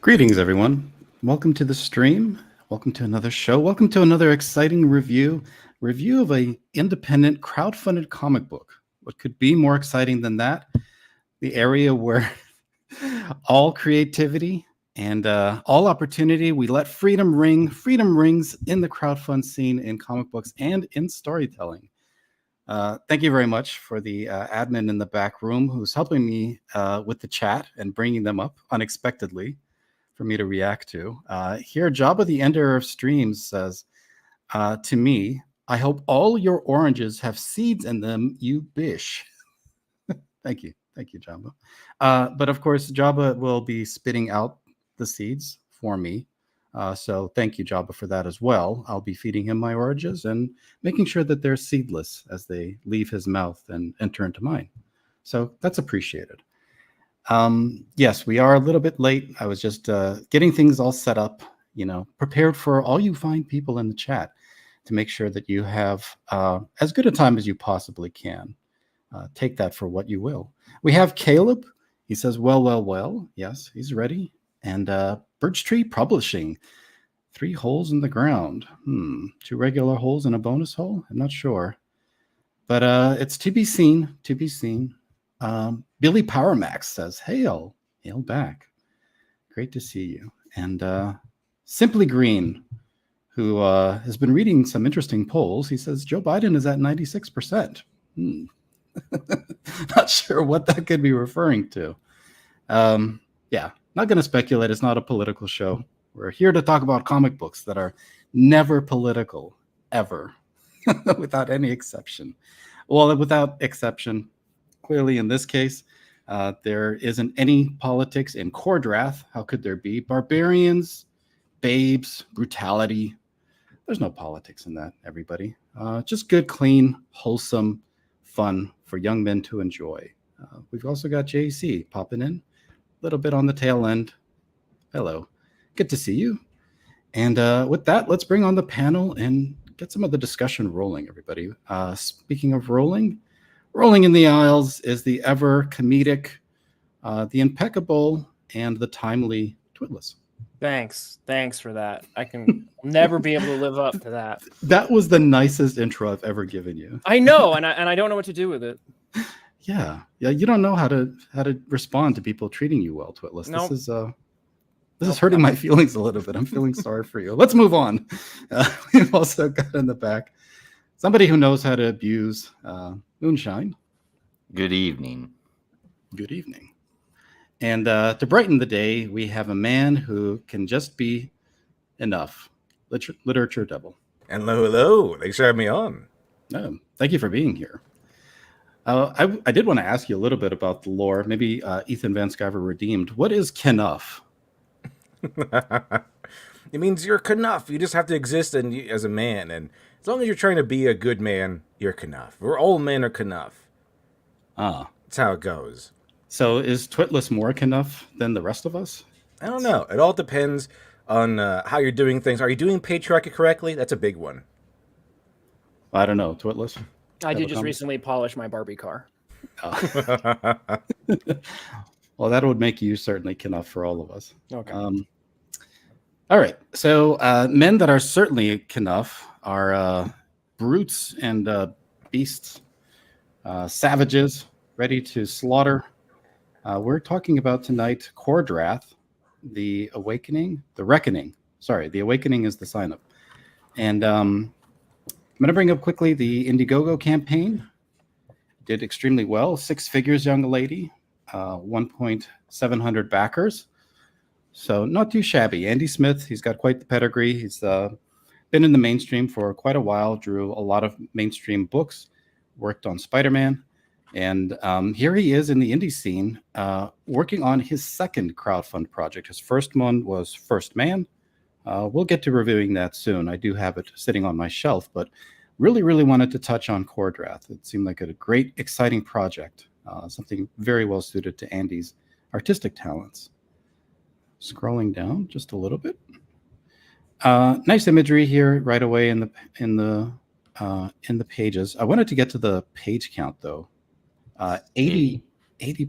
Greetings, everyone. Welcome to the stream. Welcome to another show. Welcome to another exciting review of an independent crowdfunded comic book. What could be more exciting than that? The area where all creativity and all opportunity, we let freedom ring. Freedom rings in the crowdfund scene in comic books and in storytelling. Thank you very much for the admin in the back room who's helping me with the chat and bringing them up unexpectedly for me to react to. Here, Jabba the Ender of Streams says, to me, I hope all your oranges have seeds in them, you bish. Thank you. Thank you, Jabba. But of course, Jabba will be spitting out the seeds for me. So thank you, Jabba, for that as well. I'll be feeding him my oranges and making sure that they're seedless as they leave his mouth and enter into mine. So that's appreciated. Yes, we are a little bit late. I was just getting things all set up, prepared for all you fine people in the chat to make sure that you have as good a time as you possibly can. Take that for what you will. We have Caleb. He says, well. Yes, he's ready. And Birch Tree Publishing. 3 holes in the ground. 2 regular holes and a bonus hole? I'm not sure. But it's to be seen, Billy Powermax says, hail back. Great to see you. And Simply Green, who has been reading some interesting polls, he says Joe Biden is at 96%. Not sure what that could be referring to. Yeah, not going to speculate. It's not a political show. We're here to talk about comic books that are never political, ever, without any exception. Well, without exception, clearly in this case, there isn't any politics in Kor-Drath. How could there be? Barbarians, babes, brutality. There's no politics in that, everybody. Just good, clean, wholesome fun for young men to enjoy. We've also got JC popping in, a little bit on the tail end. Hello. Good to see you. And with that, let's bring on the panel and get some of the discussion rolling, everybody. Speaking of rolling in the aisles is the ever comedic, the impeccable, and the timely Twitless. Thanks for that. I can never be able to live up to that. That was the nicest intro I've ever given you. I know, and I don't know what to do with it. Yeah. You don't know how to respond to people treating you well, Twitless. Nope. This is hurting my feelings a little bit. I'm feeling sorry for you. Let's move on. We've also got in the back somebody who knows how to abuse moonshine. Good evening. Good evening. And to brighten the day, we have a man who can just be enough. Literature Devil. Hello. Thanks for having me on. Thank you for being here. I did want to ask you a little bit about the lore. Maybe Ethan Van Sciver redeemed. What is Knuff? It means you're Knuff. You just have to exist as a man. And as long as you're trying to be a good man, you're Knuff. We're all men are Knuff. That's how it goes. So is Twitless more Knuff than the rest of us? I don't know. It all depends on how you're doing things. Are you doing patriarchy correctly? That's a big one. I don't know. Twitless? I did just recently polish my Barbie car. Well, that would make you certainly Knuff for all of us. Okay. All right. So men that are certainly Knuff are brutes and beasts, savages, ready to slaughter. We're talking about tonight Kor-Drath, the Awakening, the Reckoning. Sorry, the Awakening is the sign-up. And I'm going to bring up quickly the Indiegogo campaign. Did extremely well. 6 figures, young lady. 1,700 backers. So not too shabby. Andy Smith, he's got quite the pedigree. He's been in the mainstream for quite a while, drew a lot of mainstream books, worked on Spider-Man. And here he is in the indie scene, working on his second crowdfund project. His first one was First Man. We'll get to reviewing that soon. I do have it sitting on my shelf, but really wanted to touch on Kor-Drath. It seemed like a great, exciting project, something very well suited to Andy's artistic talents. Scrolling down just a little bit. Nice imagery here right away in the pages. I wanted to get to the page count though. 80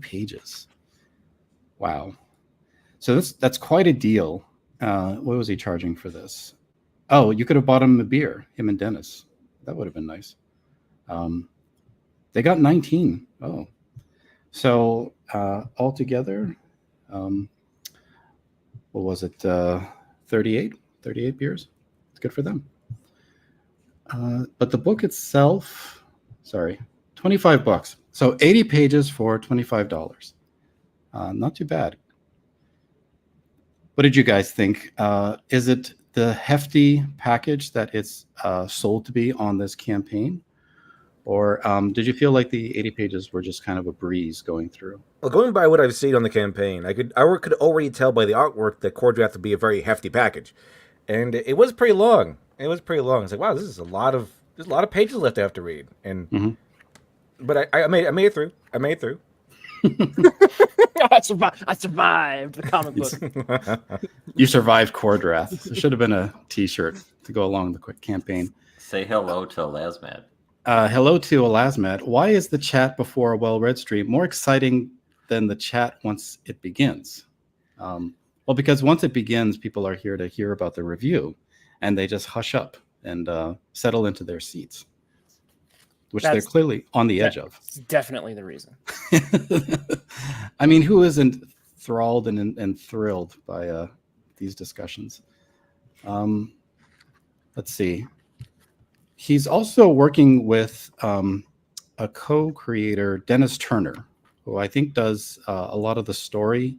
pages. Wow. So that's quite a deal. What was he charging for this? Oh, you could have bought him a beer, him and Dennis. That would have been nice. They got 19. Oh, so altogether, what was it? 38 beers. It's good for them. But the book itself, sorry, $25. So 80 pages for $25. Not too bad. What did you guys think? Is it the hefty package that it's sold to be on this campaign? Or did you feel like the 80 pages were just kind of a breeze going through? Well, going by what I've seen on the campaign, I could already tell by the artwork that Kor-Drath would be a very hefty package, and it was pretty long. It's like, wow, there's a lot of pages left I have to read, and but I made it through. I survived the comic book. You survived Kor-Drath. There should have been a T-shirt to go along the quick campaign. Say hello to Lasmat. Hello to Elasmat. Why is the chat before a well-read stream more exciting than the chat once it begins? Well, because once it begins, people are here to hear about the review, and they just hush up and settle into their seats, which they're clearly on the edge of. Definitely the reason. I mean, who isn't enthralled and thrilled by these discussions? Let's see. He's also working with a co-creator, Dennis Turner, who I think does a lot of the story,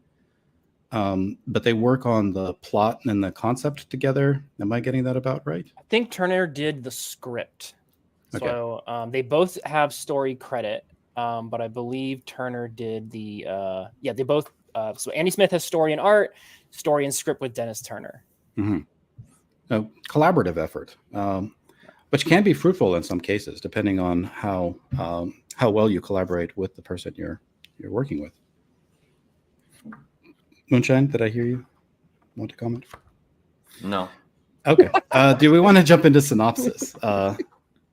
but they work on the plot and the concept together. Am I getting that about right? I think Turner did the script. Okay. So they both have story credit, but I believe Turner did the they both. So Andy Smith has story and art, story and script with Dennis Turner. Mm-hmm. A collaborative effort, which can be fruitful in some cases, depending on how well you collaborate with the person you're working with. Moonshine, did I hear you want to comment? No. Okay. Do we want to jump into synopsis?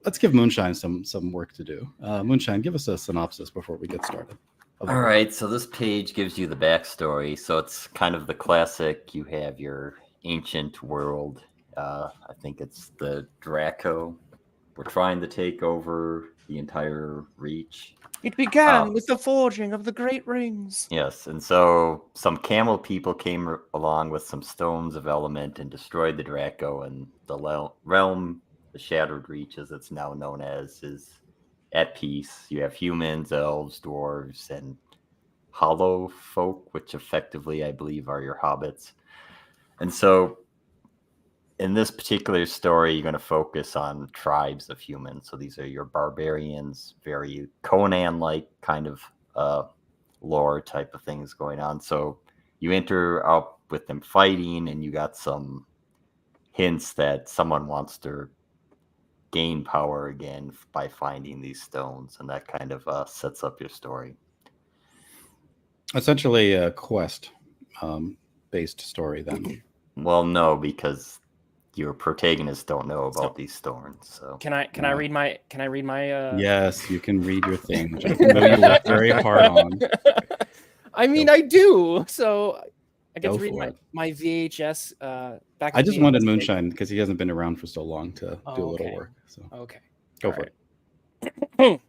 Let's give Moonshine some work to do. Moonshine, give us a synopsis before we get started. All right, so this page gives you the backstory. So it's kind of the classic. You have your ancient world. I think it's the Draco. We're trying to take over the entire Reach. It began with the forging of the Great Rings. Yes, and so some camel people came along with some stones of element and destroyed the Draco, and the realm, the Shattered Reach, as it's now known as, is at peace. You have humans, elves, dwarves, and hollow folk, which effectively, I believe, are your hobbits. And so in this particular story, you're going to focus on tribes of humans. So these are your barbarians, very Conan-like kind of lore type of things going on. So you enter up with them fighting, and you got some hints that someone wants to gain power again by finding these stones, and that kind of sets up your story. Essentially a quest based story then. Well, no, because your protagonists don't know about these thorns. So Can I read my Yes, you can read your thing, which I know you worked very hard on. I mean, I do. So I get Go to read for it. my VHS back. I just wanted Moonshine because he hasn't been around for so long to do a little okay. work. So Okay. go for it.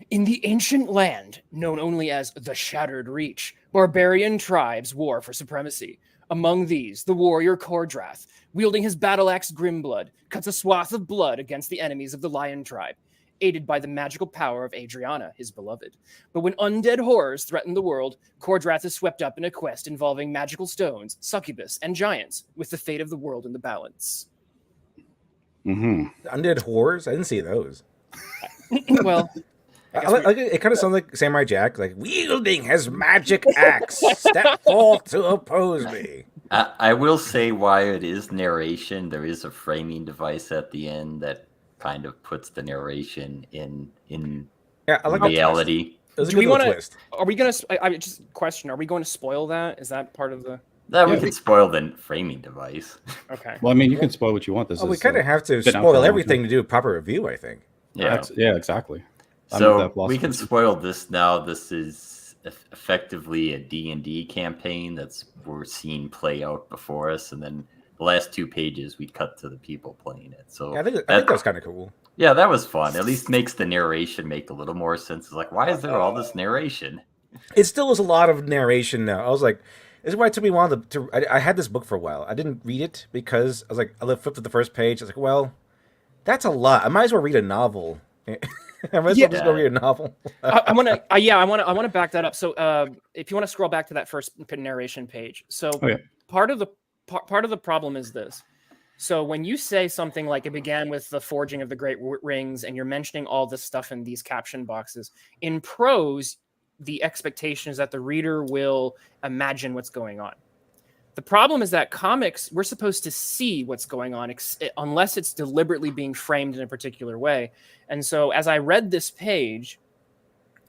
In the ancient land, known only as the Shattered Reach, barbarian tribes war for supremacy. Among these, the warrior Kor-Drath, wielding his battle axe Grimblood, cuts a swath of blood against the enemies of the Lion tribe, aided by the magical power of Adriana, his beloved. But when undead horrors threaten the world, Kor-Drath is swept up in a quest involving magical stones, succubus, and giants, with the fate of the world in the balance. Mm-hmm. Undead horrors? I didn't see those. Well, it kind of sounds like Samurai Jack, like wielding his magic axe, step forth to oppose me. I will say, why it is narration, there is a framing device at the end that kind of puts the narration in I like reality. It was a do good we little want twist. to? Are we gonna? I just question. Are we going to spoil that? Is that part of the? That we could spoil the framing device. Okay. Well, I mean, you can spoil what you want. This We is kind of have to been out for a spoil long everything time. to do a proper review, I think. Yeah. Yeah, exactly. So we can spoil this now. This is effectively a D&D campaign that's we're seeing play out before us, and then the last 2 pages we cut to the people playing it. So Yeah, I think that was kind of cool. Yeah, that was fun. At least makes the narration make a little more sense. It's like, why is there all this narration? It still was a lot of narration now. I was like, this is why it took me a while to I had this book for a while. I didn't read it because I was like, I flipped to the first page. I was like, well, that's a lot. I might as well read a novel. I might as well just go read a novel. I want to back that up. So if you want to scroll back to that first narration page. So part of the problem is this. So when you say something like it began with the forging of the great rings, and you're mentioning all this stuff in these caption boxes, in prose, the expectation is that the reader will imagine what's going on. The problem is that comics, we're supposed to see what's going on unless it's deliberately being framed in a particular way. And so as I read this page,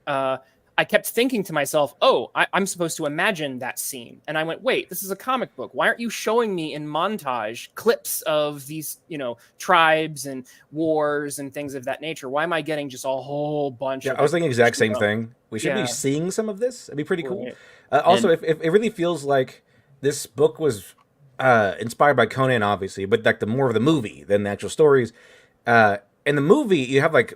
I kept thinking to myself, oh, I'm supposed to imagine that scene. And I went, wait, this is a comic book. Why aren't you showing me in montage clips of these, tribes and wars and things of that nature? Why am I getting just a whole bunch of... I was thinking the exact same thing. We should be seeing some of this. It'd be pretty cool. Right. Also, if it really feels like this book was inspired by Conan, obviously, but like the more of the movie than the actual stories. In the movie, you have like,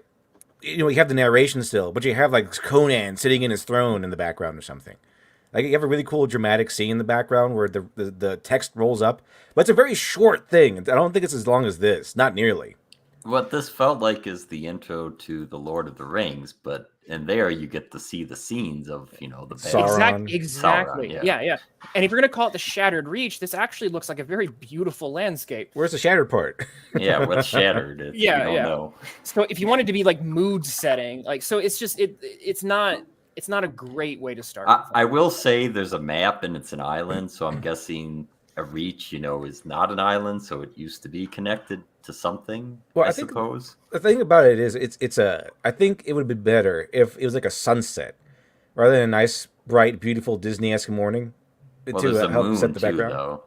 you have the narration still, but you have like Conan sitting in his throne in the background or something. Like you have a really cool dramatic scene in the background where the text rolls up, but it's a very short thing. I don't think it's as long as this, not nearly. What this felt like is the intro to The Lord of the Rings, but in there you get to see the scenes of, the Sauron. Exactly. Sauron, yeah. And if you're going to call it the Shattered Reach, this actually looks like a very beautiful landscape. Where's the shattered part? Yeah, what's shattered? You don't know. So if you wanted to be like mood setting, like, so it's just, it's not a great way to start. I will say there's a map and it's an island, so I'm guessing a reach, is not an island, so it used to be connected to something. Well, I suppose the thing about it is it's I think it would be better if it was like a sunset rather than a nice, bright, beautiful Disney-esque morning to help set the background. Though,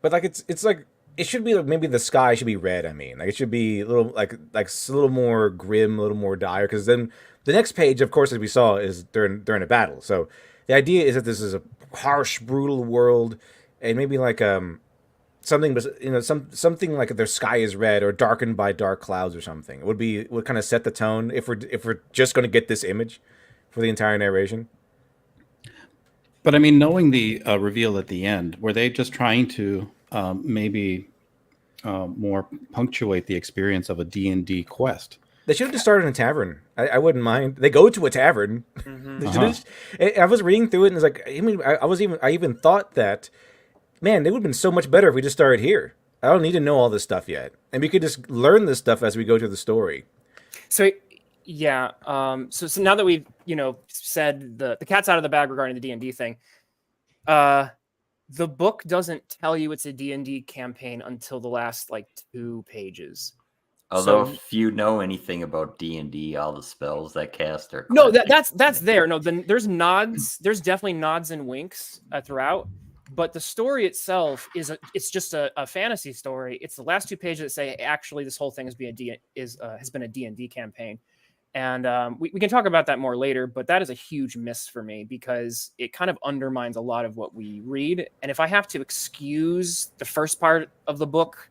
but like it's like it should be like, maybe the sky should be red. I mean, like it should be a little like a little more grim, a little more dire. Because then the next page, of course, as we saw, is during a battle. So the idea is that this is a harsh, brutal world, and maybe like something, something like their sky is red or darkened by dark clouds or something. It would kind of set the tone if we're just going to get this image for the entire narration. But I mean, knowing the reveal at the end, were they just trying to maybe more punctuate the experience of a D&D quest? They should have just started in a tavern. I wouldn't mind. They go to a tavern. Mm-hmm. I was reading through it and it's like, I even thought that, man, it would have been so much better if we just started here. I don't need to know all this stuff yet. And we could just learn this stuff as we go through the story. So, yeah. So now that we've, said the cat's out of the bag regarding the D&D thing, the book doesn't tell you it's a D&D campaign until the last, 2 pages. Although if you know anything about D&D, all the spells that cast are... No, that's there. No, there's nods. There's definitely nods and winks throughout. But the story itself it's just a fantasy story. It's the last 2 pages that say actually this whole thing has been a D&D campaign, and we can talk about that more later. But that is a huge miss for me because it kind of undermines a lot of what we read. And if I have to excuse the first part of the book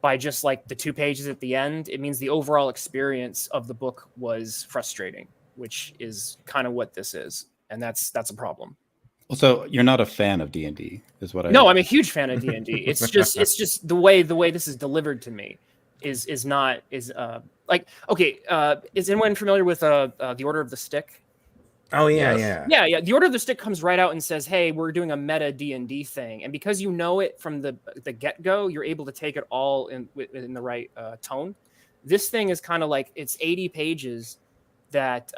by just the 2 pages at the end, it means the overall experience of the book was frustrating, which is kind of what this is, and that's a problem. So you're not a fan of D&D, is what I... No, I'm a huge fan of D&D. It's just the way this is delivered to me is anyone familiar with the Order of the Stick? Oh yeah. The Order of the Stick comes right out and says, "Hey, we're doing a meta D&D thing," and because you know it from the get-go, you're able to take it all in the right tone. This thing is kind of like it's 80 pages that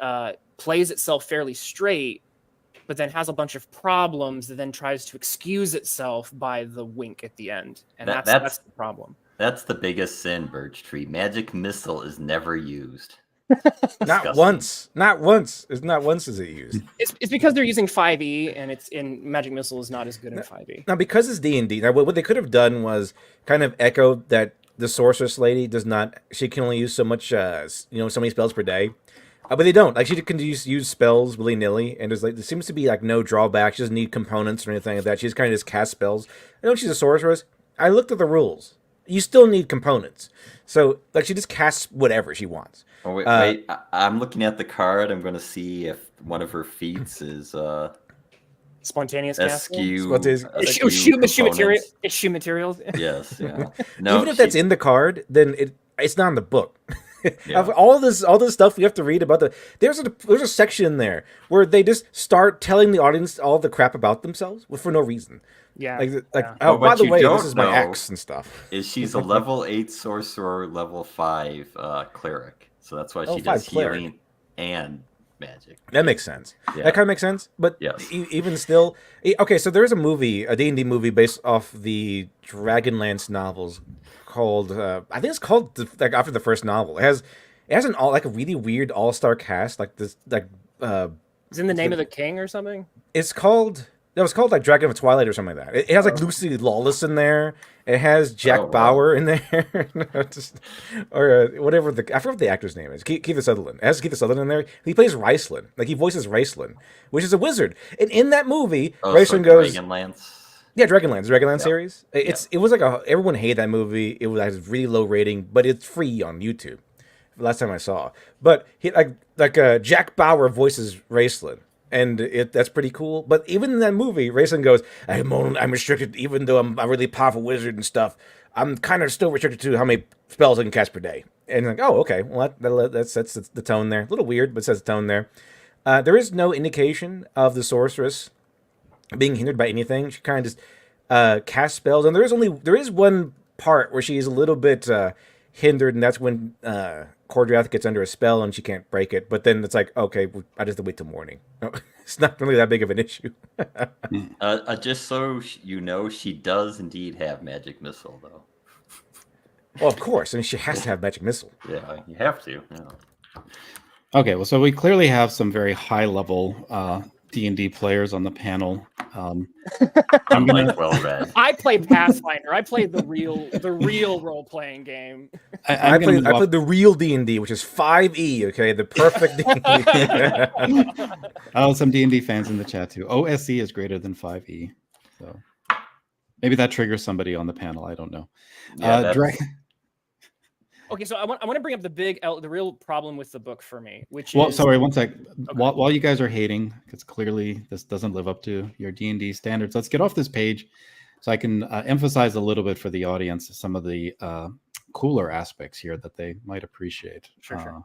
plays itself fairly straight, but then has a bunch of problems that then tries to excuse itself by the wink at the end. And that's the problem. That's the biggest sin, Birch Tree. Magic Missile is never used. Not once. Not once is it used. It's because they're using 5e, and it's in Magic Missile is not as good in 5e. Now, because it's D&D, now what they could have done was kind of echo that the sorceress lady she can only use so much, so many spells per day. But they don't. Like, she can use spells willy-nilly, and there seems to be like no drawback. She doesn't need components or anything like that. She just kind of just cast spells. I know she's a sorceress. I looked at the rules. You still need components. So like she just casts whatever she wants. Oh, wait. I'm looking at the card. I'm going to see if one of her feats is Spontaneous casting? eschew components. Issue materials. Yes, yeah. No, even if that's in the card, then it's not in the book. Yeah. all this stuff we have to read about there's a section in there where they just start telling the audience all the crap about themselves for no reason. Yeah. Oh, by the way, this is my ex and stuff. Is she's a level 8 sorcerer, level 5 cleric. So that's why she does healing and magic. That makes sense. Yeah. That kind of makes sense. But yes. Even still, okay. So there's a movie, a D&D movie based off the Dragonlance novels called. I think it's called like after the first novel. It has a really weird all-star cast like this like. Is in the Name of the King or something? It's called. It was called like Dragon of Twilight or something like that. It has like Lucy Lawless in there. It has Jack Bauer in there, or whatever I forget what the actor's name is. Kiefer Sutherland. It has Kiefer Sutherland in there. He plays Raistlin. Like he voices Raistlin, which is a wizard. And in that movie, Raistlin goes. Dragonlance. Yeah, Dragonlance series. It was like everyone hated that movie. It was like a really low rating, but it's free on YouTube. Last time I saw, but Jack Bauer voices Raistlin. And that's pretty cool. But even in that movie, Raistlin goes, I'm restricted, even though I'm a really powerful wizard and stuff. I'm kind of still restricted to how many spells I can cast per day. And like, oh, okay. Well, that sets the tone there. A little weird, but sets the tone there. There is no indication of the sorceress being hindered by anything. She kind of just casts spells. And there is one part where she is a little bit hindered, and that's when Kor-Drath gets under a spell and she can't break it. But then it's like, okay, I just have to wait till morning. It's not really that big of an issue. Just so you know, she does indeed have magic missile, though. Well, of course. I mean, she has to have magic missile. Yeah, you have to. Yeah. Okay, well, so we clearly have some very high-level D&D players on the panel. I'm gonna well read. I play Pathfinder. I played the real role-playing game. I played the real D&D, which is 5e. Okay, the perfect D&D. Oh, some D&D fans in the chat too. OSE is greater than 5e, so maybe that triggers somebody on the panel. I don't know. Yeah, Okay, so I want to bring up the real problem with the book for me, which well, is... sorry, one sec. Okay. While you guys are hating, because clearly this doesn't live up to your D&D standards, let's get off this page so I can emphasize a little bit for the audience some of the cooler aspects here that they might appreciate. Sure.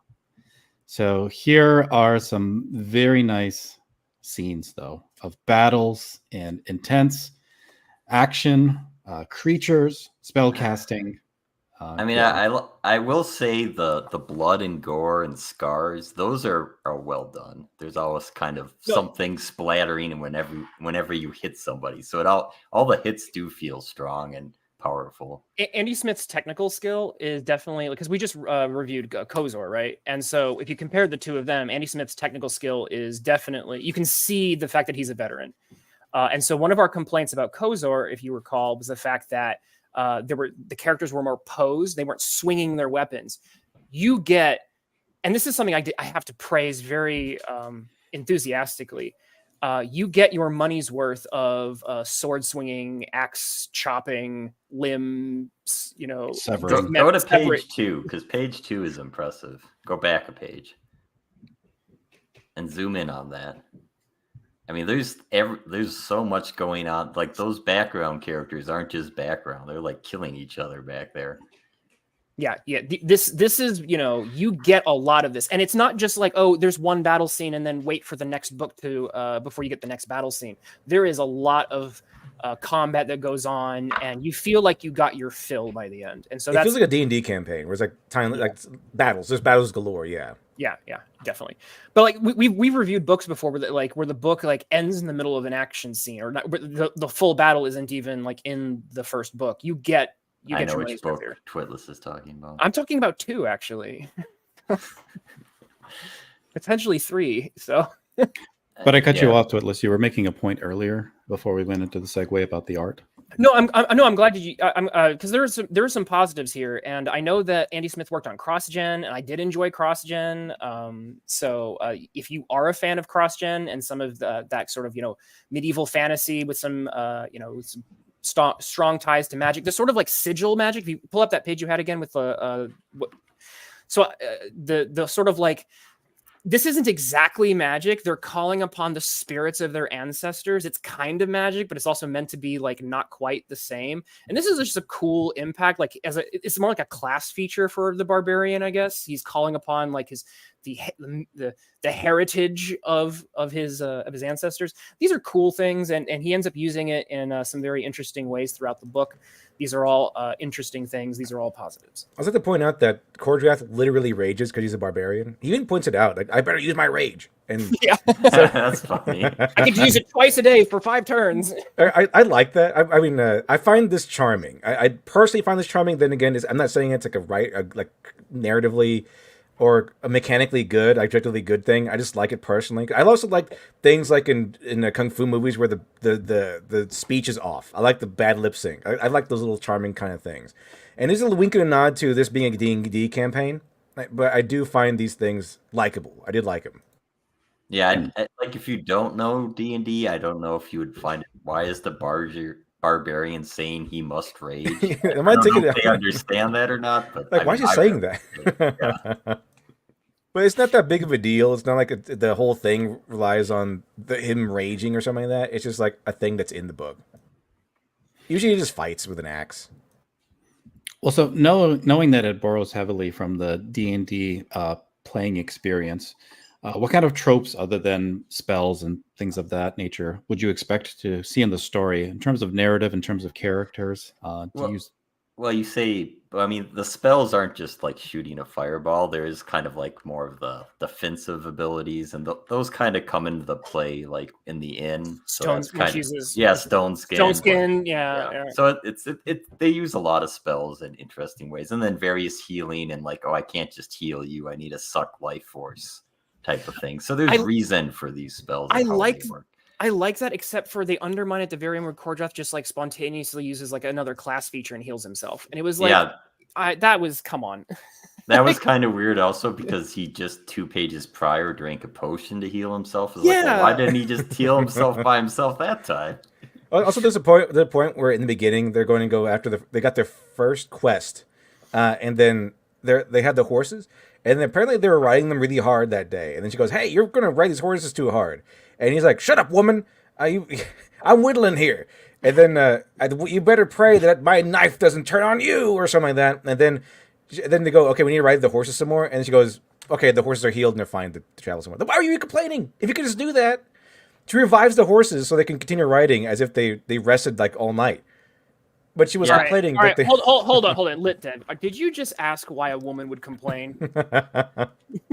So here are some very nice scenes, though, of battles and intense action, creatures, spell casting. I mean, I will say the blood and gore and scars, those are well done. There's always kind of something splattering whenever you hit somebody. So all the hits do feel strong and powerful. Andy Smith's technical skill is definitely, because we just reviewed Kozor, right? And so if you compare the two of them, Andy Smith's technical skill is definitely, you can see the fact that he's a veteran. And so one of our complaints about Kozor, if you recall, was the fact that the characters were more posed. They weren't swinging their weapons. You get, and this is something I have to praise very enthusiastically. You get your money's worth of sword swinging, axe chopping, limbs, severing. Go to page 2, because page 2 is impressive. Go back a page and zoom in on that. I mean, there's so much going on. Like, those background characters aren't just background; they're like killing each other back there. Yeah. This is, you get a lot of this, and it's not just like, oh, there's one battle scene and then wait for the next book to before you get the next battle scene. There is a lot of combat that goes on, and you feel like you got your fill by the end. And so it feels like a D&D campaign where it's like like battles. There's battles galore. Yeah. Yeah, definitely. But like we've reviewed books before where the book like ends in the middle of an action scene, or not, the full battle isn't even like in the first book. You get I know which book Twitless is talking about. I'm talking about 2, actually. Potentially 3. So. But I cut you off, Twitless. You were making a point earlier before we went into the segue about the art. No, I'm glad you. I'm because there are some positives here, and I know that Andy Smith worked on CrossGen, and I did enjoy CrossGen. So if you are a fan of CrossGen and some of that sort of medieval fantasy with some some strong ties to magic, the sort of like sigil magic. If you pull up that page you had again with the sort of like. This isn't exactly magic. They're calling upon the spirits of their ancestors. It's kind of magic, but it's also meant to be like not quite the same. And this is just a cool impact. Like it's more like a class feature for the barbarian, I guess. He's calling upon like the heritage of his ancestors. These are cool things, and he ends up using it in some very interesting ways throughout the book. These are all interesting things. These are all positives. I was like to point out that Kor-Drath literally rages because he's a barbarian. He even points it out. Like, I better use my rage. And yeah, that's funny. I get to use it twice a day for 5 turns. I like that. I mean, I find this charming. I personally find this charming. Then again, I'm not saying it's like like narratively or a mechanically good, objectively good thing. I just like it personally. I also like things like in the kung fu movies where the speech is off. I like the bad lip sync. I like those little charming kind of things. And this is a wink and a nod to this being a D&D campaign. But I do find these things likable. I did like them. Yeah, like if you don't know D&D, I don't know if you would find it. Why is the barbarian saying he must rage? Am I taking if they understand that or not? But like, why is he saying that? Yeah. But it's not that big of a deal. It's not like the whole thing relies on him raging or something like that. It's just like a thing that's in the book. Usually he just fights with an axe. Well, so knowing that it borrows heavily from the D&D playing experience, what kind of tropes other than spells and things of that nature would you expect to see in the story in terms of narrative, in terms of characters? Well, you say, I mean, the spells aren't just like shooting a fireball. There is kind of like more of the defensive abilities, and those kind of come into the play like in the inn. So stone skin. Yeah. So they use a lot of spells in interesting ways, and then various healing and like, oh, I can't just heal you. I need to suck life force type of thing. So there's reason for these spells. I like that, except for they undermine at the very end where Kor-Drath just like spontaneously uses like another class feature and heals himself. And it was like, come on. That was kind of weird also because he just 2 pages prior drank a potion to heal himself. Like, well, why didn't he just heal himself by himself that time? Also, there's the point where in the beginning they're going to go after they got their first quest, and then they had the horses, and then apparently they were riding them really hard that day. And then she goes, "Hey, you're going to ride these horses too hard." And he's like, "Shut up, woman! I'm whittling here." And then you better pray that my knife doesn't turn on you, or something like that. And then they go, "Okay, we need to ride the horses some more." And she goes, "Okay, the horses are healed and they're fine to travel somewhere." Why are you complaining? If you could just do that. She revives the horses so they can continue riding as if they rested like all night. But she was complaining. All right. Hold on. Lit Dead. Did you just ask why a woman would complain?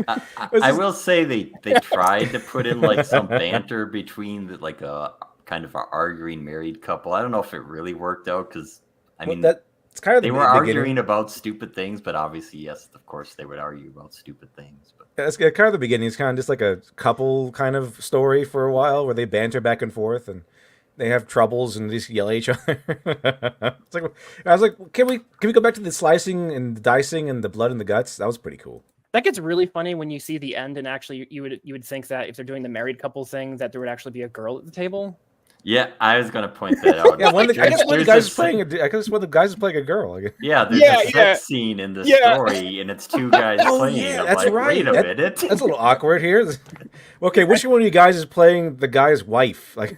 I will say they tried to put in like some banter between like a kind of an arguing married couple. I don't know if it really worked out because I mean it's kind of they were arguing about stupid things, but obviously yes, of course they would argue about stupid things. But that's kind of the beginning. It's kind of just like a couple kind of story for a while where they banter back and forth and they have troubles and just yell at each other. I was like, can we go back to the slicing and the dicing and the blood and the guts? That was pretty cool. That gets really funny when you see the end, and actually you would think that if they're doing the married couple thing, that there would actually be a girl at the table. Yeah, I was gonna point that out. Yeah, I guess one of the guys is playing a girl. Yeah, there's a sex scene in the story, and it's 2 guys playing. Yeah, that's right. Wait a minute. That's a little awkward here. Okay, which one of you guys is playing the guy's wife? Like,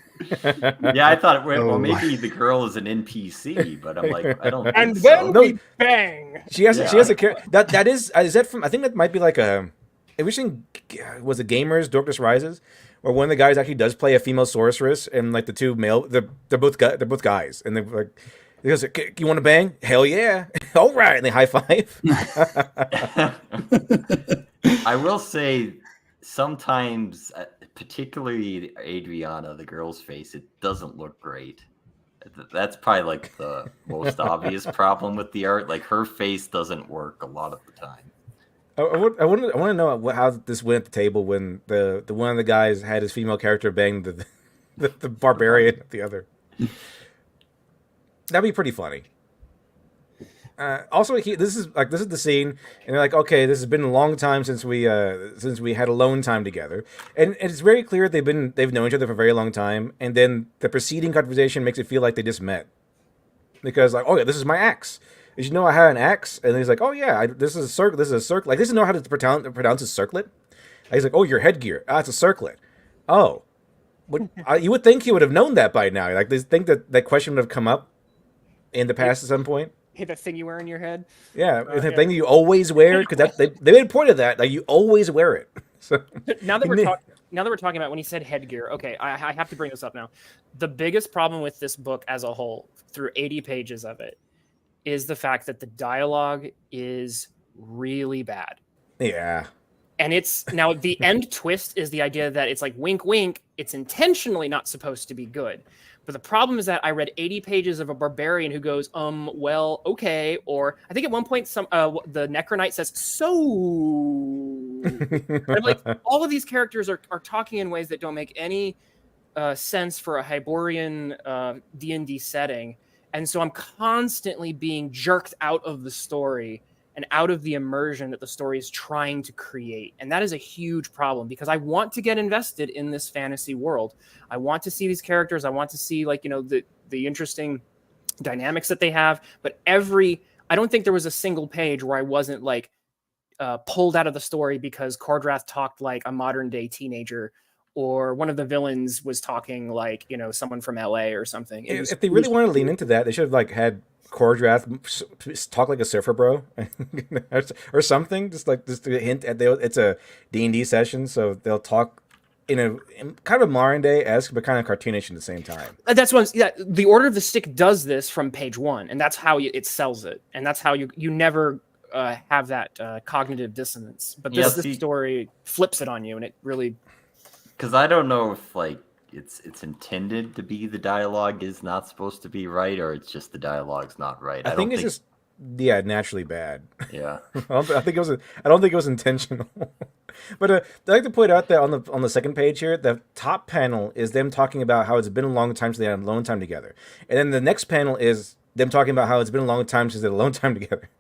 yeah, I thought, well, maybe the girl is an NPC, but I'm like, I don't. Think and then we bang. She has a character. That is that from? I think that might be like a. Have you seen? Was it Gamers Darkness Rises? Or one of the guys actually does play a female sorceress, and like the 2 male, they're both guys, and they're like, he goes, "You want to bang? Hell yeah! All right!" And they high five. I will say, sometimes, particularly Adriana, the girl's face, it doesn't look great. That's probably like the most obvious problem with the art. Like her face doesn't work a lot of the time. I want to know how this went at the table when the one of the guys had his female character bang the barbarian at the other. That'd be pretty funny. Also, this is the scene, and they're like, okay, this has been a long time since we had alone time together, and it's very clear they've known each other for a very long time, and then the preceding conversation makes it feel like they just met, because like, oh yeah, this is my axe. Did you know I had an axe? And he's like, oh yeah, this is a circle. This is a circle. Like, doesn't know how to pronounce a circlet. He's like, oh, your headgear. Ah, it's a circlet. Oh, you would think he would have known that by now. Like, they think that question would have come up in the past at some point. Hey, that thing you wear in your head. Yeah, and the thing that you always wear, because they made a point of that. Like, you always wear it. So now that we're talking about when he said headgear, okay, I have to bring this up now. The biggest problem with this book as a whole, through 80 pages of it, is the fact that the dialogue is really bad. Yeah. And it's now the end twist is the idea that it's like wink, wink. It's intentionally not supposed to be good. But the problem is that I read 80 pages of a barbarian who goes, well, okay. Or I think at one point the Necronite says, so. I'm like, all of these characters are talking in ways that don't make any sense for a Hyborian D&D setting. And so I'm constantly being jerked out of the story and out of the immersion that the story is trying to create. And that is a huge problem because I want to get invested in this fantasy world. I want to see these characters. I want to see the interesting dynamics that they have. But I don't think there was a single page where I wasn't pulled out of the story because Kor-Drath talked like a modern day teenager, or one of the villains was talking like, someone from LA or something. If they really want to lean into that, they should have had Kor-Drath talk like a surfer bro or something, just to hint at it's a D&D session, so they'll talk in kind of modern day-esque but kind of cartoonish at the same time. That's one. Yeah, the Order of the Stick does this from page 1, and that's how it sells it, and that's how you never have that cognitive dissonance. But this story flips it on you, and it really, because I don't know if it's intended to be the dialogue is not supposed to be right, or it's just the dialogue's not right. I think it's just naturally bad. Yeah. I don't think it was intentional. But I'd like to point out that on the second page here, the top panel is them talking about how it's been a long time since they had alone time together, and then the next panel is them talking about how it's been a long time since they had alone time together.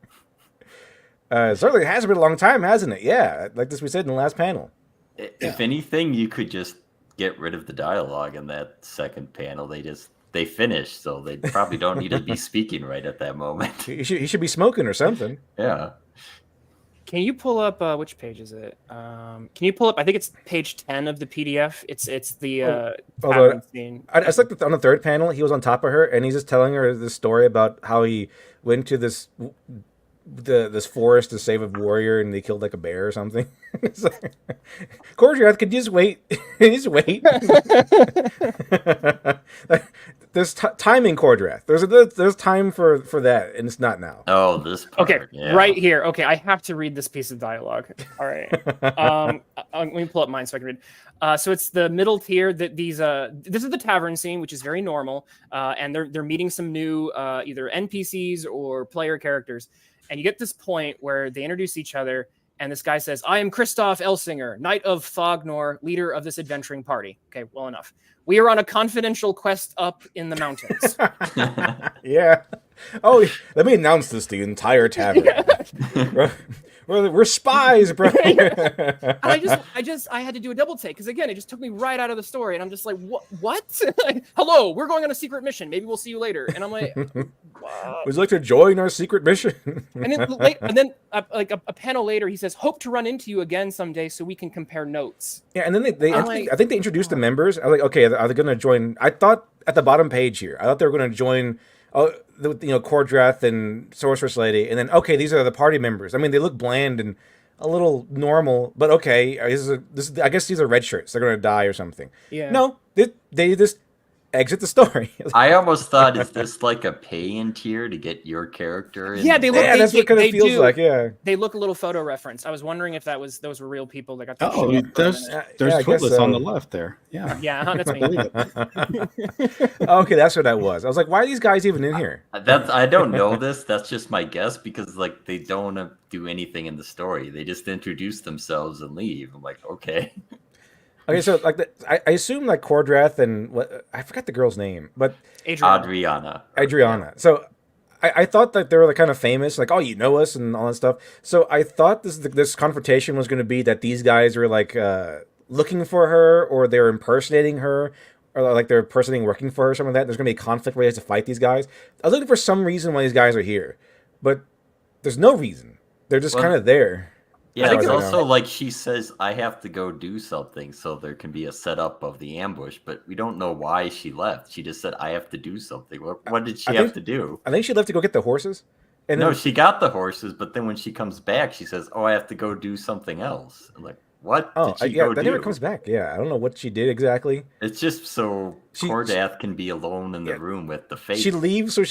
Certainly it has been a long time, hasn't it? Yeah, like we said in the last panel. If anything, you could just get rid of the dialogue in that second panel. They finished, so they probably don't need to be speaking right at that moment. He should be smoking or something. Yeah. Can you pull up which page is it? Can you pull up? I think it's page 10 of the PDF. It's the scene. I like on the third panel, he was on top of her, and he's just telling her this story about how he went to this forest to save a warrior, and they killed like a bear or something. Kor-Drath, could you just wait? Just wait. There's timing, Kor-Drath. There's time for that, and it's not now. Oh, this part. Okay, yeah. right here. Okay, I have to read this piece of dialogue. All right. Let me pull up mine so I can read. So it's the middle tier that this is the tavern scene, which is very normal, and they're meeting some new either NPCs or player characters, and you get this point where they introduce each other. And this guy says, I am Christoph Elsinger, Knight of Thognor, leader of this adventuring party. Okay, well enough. We are on a confidential quest up in the mountains. Yeah. Oh, let me announce this to the entire tavern. Yeah. We're spies, bro. And I had to do a double take because again, it just took me right out of the story, and I'm just like, what? Hello, we're going on a secret mission. Maybe we'll see you later. And I'm like, what? Would you like to join our secret mission? and then a panel later, he says, hope to run into you again someday so we can compare notes. Yeah, and then I think they introduced the members. I was like, okay, are they going to join? I thought at the bottom page here, I thought they were going to join. Kor-Drath and Sorceress Lady, and then okay, these are the party members. I mean, they look bland and a little normal, but okay, I guess these are red shirts. They're gonna die or something. Yeah. No, they just exit the story. I almost thought, is this like a pay-in tier to get your character in? Yeah, that's what kind of feels like. Yeah, they look a little photo reference. I was wondering if those were real people that got. There's Twitless on the left there. Yeah, yeah, that's me. Okay, that's what that was. I was like, why are these guys even in here? I don't know this. That's just my guess because they don't do anything in the story. They just introduce themselves and leave. I'm like, okay. Okay, so like I assume like Kor-Drath and I forgot the girl's name, but Adriana. Adriana. So I thought that they were like kind of famous, like, oh, you know us and all that stuff. So I thought this confrontation was going to be that these guys were like looking for her, or they're impersonating her, or like they're impersonating working for her, or something like that. There's going to be a conflict where he has to fight these guys. I was looking for some reason why these guys are here, but there's no reason. They're just kind of there. Yeah, it's I also like she says, I have to go do something, so there can be a setup of the ambush, but we don't know why she left. She just said, I have to do something. What did she have to do? I think she left to go get the horses. And No, then, she got the horses, but then when she comes back, she says, oh, I have to go do something else. I'm like, what did she go that do? never comes back. Yeah, I don't know what she did exactly. It's just so Kor-Drath can be alone in the room with the fate. She leaves so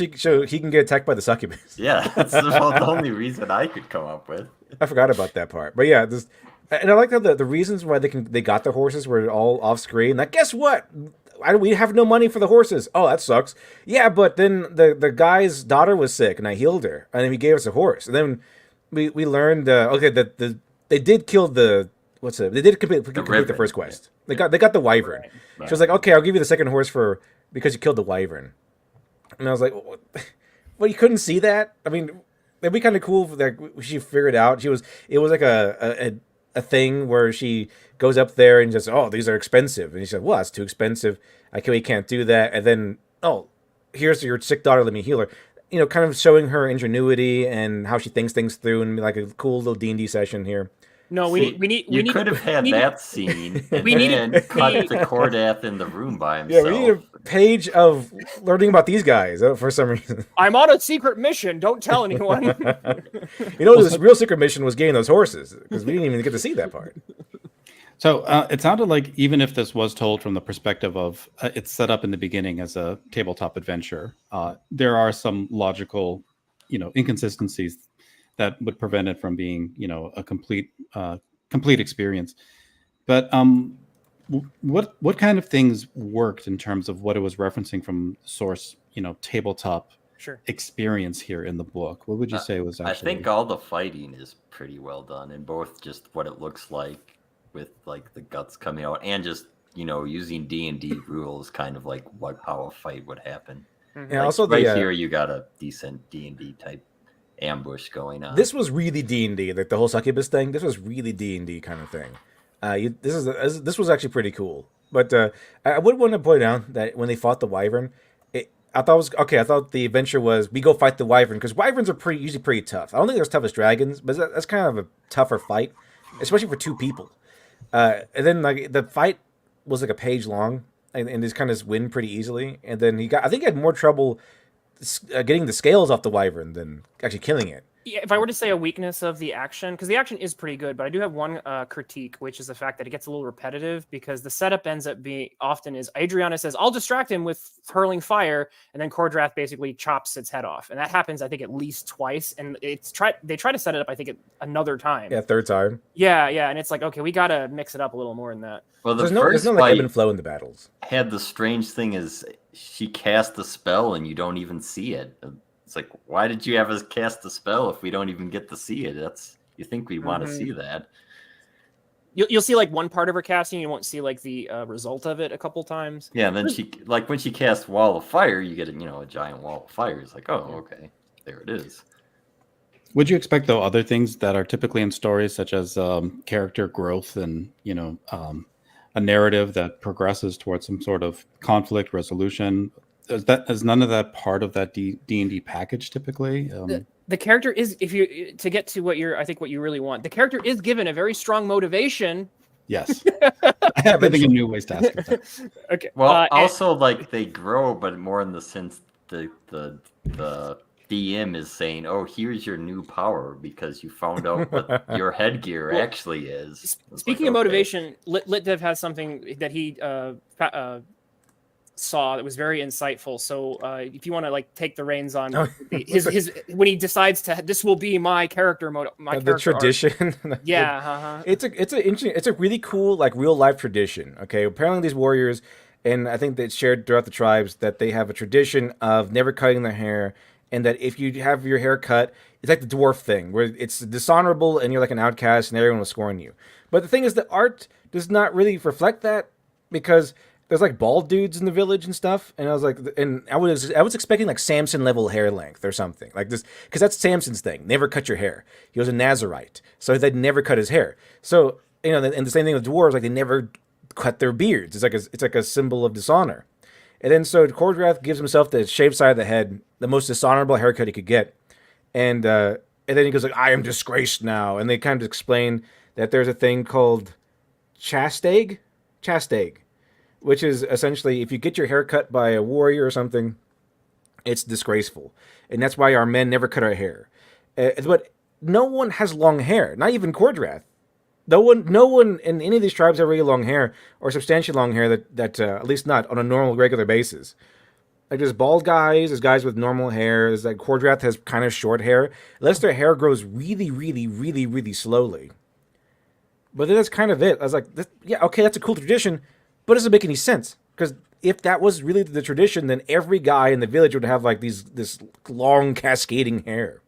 he can get attacked by the succubus. Yeah, that's the only reason I could come up with. I forgot about that part, but yeah, and I like how the reasons why they got the horses were all off screen. Like, guess what? We have no money for the horses. Oh, that sucks. Yeah, but then the guy's daughter was sick, and I healed her, and then he gave us a horse. And then we learned that they did kill the they did complete the first quest. They got the wyvern. Right. She was like, okay, I'll give you the second horse because you killed the wyvern. And I was like, well, you couldn't see that? I mean, it'd be kind of cool that she figured out. It was like a thing where she goes up there and just, oh, these are expensive. And he said, well, that's too expensive. We can't do that. And then, oh, here's your sick daughter, let me heal her. You know, kind of showing her ingenuity and how she thinks things through, and like a cool little D&D session here. No, we need. You could have had that scene and then cut to Kor-Drath in the room by himself. Yeah, we need a page of learning about these guys for some reason. I'm on a secret mission. Don't tell anyone. This real secret mission was getting those horses, because we didn't even get to see that part. So it sounded like even if this was told from the perspective of it's set up in the beginning as a tabletop adventure, there are some logical, inconsistencies that would prevent it from being, a complete experience. But what kind of things worked in terms of what it was referencing from source, tabletop experience here in the book? What would you say was actually? I think all the fighting is pretty well done, in both just what it looks like with like the guts coming out, and just using D&D rules, kind of like how a fight would happen. Mm-hmm. And also here you got a decent D&D type ambush going on. This was really D&D, like the whole succubus thing. This was really D&D kind of thing. This was actually pretty cool. But I would want to point out that when they fought the wyvern, I thought the adventure was we go fight the wyvern, because wyverns are usually pretty tough. I don't think they're as tough as dragons, but that's kind of a tougher fight, especially for two people. And then like the fight was like a page long, and just kind of win pretty easily. And then I think he had more trouble getting the scales off the wyvern than actually killing it. Yeah, if I were to say a weakness of the action, because the action is pretty good, but I do have one critique, which is the fact that it gets a little repetitive, because the setup ends up being often is Adriana says, I'll distract him with hurling fire, and then Kor-Drath basically chops its head off. And that happens, I think, at least twice. And they try to set it up, I think, another time. Yeah, third time. Yeah, and it's like, okay, we got to mix it up a little more than that. Well, there's no like ebb and flow in the battles. Had the strange thing is she cast the spell and you don't even see it. It's like, why did you have us cast the spell if we don't even get to see it? You think we want to see that. You'll see like one part of her casting, you won't see like the result of it a couple times. Yeah, and then when she casts Wall of Fire, you get a giant wall of fire. It's like, oh, okay, there it is. Would you expect, though, other things that are typically in stories, such as character growth and a narrative that progresses towards some sort of conflict resolution? Is none of that part of that D&D package typically? The character is, to get to what you really want, the character is given a very strong motivation. Yes. I have been thinking new ways to ask it that. Okay. Well, also like they grow, but more in the sense the DM is saying, "Oh, here's your new power because you found out what your headgear actually is." Speaking of motivation, Litdev has something that he saw that was very insightful. So if you want to like take the reins on his when he decides to, this will be my character mode, the tradition. Yeah, it's a really cool like real life tradition. Okay, apparently these warriors, and I think it's shared throughout the tribes, that they have a tradition of never cutting their hair, and that if you have your hair cut, it's like the dwarf thing where it's dishonorable and you're like an outcast and everyone will scorn you. But the thing is, the art does not really reflect that because there's like bald dudes in the village and stuff, and I was like, and I was expecting like Samson level hair length or something like this because that's Samson's thing. Never cut your hair. He was a Nazarite, so they'd never cut his hair. So and the same thing with dwarves, like they never cut their beards. It's like a symbol of dishonor. And then so Kor-Drath gives himself the shaved side of the head, the most dishonorable haircut he could get, and then he goes like, "I am disgraced now," and they kind of explain that there's a thing called chastag, which is essentially if you get your hair cut by a warrior or something, it's disgraceful. And that's why our men never cut our hair. But no one has long hair, not even Kor-Drath. No one in any of these tribes have really long hair or substantially long hair that at least not on a normal, regular basis. Like there's bald guys, there's guys with normal hair, there's like Kor-Drath has kind of short hair, unless their hair grows really, really, really, really slowly. But then that's kind of it. I was like, yeah, okay, that's a cool tradition, but it doesn't make any sense. Because if that was really the tradition, then every guy in the village would have like this long cascading hair.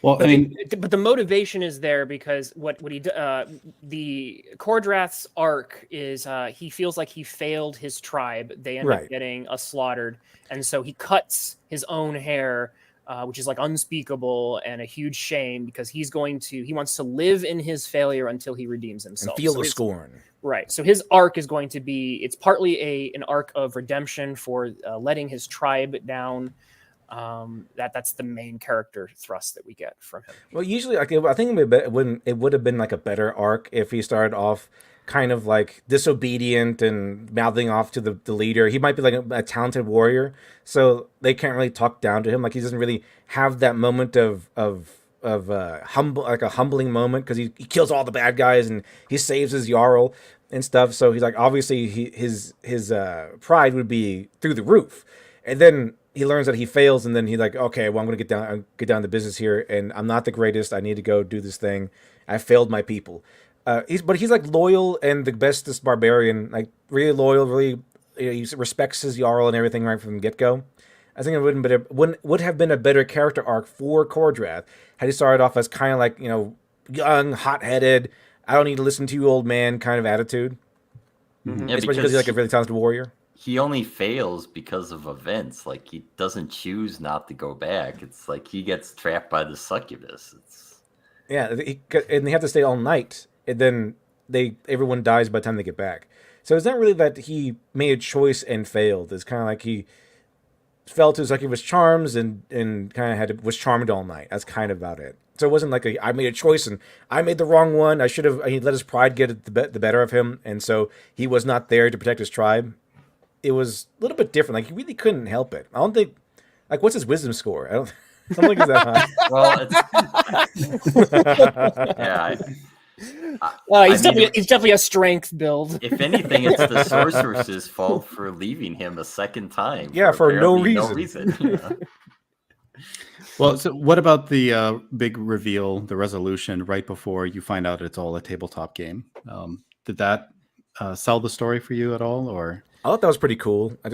Well, I mean, but the motivation is there because the Kor-Drath's arc is he feels like he failed his tribe. They end up getting slaughtered, and so he cuts his own hair, which is like unspeakable and a huge shame because he wants to live in his failure until he redeems himself and feel the scorn. Right. So his arc is going to be it's partly an arc of redemption for letting his tribe down. That's the main character thrust that we get from him. Well, usually, like I think it would have been like a better arc if he started off kind of like disobedient and mouthing off to the leader. He might be like a talented warrior, so they can't really talk down to him. Like he doesn't really have that moment of humble, like a humbling moment because he kills all the bad guys and he saves his jarl and stuff. So he's like obviously his pride would be through the roof, and then he learns that he fails, and then he's like, okay, well, I'm going to get down to business here, and I'm not the greatest. I need to go do this thing. I failed my people. He's like loyal and the bestest barbarian, like really loyal, really he respects his jarl and everything right from the get go. I think it would have been a better character arc for Kor-Drath had he started off as kind of like young, hot headed, I don't need to listen to you, old man kind of attitude. Mm-hmm. Yeah, especially because he's like a really talented warrior. He only fails because of events. Like he doesn't choose not to go back. It's like he gets trapped by the succubus. And they have to stay all night, and then everyone dies by the time they get back. So it's not really that he made a choice and failed. It's kind of like he fell to succubus charms and kind of was charmed all night. That's kind of about it. So it wasn't like I made a choice and I made the wrong one. He let his pride get the better of him, and so he was not there to protect his tribe. It was a little bit different. Like he really couldn't help it. I don't think. Like, what's his wisdom score? I don't think it's that high. Well, he's definitely a strength build. If anything, it's the sorceress's fault for leaving him a second time. Yeah, for no reason. Yeah. Well, so what about the big reveal, the resolution right before you find out it's all a tabletop game? Did that sell the story for you at all, or? I thought that was pretty cool. It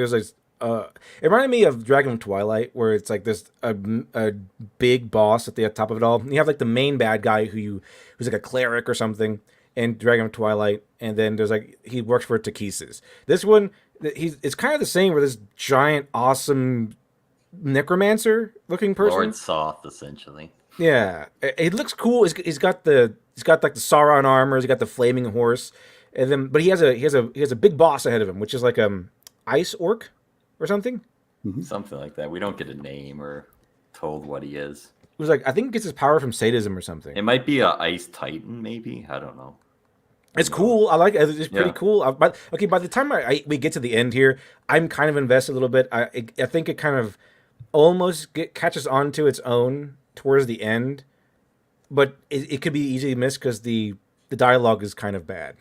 reminded me of Dragon of Twilight, where it's like this a big boss at the top of it all. And you have like the main bad guy who's like a cleric or something in Dragon of Twilight, and then there's like he works for Takesis. This one, it's kind of the same with this giant, awesome necromancer looking person. Lord Soth, essentially. Yeah, it looks cool. He's got like the Sauron armor. He's got the flaming horse. And then, but he has a big boss ahead of him, which is like ice orc or something. Mm-hmm. Something like that. We don't get a name or told what he is. It was like I think he gets his power from sadism or something. It might be a ice titan, maybe. I don't know. It's cool. I like it. It's pretty cool. But okay, by the time we get to the end here, I'm kind of invested a little bit. I think it kind of almost catches on to its own towards the end, but it could be easily missed because the dialogue is kind of bad.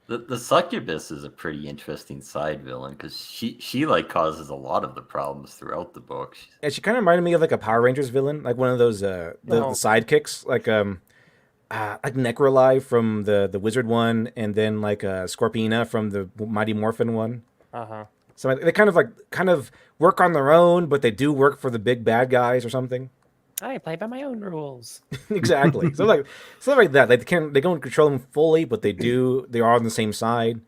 The succubus is a pretty interesting side villain because she like causes a lot of the problems throughout the book. Yeah, she kind of reminded me of like a Power Rangers villain, like one of those the sidekicks, like Necroli from the Wizard one, and then like Scorpina from the Mighty Morphin one. So they kind of work on their own, but they do work for the big bad guys or something. I play by my own rules. Exactly. So like stuff like that. They don't control them fully, but they do. They are on the same side.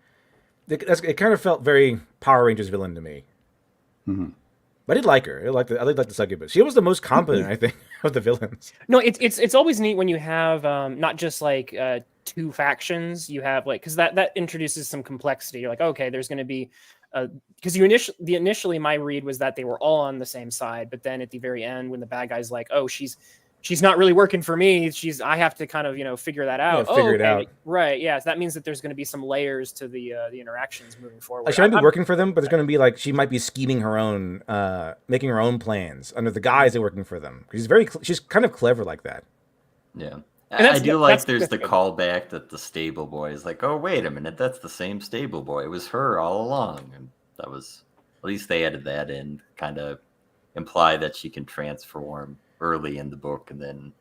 It kind of felt very Power Rangers villain to me. Mhm. But I did like her. I did like the succubus. She was the most competent, I think, of the villains. No, it's always neat when you have not just like two factions. You have like because that introduces some complexity. You're like, okay, there's going to be because initially my read was that they were all on the same side, but then at the very end when the bad guy's like, oh, she's not really working for me. I have to kind of figure that out. Figure it out. Right? Yeah, so that means that there's going to be some layers to the interactions moving forward. Like, she might be working for them, but there's going to be like she might be scheming her own, making her own plans under the guise of working for them. She's kind of clever like that. Yeah. And I do like that's there's the callback that the stable boy is like, oh, wait a minute, that's the same stable boy. It was her all along. And that was, at least they added that in, kind of imply that she can transform early in the book, and then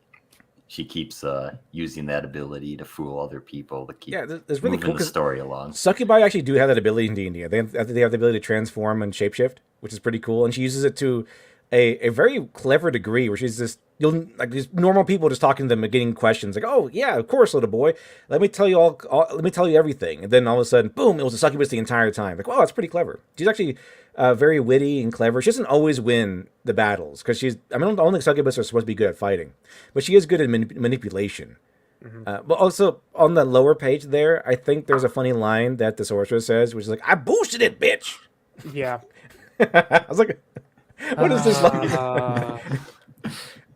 she keeps using that ability to fool other people to keep that's really moving cool, the story along. Succubi actually do have that ability in D&D. They have the ability to transform and shapeshift, which is pretty cool. And she uses it to a very clever degree, where she's just like these normal people just talking to them and getting questions like, "Oh yeah, of course, little boy. Let me tell you let me tell you everything." And then all of a sudden, boom! It was a succubus the entire time. Like, wow, that's pretty clever. She's actually very witty and clever. She doesn't always win the battles because I don't think succubus are supposed to be good at fighting, but she is good at manipulation. Mm-hmm. But also on the lower page there, I think there's a funny line that the sorceress says, which is like, "I boosted it, bitch." Yeah. I was like, what is this like?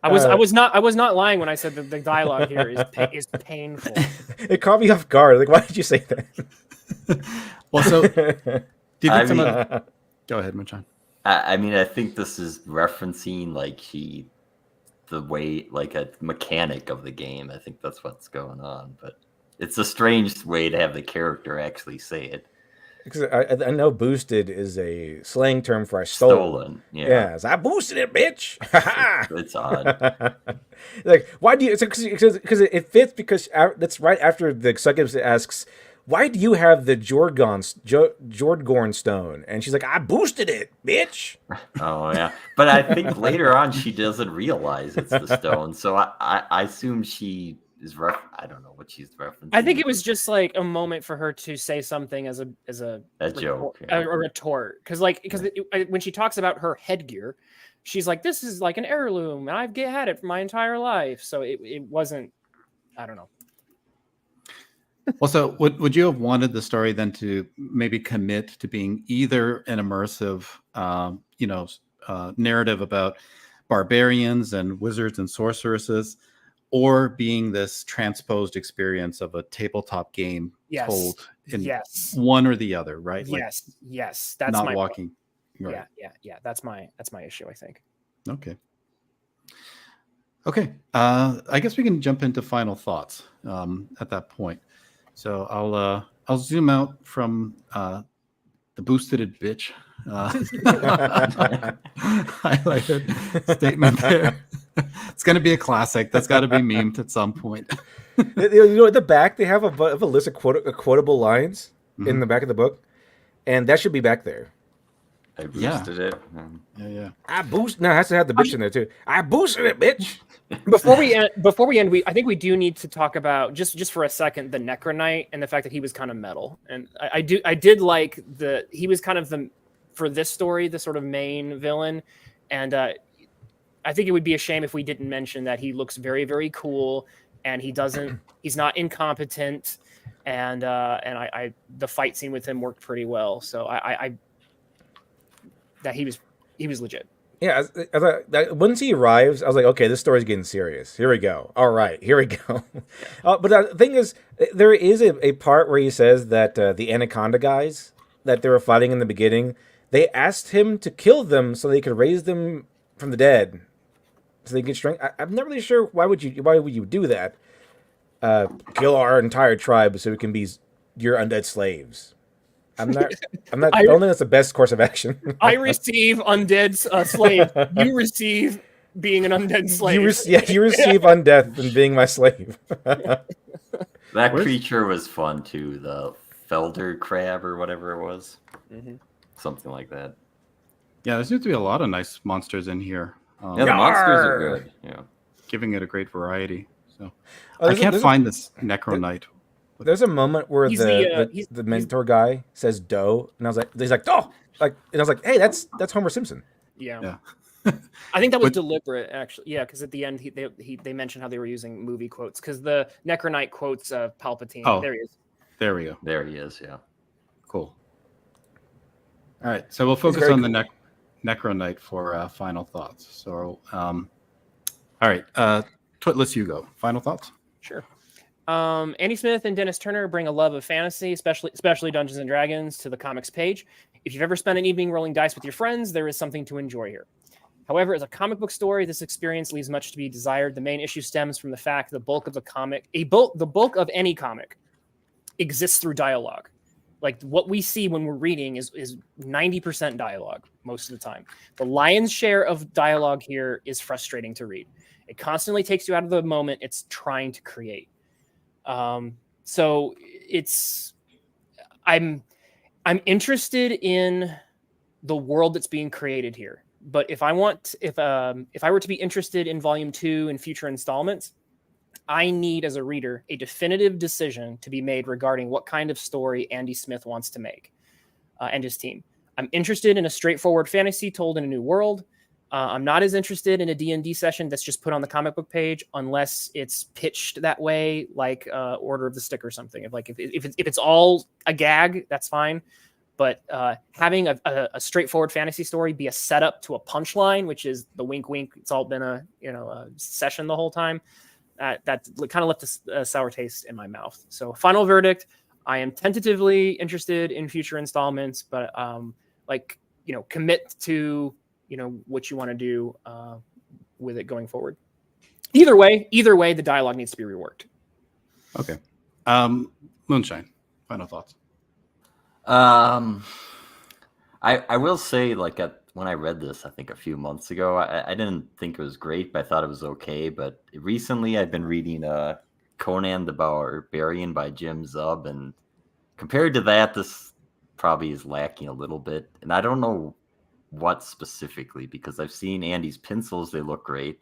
I was not lying when I said that the dialogue here is painful. It caught me off guard. Like, why did you say that? Well, so do you think go ahead, Machan. I mean, I think this is referencing like the way, like a mechanic of the game. I think that's what's going on, but it's a strange way to have the character actually say it. Because I know boosted is a slang term for I stole. Stolen. Yeah. So I boosted it, bitch. It's odd. Like, why do you? Because it fits, because that's right after the succubus asks, "Why do you have the Jordgorn stone?" And she's like, "I boosted it, bitch." Oh yeah, but I think later on she doesn't realize it's the stone, so I assume she is I don't know what she's referencing. I think it was just like a moment for her to say something as a joke, a retort, because when she talks about her headgear, she's like, "This is like an heirloom, and I've had it for my entire life." So it wasn't. I don't know. Well, so would you have wanted the story then to maybe commit to being either an immersive, narrative about barbarians and wizards and sorceresses, or being this transposed experience of a tabletop game told in one or the other, right? Yes. That's not my walking. Right. Yeah. That's my issue, I think. Okay. I guess we can jump into final thoughts at that point. So I'll zoom out from the boosted bitch highlighted statement there. It's going to be a classic. That's got to be memed at some point. At the back they have a list of quotable lines in the back of the book, and that should be back there. I boosted it. Yeah. I boost. No, it has to have the bitch in there too. I boosted it, bitch. Before we end, I think we do need to talk about just for a second the Necro Knight and the fact that he was kind of metal, and I did like he was kind of for this story the sort of main villain, and I think it would be a shame if we didn't mention that he looks very, very cool, and he's not incompetent, and the fight scene with him worked pretty well. So I that he was legit. Yeah, I thought once he arrives, I was like, okay, this story's getting serious. Here we go. All right, here we go. But the thing is, there is a part where he says that the Anaconda guys that they were fighting in the beginning, they asked him to kill them so they could raise them from the dead, so they get strength. I'm not really sure why would you do that? Kill our entire tribe so we can be your undead slaves. I don't think that's the best course of action. I receive undead slave. You receive being an undead slave. You receive undeath and being my slave. That creature was fun too. The Felder crab or whatever it was. Mm-hmm. Something like that. Yeah, there seems to be a lot of nice monsters in here. Yeah, the monsters are Yarr! good. Yeah. Giving it a great variety. So Oh, I can't find this Necro Knight. There's a moment where He's the mentor guy says "doe," and I was like, he's like "doe," like, and I was like, hey, that's Homer Simpson. Yeah. Yeah. I think that was But- deliberate, actually. Yeah, because at the end, they mentioned how they were using movie quotes because the Necronite quotes Palpatine. Oh. There he is. There we go. There he is. Yeah. Cool. All right. So we'll focus very on cool. the Necro Knight for final thoughts. So, all right. Twitless, you go. Final thoughts? Sure. Andy Smith and Dennis Turner bring a love of fantasy, especially Dungeons and Dragons, to the comics page. If you've ever spent an evening rolling dice with your friends, there is something to enjoy here. However, as a comic book story, this experience leaves much to be desired. The main issue stems from the fact the bulk of the bulk of any comic exists through dialogue. Like what we see when we're reading is 90% dialogue most of the time. The lion's share of dialogue here is frustrating to read. It constantly takes you out of the moment it's trying to create. So I'm interested in the world that's being created here. But if I were to be interested in volume 2 and future installments, I need, as a reader, a definitive decision to be made regarding what kind of story Andy Smith wants to make and his team. I'm interested in a straightforward fantasy told in a new world. I'm not as interested in a D&D session that's just put on the comic book page unless it's pitched that way, like Order of the Stick or something. If it's all a gag, that's fine. But having a straightforward fantasy story be a setup to a punchline, which is the wink, wink, it's all been a session the whole time. That kind of left a sour taste in my mouth. So final verdict, I am tentatively interested in future installments, but commit to what you want to do with it going forward. Either way, the dialogue needs to be reworked. Okay. Moonshine, final thoughts. I will say, when I read this, I think a few months ago, I didn't think it was great, but I thought it was okay. But recently, I've been reading Conan the Barbarian by Jim Zub, and compared to that, this probably is lacking a little bit. And I don't know what specifically, because I've seen Andy's pencils; they look great.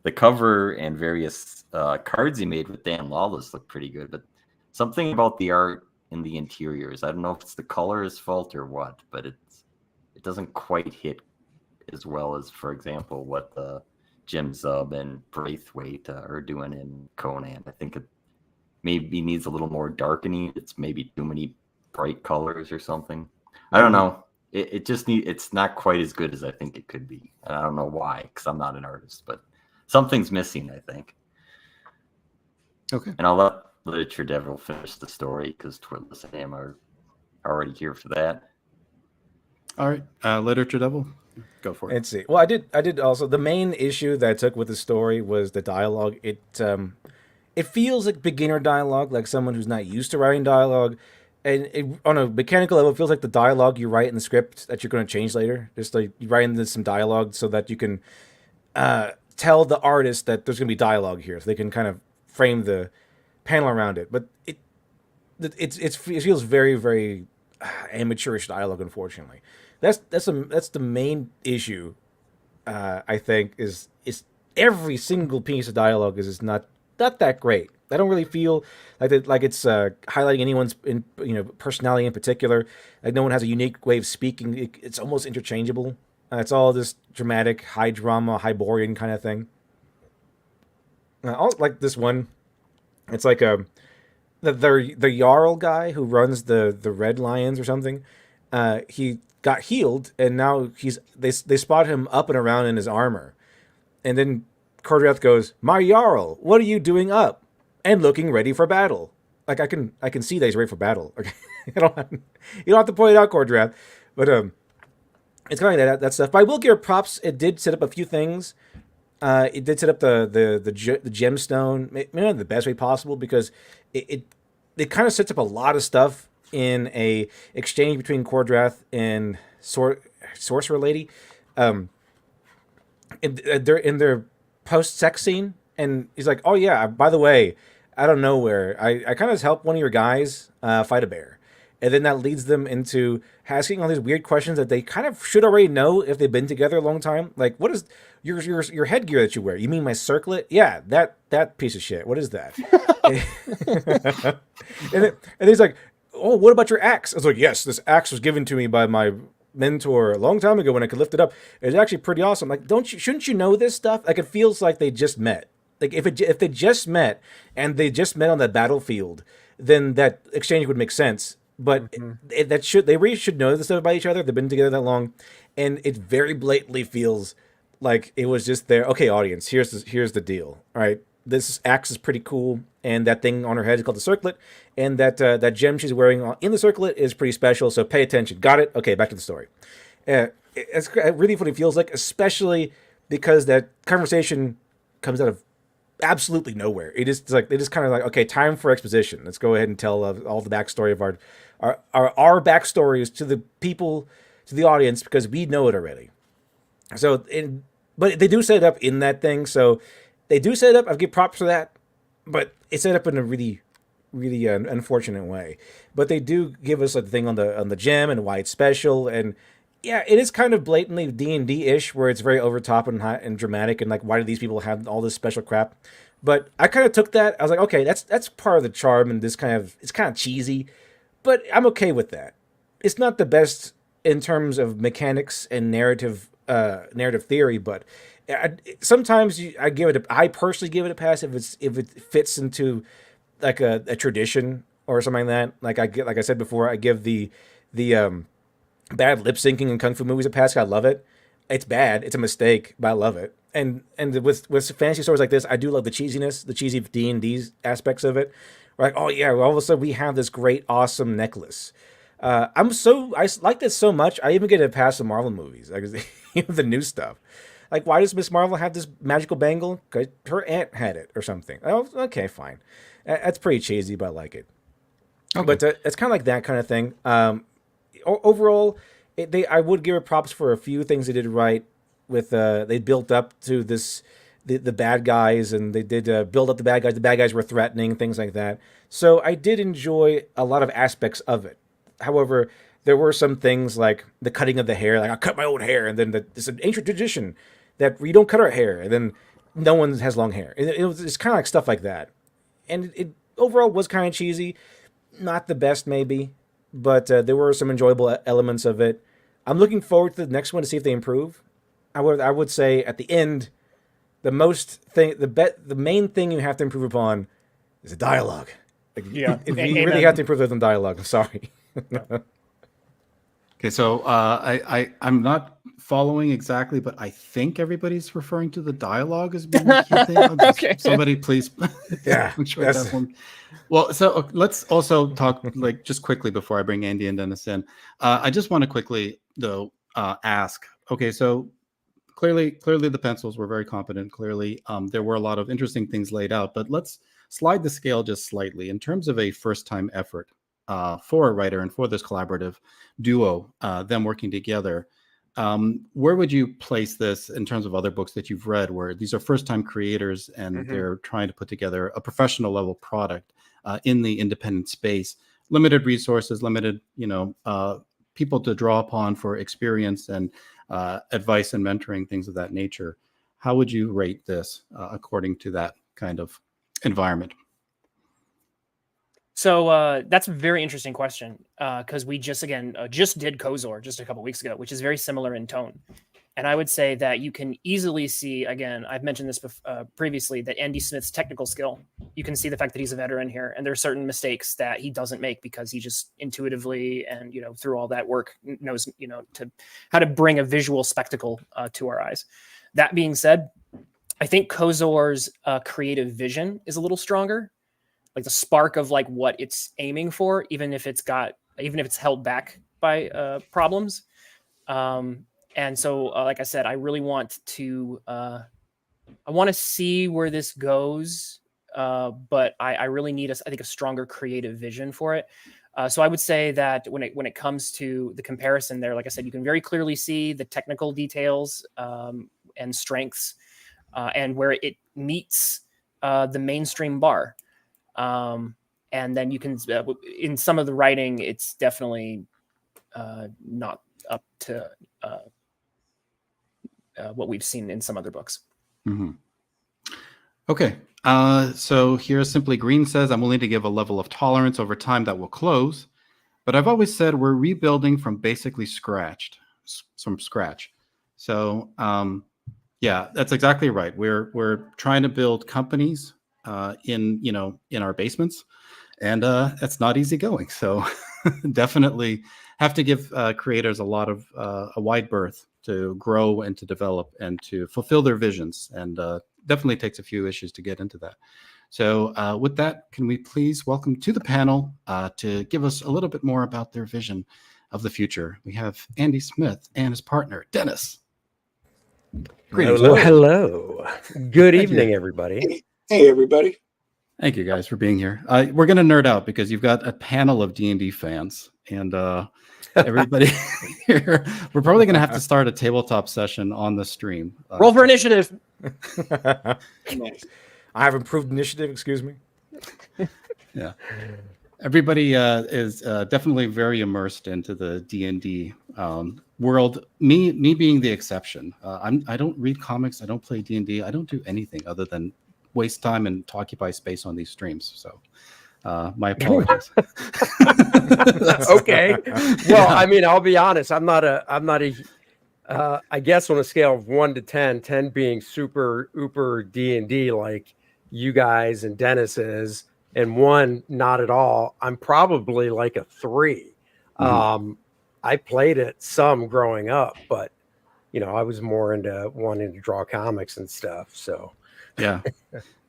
The cover and various cards he made with Dan Lawless look pretty good, but something about the art in the interiors, I don't know if it's the color's fault or what, but it doesn't quite hit as well as, for example, what Jim Zub and Braithwaite are doing in Conan. I think it maybe needs a little more darkening. It's maybe too many bright colors or something. I don't know. It's not quite as good as I think it could be. And I don't know why, because I'm not an artist, but something's missing, I think. Okay. And I'll let Literature Devil finish the story, because Twitless and him are already here for that. All right. Literature Devil, go for it. Let's see. Well, I did also. The main issue that I took with the story was the dialogue. It feels like beginner dialogue, like someone who's not used to writing dialogue. And on a mechanical level, it feels like the dialogue you write in the script that you're going to change later. Just like you write in some dialogue so that you can tell the artist that there's going to be dialogue here, so they can kind of frame the panel around it. But it feels very, very amateurish dialogue, unfortunately. That's the main issue. I think is every single piece of dialogue is not that great. I don't really feel like it's highlighting anyone's personality in particular. Like no one has a unique way of speaking. It's almost interchangeable. It's all this dramatic, high drama, Hyborian kind of thing. Like this one, it's like the Jarl guy who runs the Red Lions or something. He got healed, and now they spot him up and around in his armor, and then Kor-Drath goes, "My Jarl, what are you doing up? And looking ready for battle." Like I can see that he's ready for battle. Okay, you don't have to point it out, Kor-Drath, but it's kind of like that stuff. But I will give it props. It did set up a few things. It did set up the gemstone, maybe not the best way possible, because it kind of sets up a lot of stuff in a exchange between Kor-Drath and Sorcerer Lady. They're in their post-sex scene, and he's like, "Oh yeah, by the way, out of nowhere, I kind of helped one of your guys fight a bear," and then that leads them into asking all these weird questions that they kind of should already know if they've been together a long time. Like, what is your headgear that you wear? You mean my circlet? Yeah, that piece of shit. What is that? and he's like, oh, what about your axe? I was like, yes, this axe was given to me by my mentor a long time ago when I could lift it up. It's actually pretty awesome. Like, shouldn't you know this stuff? Like, it feels like they just met. Like, if they just met and they just met on the battlefield, then that exchange would make sense. But they really should know this stuff about each other. They've been together that long, and it very blatantly feels like it was just there. Okay, audience, here's the deal. All right, this axe is pretty cool, and that thing on her head is called the circlet, and that gem she's wearing in the circlet is pretty special. So pay attention. Got it? Okay, back to the story. It's really what it feels like, especially because that conversation comes out of absolutely nowhere. It's like they just kind of like, okay, time for exposition. Let's go ahead and tell all the backstory of our backstories to the people, to the audience, because we know it already. So, but they do set it up in that thing. So they do set it up. I give props for that, but it's set up in a really, really unfortunate way. But they do give us a thing on the gem and why it's special. And yeah, it is kind of blatantly D&D-ish, where it's very over top and hot and dramatic, and like, why do these people have all this special crap? But I kind of took that. I was like, okay, that's part of the charm, and it's kind of cheesy, but I'm okay with that. It's not the best in terms of mechanics and narrative theory, but sometimes I personally give it a pass if it fits into like a tradition or something like that. Like I said before, I give the bad lip syncing in kung fu movies a pass. I love it. It's bad. It's a mistake, but I love it. And with fantasy stories like this, I do love the cheesiness, the cheesy D&D aspects of it. We're like, oh yeah, well, all of a sudden we have this great, awesome necklace. I like this so much. I even get a pass in Marvel movies, like the new stuff. Like, why does Miss Marvel have this magical bangle? Because her aunt had it or something. Oh, okay, fine. That's pretty cheesy, but I like it. Okay. But it's kind of like that kind of thing. Overall, I would give it props for a few things they did right. With they built up to the bad guys, and they did build up the bad guys. The bad guys were threatening, things like that. So I did enjoy a lot of aspects of it. However, there were some things like the cutting of the hair. Like, I cut my own hair, and then it's an ancient tradition that we don't cut our hair, and then no one has long hair. It's kind of like stuff like that. And it overall was kind of cheesy. Not the best, maybe. But there were some enjoyable elements of it. I'm looking forward to the next one to see if they improve. I would say at the end, the main thing you have to improve upon is the dialogue. Like, yeah, you really have to improve on dialogue. I'm sorry. Okay, so I'm not following exactly, but I think everybody's referring to the dialogue as being the key thing. Okay. Somebody please. Yeah. That one. Well, so let's also talk like just quickly before I bring Andy and Dennis in. I just want to quickly though ask. Okay, so clearly the pencils were very competent. Clearly, there were a lot of interesting things laid out, but let's slide the scale just slightly in terms of a first-time effort for a writer and for this collaborative duo, them working together. Where would you place this in terms of other books that you've read where these are first-time creators and they're trying to put together a professional level product in the independent space, limited resources, limited, people to draw upon for experience and advice and mentoring, things of that nature. How would you rate this according to that kind of environment? So that's a very interesting question because we just did Kozor just a couple weeks ago, which is very similar in tone. And I would say that you can easily see, again, I've mentioned this previously, that Andy Smith's technical skill. You can see the fact that he's a veteran here, and there are certain mistakes that he doesn't make because he just intuitively and through all that work knows how to bring a visual spectacle to our eyes. That being said, I think Kozor's creative vision is a little stronger, like the spark of like what it's aiming for, even if it's held back by problems. And so, like I said, I really want to see where this goes, but I really need a stronger creative vision for it. So I would say that when it comes to the comparison there, like I said, you can very clearly see the technical details and strengths and where it meets the mainstream bar. and then you can in some of the writing, it's definitely not up to what we've seen in some other books. Mm-hmm. Okay. So here Simply Green says, I'm willing to give a level of tolerance over time that will close, but I've always said we're rebuilding from basically scratch. So yeah, that's exactly right. We're trying to build companies in our basements, and it's not easy going. So definitely have to give creators a lot of a wide berth to grow and to develop and to fulfill their visions, and definitely takes a few issues to get into that. So with that, can we please welcome to the panel to give us a little bit more about their vision of the future? We have Andy Smith and his partner, Dennis. Greetings. Well, hello. Good evening, you. Hey, everybody. everybody. Thank you guys for being here. We're going to nerd out because you've got a panel of D&D fans, and everybody here, we're probably going to have to start a tabletop session on the stream. Roll for initiative. Nice. I have improved initiative. Excuse me. Yeah, everybody is definitely very immersed into the D&D world. Me being the exception. I don't read comics. I don't play D&D. I don't do anything other than waste time and to occupy space on these streams. So my apologies. Okay. Well, I mean, I'll be honest. I'm not a I guess on a scale of 1 to 10, 10 being super uber D&D like you guys and Dennis is, and 1 not at all. I'm probably like a 3. Mhm. I played it some growing up, but I was more into wanting to draw comics and stuff. So Yeah,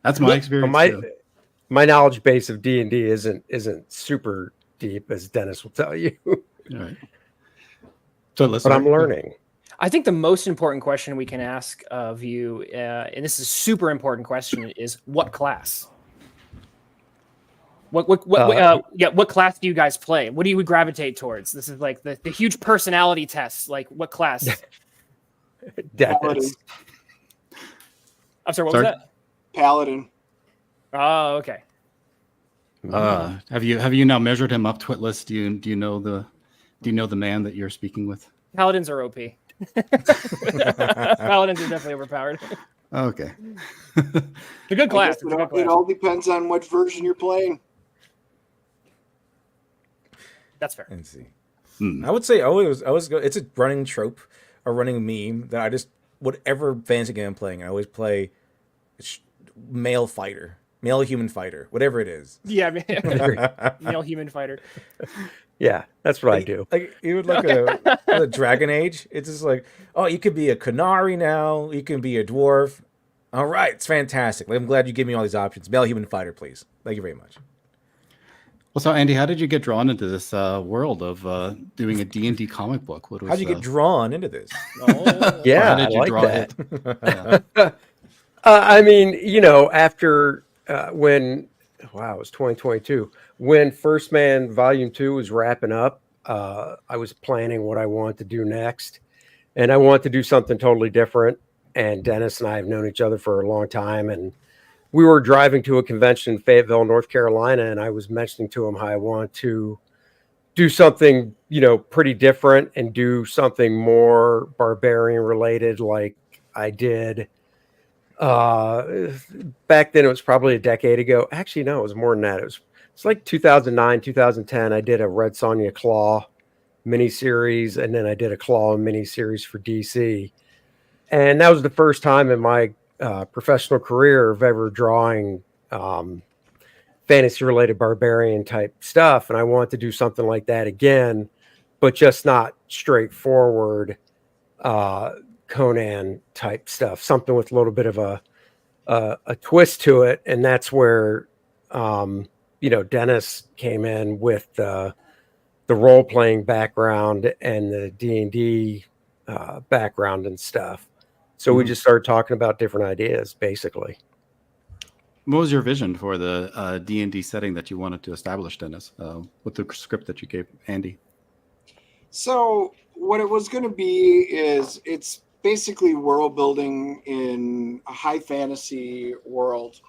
that's my experience too. My knowledge base of D&D isn't super deep, as Dennis will tell you. All right. So let's. But I'm learning. I think the most important question we can ask of you, and this is a super important question, is what class? What class do you guys play? What do you gravitate towards? This is like the huge personality test. Like, what class? Dennis. I'm sorry, what was that? Paladin. Oh, okay. Have you now measured him up, Twitless? Do you know the man that you're speaking with? Paladins are OP. Paladins are definitely overpowered. Okay. It's a good class. It all depends on what version you're playing. That's fair. Let's see. I would say it's a running trope, a running meme that I just whatever fantasy game I'm playing, I always play male fighter, male human fighter, whatever it is. Yeah, male human fighter. Yeah, that's what I do. Like even like a Dragon Age, it's just like, oh, you could be a Canary now, you can be a dwarf. All right, it's fantastic. I'm glad you gave me all these options. Male human fighter, please. Thank you very much. Well, so Andy, how did you get drawn into this world of doing a D&D comic book? How did you get drawn into this? Yeah, how did I you like draw that. it? Yeah. I mean, after it was 2022, when First Man Volume 2 was wrapping up, I was planning what I wanted to do next, and I wanted to do something totally different. And Dennis and I have known each other for a long time, and we were driving to a convention in Fayetteville, North Carolina, and I was mentioning to him how I want to do something, pretty different and do something more barbarian related, like I did. Back then, it was probably a decade ago. Actually, no, it was more than that. It's like 2009, 2010. I did a Red Sonja Claw miniseries, and then I did a Claw miniseries for DC. And that was the first time in my professional career of ever drawing fantasy-related barbarian type stuff. And I wanted to do something like that again, but just not straightforward Conan type stuff, something with a little bit of a twist to it. And that's where, Dennis came in with the role-playing background and the D&D background and stuff. So we just started talking about different ideas, basically. What was your vision for the D&D setting that you wanted to establish, Dennis, with the script that you gave Andy? So what it was going to be is it's basically world building in a high fantasy world.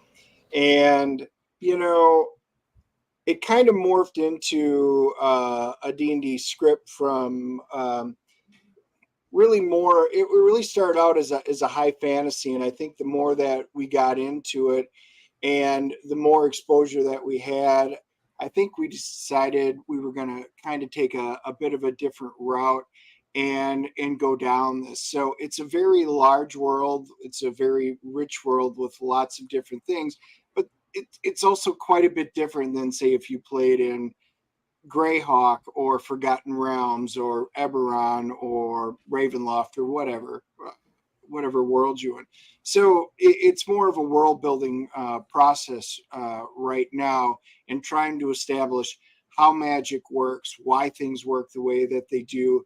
And, it kind of morphed into a D&D script from really more. It really started out as a high fantasy, and I think the more that we got into it, and the more exposure that we had, I think we decided we were going to kind of take a bit of a different route and go down this. So it's a very large world. It's a very rich world with lots of different things, but it's also quite a bit different than, say, if you played in Greyhawk or Forgotten Realms or Eberron or Ravenloft or whatever world you're in. So it's more of a world building process right now, and trying to establish how magic works, why things work the way that they do.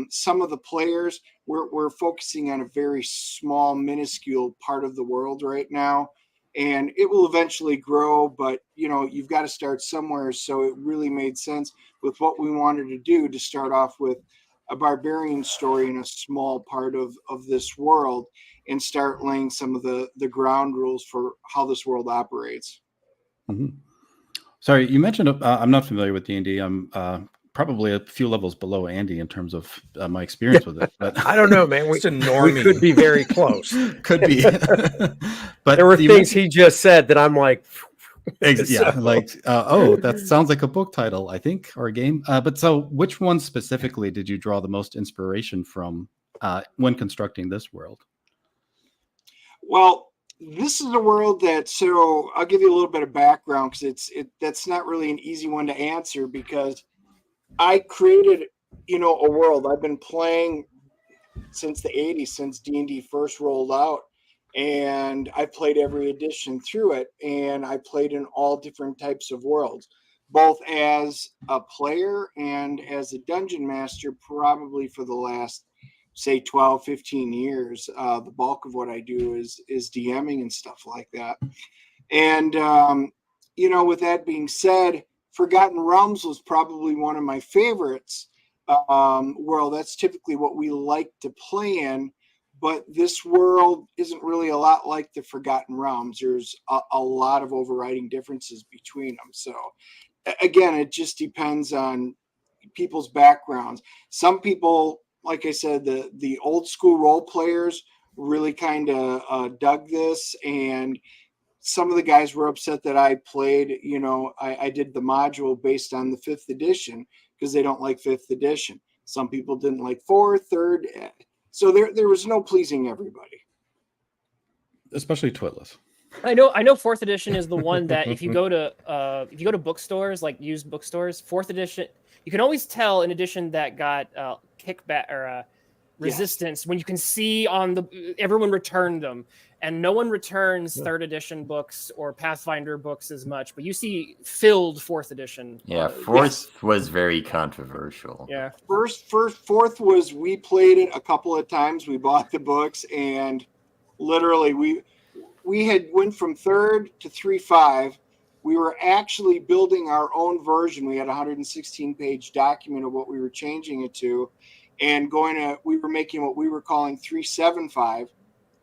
Some of the players, we're focusing on a very small, minuscule part of the world right now, and it will eventually grow, but you've got to start somewhere. So it really made sense with what we wanted to do to start off with a barbarian story in a small part of this world, and start laying some of the ground rules for how this world operates. Mm-hmm. Sorry, you mentioned I'm not familiar with D&D. I'm probably a few levels below Andy in terms of my experience with it. But I don't know, man. We could be very close. Could be. But there were things he just said that I'm like, yeah, like, oh, that sounds like a book title, I think, or a game. But so which one specifically did you draw the most inspiration from when constructing this world? Well, this is a world so I'll give you a little bit of background, because that's not really an easy one to answer, because I created, a world. I've been playing since the 80s, since D&D first rolled out, and I played every edition through it, and I played in all different types of worlds, both as a player and as a dungeon master, probably for the last, say, 12, 15 years. The bulk of what I do is DMing and stuff like that. And, with that being said, Forgotten Realms was probably one of my favorites. World. That's typically what we like to play in, but this world isn't really a lot like the Forgotten Realms. There's a lot of overriding differences between them. So again, it just depends on people's backgrounds. Some people, like I said, the old school role players really kind of dug this, and some of the guys were upset that I played, I did the module based on the 5th edition, because they don't like 5th edition. Some people didn't like 4th, 3rd. So there was no pleasing everybody. Especially Twitless. I know 4th edition is the one that if you go to bookstores, like used bookstores, 4th edition, you can always tell an edition that got kickback or resistance when you can see everyone returned them, and no one returns 3rd edition books or Pathfinder books as much, but you see filled 4th edition. Yeah, 4th was very controversial. Yeah, 4th was, we played it a couple of times. We bought the books, and literally we had went from 3rd to 3.5. We were actually building our own version. We had a 116-page document of what we were changing it to, and we were making what we were calling 3.75.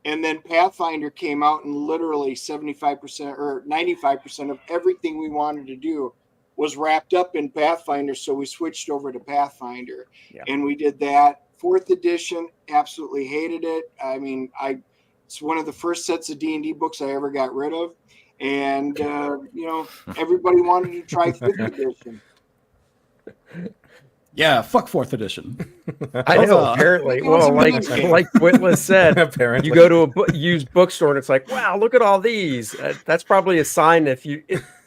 And then Pathfinder came out, and literally 75% or 95% of everything we wanted to do was wrapped up in Pathfinder. So we switched over to Pathfinder, and we did that. 4th edition, absolutely hated it. I mean, it's one of the first sets of D&D books I ever got rid of. And, everybody wanted to try 5th edition. Yeah, fuck 4th edition. I know, apparently. Well, like Twitless said, apparently. You go to a used bookstore and it's like, wow, look at all these. That's probably a sign if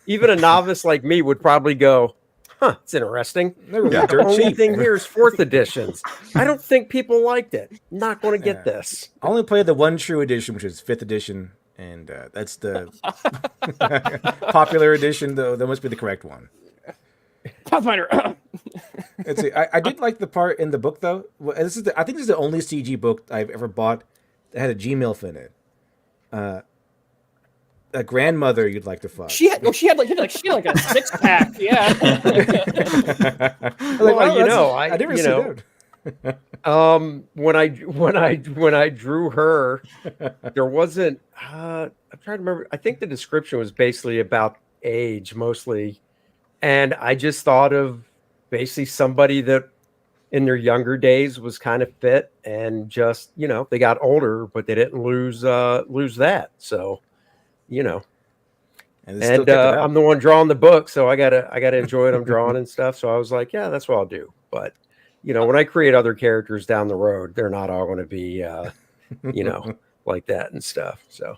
even a novice like me would probably go, huh, it's interesting. The only thing here is 4th editions. I don't think people liked it. Not going to get this. I only played the one true edition, which is 5th edition, and that's the popular edition, though. That must be the correct one. Pathfinder. Let's see. I did like the part in the book, though. I think this is the only CG book I've ever bought that had a G-MILF in it. A grandmother you'd like to fuck. She had like a 6-pack. Yeah. I didn't see that. When I drew her, there wasn't. I'm trying to remember. I think the description was basically about age, mostly. And I just thought of basically somebody that in their younger days was kind of fit and just, they got older, but they didn't lose that. So, you know, And they still and kept it up. I'm the one drawing the book, so I gotta enjoy what I'm drawing and stuff. So I was like, yeah, that's what I'll do. But when I create other characters down the road, they're not all going to be, like that and stuff. So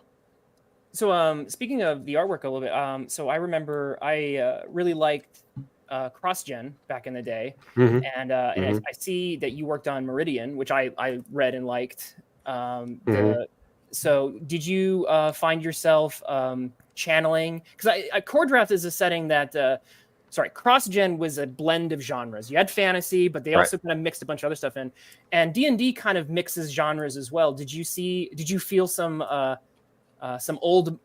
Speaking of the artwork a little bit, so I remember I really liked CrossGen back in the day, Mhm. and Mhm. I see that you worked on Meridian, which I read and liked. Mhm. So did you find yourself channeling? Because Kor-Drath is a setting that. Sorry, CrossGen was a blend of genres. You had fantasy, but they Right. also kind of mixed a bunch of other stuff in. And D&D kind of mixes genres as well. Did you feel some old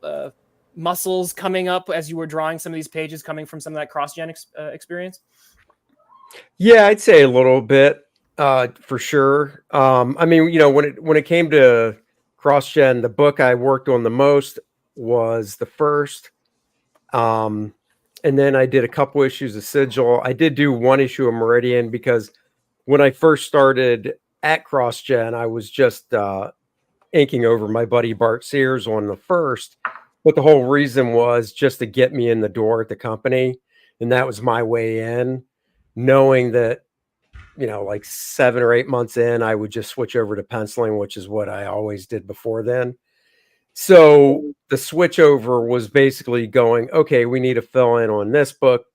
muscles coming up as you were drawing some of these pages, coming from some of that cross-gen experience? Yeah, I'd say a little bit, for sure. I mean, when it came to CrossGen, the book I worked on the most was the first. And then I did a couple issues of Sigil. I did do one issue of Meridian because when I first started at CrossGen, I was just inking over my buddy Bart Sears on the first. But the whole reason was just to get me in the door at the company. And that was my way in, knowing that, like 7 or 8 months in, I would just switch over to penciling, which is what I always did before then. So the switch over was basically going, okay, we need to fill in on this book.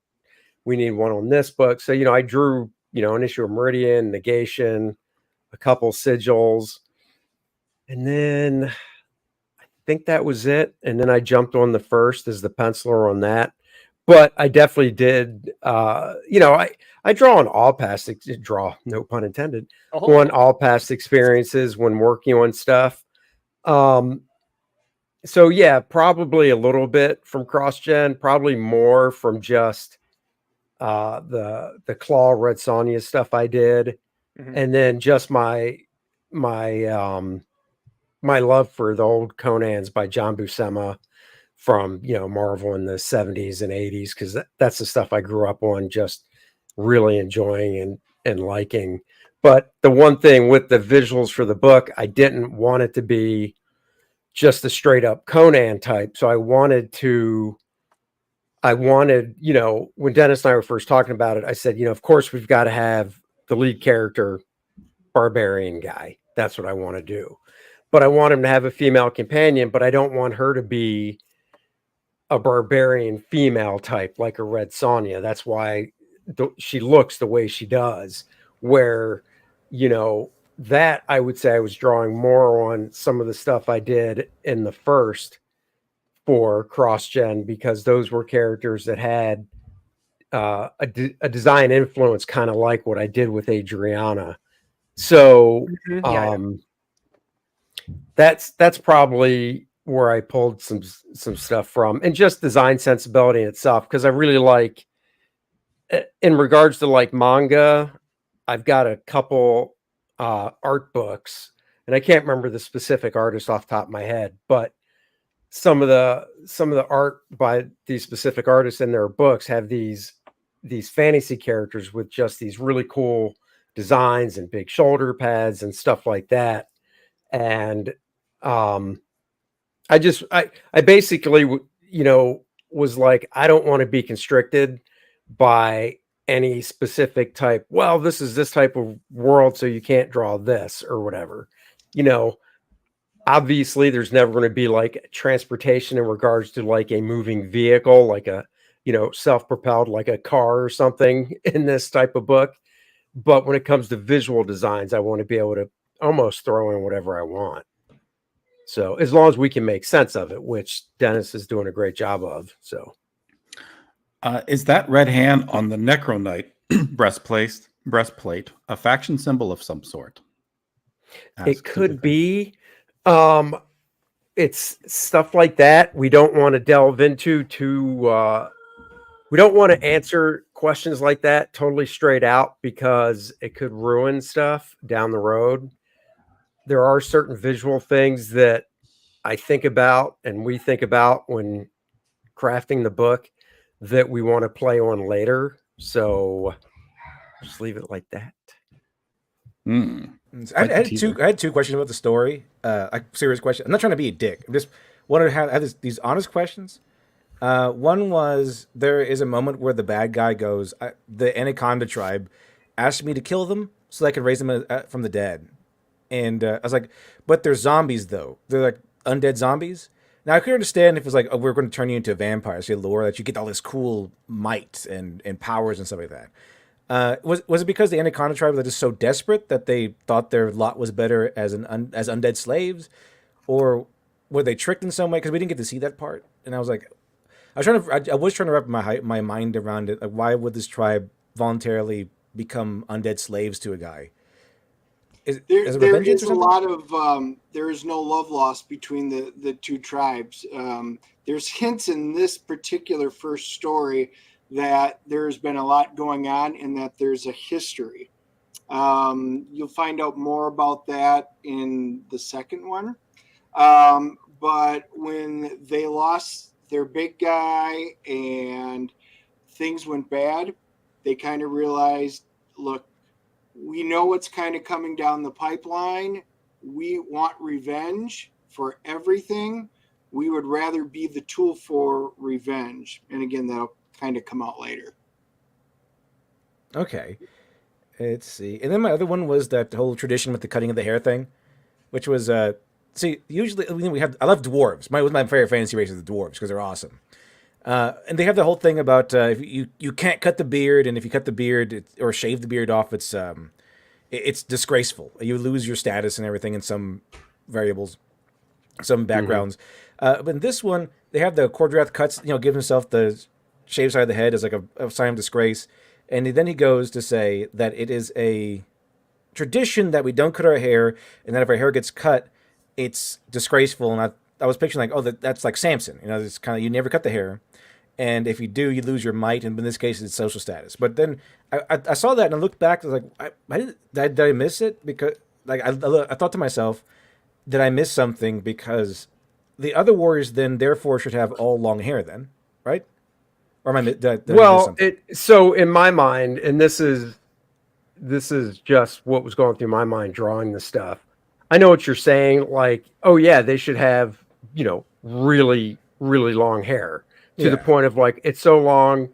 We need one on this book. So, I drew, an issue of Meridian, Negation, a couple sigils. And then I think that was it. And then I jumped on the first as the penciler on that. But I definitely did, I draw on all past, no pun intended, on all past experiences when working on stuff. So yeah, probably a little bit from CrossGen, probably more from just the Claw Red Sonja stuff I did, and then just my my love for the old Conans by John Buscema from Marvel in the 70s and 80s, because that's the stuff I grew up on, just really enjoying and liking. But the one thing with the visuals for the book, I didn't want it to be just a straight up Conan type. So I wanted, when Dennis and I were first talking about it, I said, of course we've got to have the lead character barbarian guy. That's what I want to do. But I want him to have a female companion, but I don't want her to be a barbarian female type like a Red Sonja. That's why she looks the way she does. Where, that I would say I was drawing more on some of the stuff I did in the first for CrossGen, because those were characters that had a design influence, kind of like what I did with Adriana. So that's probably where I pulled some stuff from, and just design sensibility in itself, because I really like, in regards to like manga, I've got a couple art books, and I can't remember the specific artist off the top of my head, but some of the art by these specific artists in their books have these fantasy characters with just these really cool designs and big shoulder pads and stuff like that. And I basically was like, I don't want to be constricted by any specific type. Well, this is this type of world, so you can't draw this or whatever. Obviously there's never going to be like transportation in regards to like a moving vehicle, like a self-propelled, like a car or something in this type of book. But when it comes to visual designs, I want to be able to almost throw in whatever I want. So as long as we can make sense of it, which Dennis is doing a great job of. So is that red hand on the Necro Knight breastplate a faction symbol of some sort? It could be. It's stuff like that we don't want to delve into we don't want to answer questions like that totally straight out, because it could ruin stuff down the road. There are certain visual things that I think about and we think about when crafting the book that we want to play on later. So just leave it like that. Hmm. I Quite the teaser. I had two questions about the story. Serious question. I'm not trying to be a dick. I'm just wanted to have these honest questions. One was there is a moment where the bad guy goes, the Anaconda tribe asked me to kill them so I could raise them from the dead. And I was like, but they're zombies, though. They're like undead zombies. Now, I could understand if it was like, oh, we're going to turn you into a vampire. So you lure that you get all this cool might and powers and stuff like that. Was it because the Anaconda tribe was just so desperate that they thought their lot was better as as undead slaves? Or were they tricked in some way? Because we didn't get to see that part. And I was like, I was trying to wrap my mind around it. Like, why would this tribe voluntarily become undead slaves to a guy? There Is it there vengeance is or a something? lot of there is no love lost between the two tribes. There's hints in this particular first story that there's been a lot going on and that there's a history. You'll find out more about that in the second one. But when they lost their big guy and things went bad, they kind of realized, look, we know what's kind of coming down the pipeline. We want revenge for everything. We would rather be the tool for revenge. And again, that'll kind of come out later. Okay. Let's see. And then my other one was that whole tradition with the cutting of the hair thing, which was see, usually I love dwarves. My favorite fantasy race is the dwarves because they're awesome. And they have the whole thing about if you can't cut the beard, and if you cut the beard or shave the beard off, it's disgraceful. You lose your status and everything in some variables, some backgrounds. But in this one, they have the Kor-Drath cuts, give himself the shaved side of the head as like a sign of disgrace. And then he goes to say that it is a tradition that we don't cut our hair, and that if our hair gets cut, it's disgraceful. And I was picturing like, oh, that's like Samson. It's kind of, you never cut the hair. And if you do, you lose your might, and in this case, it's social status. But then I saw that and I looked back. I was like, did I miss it? Because like I thought to myself, did I miss something? Because the other warriors then therefore should have all long hair then, right? Or am I did I miss something? So in my mind, and this is just what was going through my mind drawing the stuff. I know what you're saying. Like, oh yeah, they should have really really long hair. To the point of like, it's so long,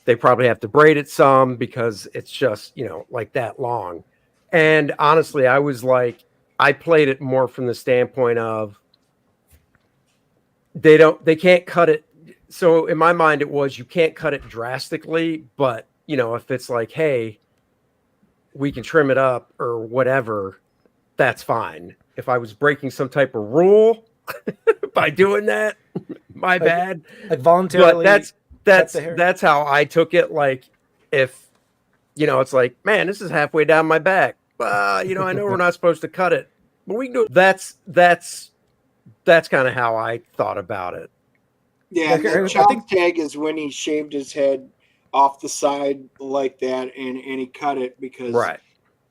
they probably have to braid it some because it's just, like that long. And honestly, I was like, I played it more from the standpoint of they can't cut it. So in my mind, it was, you can't cut it drastically, but if it's like, hey, we can trim it up or whatever, that's fine. If I was breaking some type of rule by doing that, my bad. Like voluntarily. But that's how I took it. Like, if it's like, man, this is halfway down my back. I know we're not supposed to cut it, but we can do it. That's kind of how I thought about it. Yeah, the child tag is when he shaved his head off the side like that, and he cut it because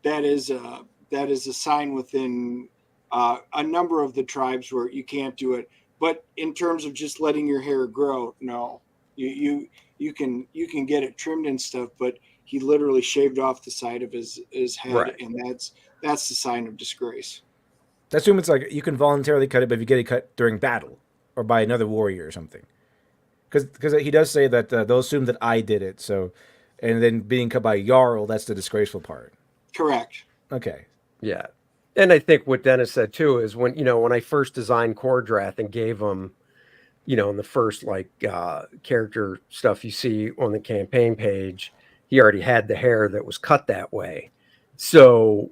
that is a sign within a number of the tribes where you can't do it. But in terms of just letting your hair grow, no, you can get it trimmed and stuff. But he literally shaved off the side of his head, and that's the sign of disgrace. I assume it's like you can voluntarily cut it, but if you get it cut during battle or by another warrior or something, because he does say that they'll assume that I did it. So, and then being cut by a Jarl, that's the disgraceful part. Correct. Okay. Yeah. And I think what Dennis said too is when I first designed Kor-Drath and gave him, in the first character stuff you see on the campaign page, he already had the hair that was cut that way. So,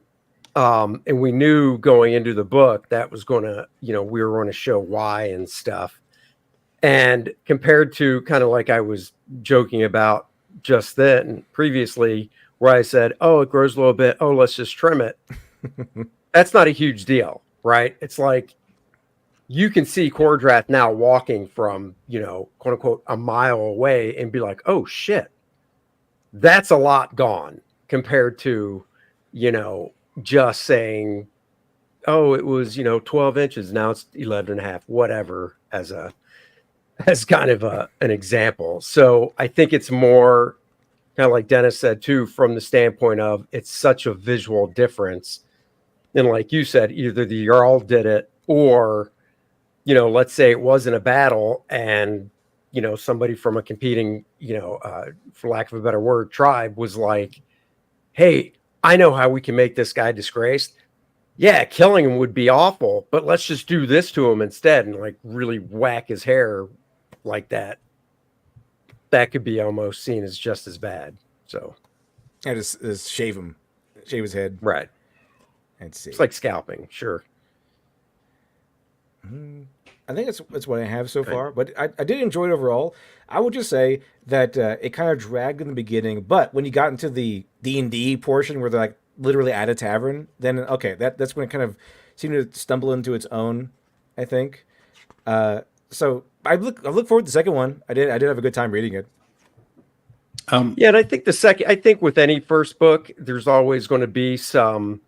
and we knew going into the book that was going to, we were going to show why and stuff. And compared to kind of like I was joking about just then previously, where I said, oh, it grows a little bit. Oh, let's just trim it. That's not a huge deal, right? It's like you can see Kor-Drath now walking from, quote unquote, a mile away and be like, oh shit, that's a lot gone compared to, just saying, oh, it was, 12 inches. Now it's 11 and a half, whatever, as as kind of an example. So I think it's more kind of like Dennis said too, from the standpoint of it's such a visual difference. And like you said, either the Jarl did it, or, let's say it wasn't a battle and, somebody from a competing, for lack of a better word, tribe was like, hey, I know how we can make this guy disgraced. Yeah, killing him would be awful, but let's just do this to him instead and like really whack his hair like that. That could be almost seen as just as bad. So, I just shave his head. right. And see. It's like scalping, sure. I think that's what I have so far, but I did enjoy it overall. I would just say that it kind of dragged in the beginning, but when you got into the D&D portion where they're like literally at a tavern, then okay, that's when it kind of seemed to stumble into its own, I think. So I look forward to the second one. I did have a good time reading it. Yeah, and I think with any first book, there's always going to be some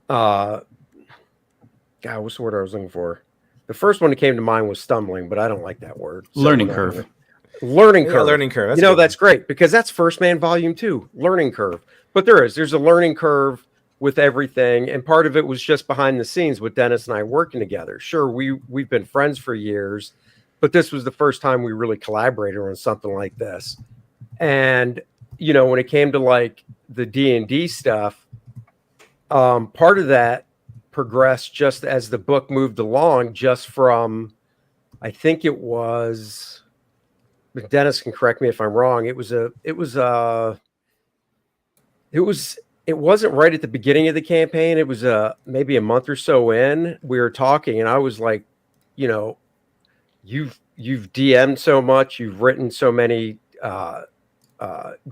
God, what's the word I was looking for? The first one that came to mind was stumbling, but I don't like that word. So Learning curve. Learning curve. Learning curve. That's great because that's First Man Volume 2, learning curve. But there's a learning curve with everything, and part of it was just behind the scenes with Dennis and I working together. Sure, we've been friends for years, but this was the first time we really collaborated on something like this. And when it came to like the D&D stuff, part of that progressed just as the book moved along, just from, I think it was, Dennis can correct me if I'm wrong. It wasn't right at the beginning of the campaign. It was maybe a month or so in. We were talking, and I was like, you've DM'd so much, you've written so many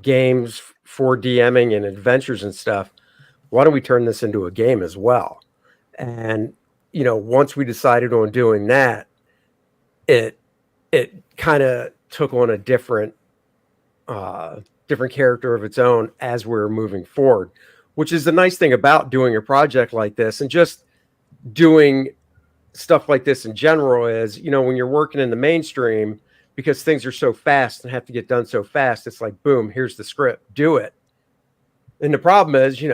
games for DMing and adventures and stuff. Why don't we turn this into a game as well? And once we decided on doing that, it kind of took on a different character of its own as we were moving forward, which is the nice thing about doing a project like this and just doing stuff like this in general is, when you're working in the mainstream, because things are so fast and have to get done so fast, it's like, boom, here's the script, do it. And the problem is,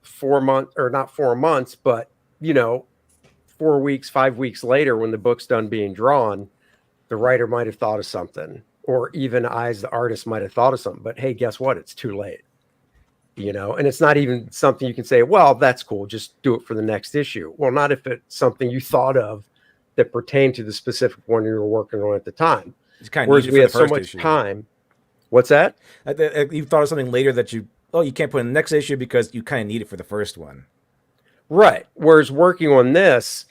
4 months, or not 4 months, but 4 weeks, 5 weeks later, when the book's done being drawn, the writer might have thought of something, or even I, as the artist, might have thought of something. But hey, guess what? It's too late. And it's not even something you can say, well, that's cool, just do it for the next issue. Well, not if it's something you thought of that pertained to the specific one you were working on at the time. It's kind of whereas we had so much time. What's that? You thought of something later that you can't put in the next issue because you kind of need it for the first one. Right. Whereas working on this,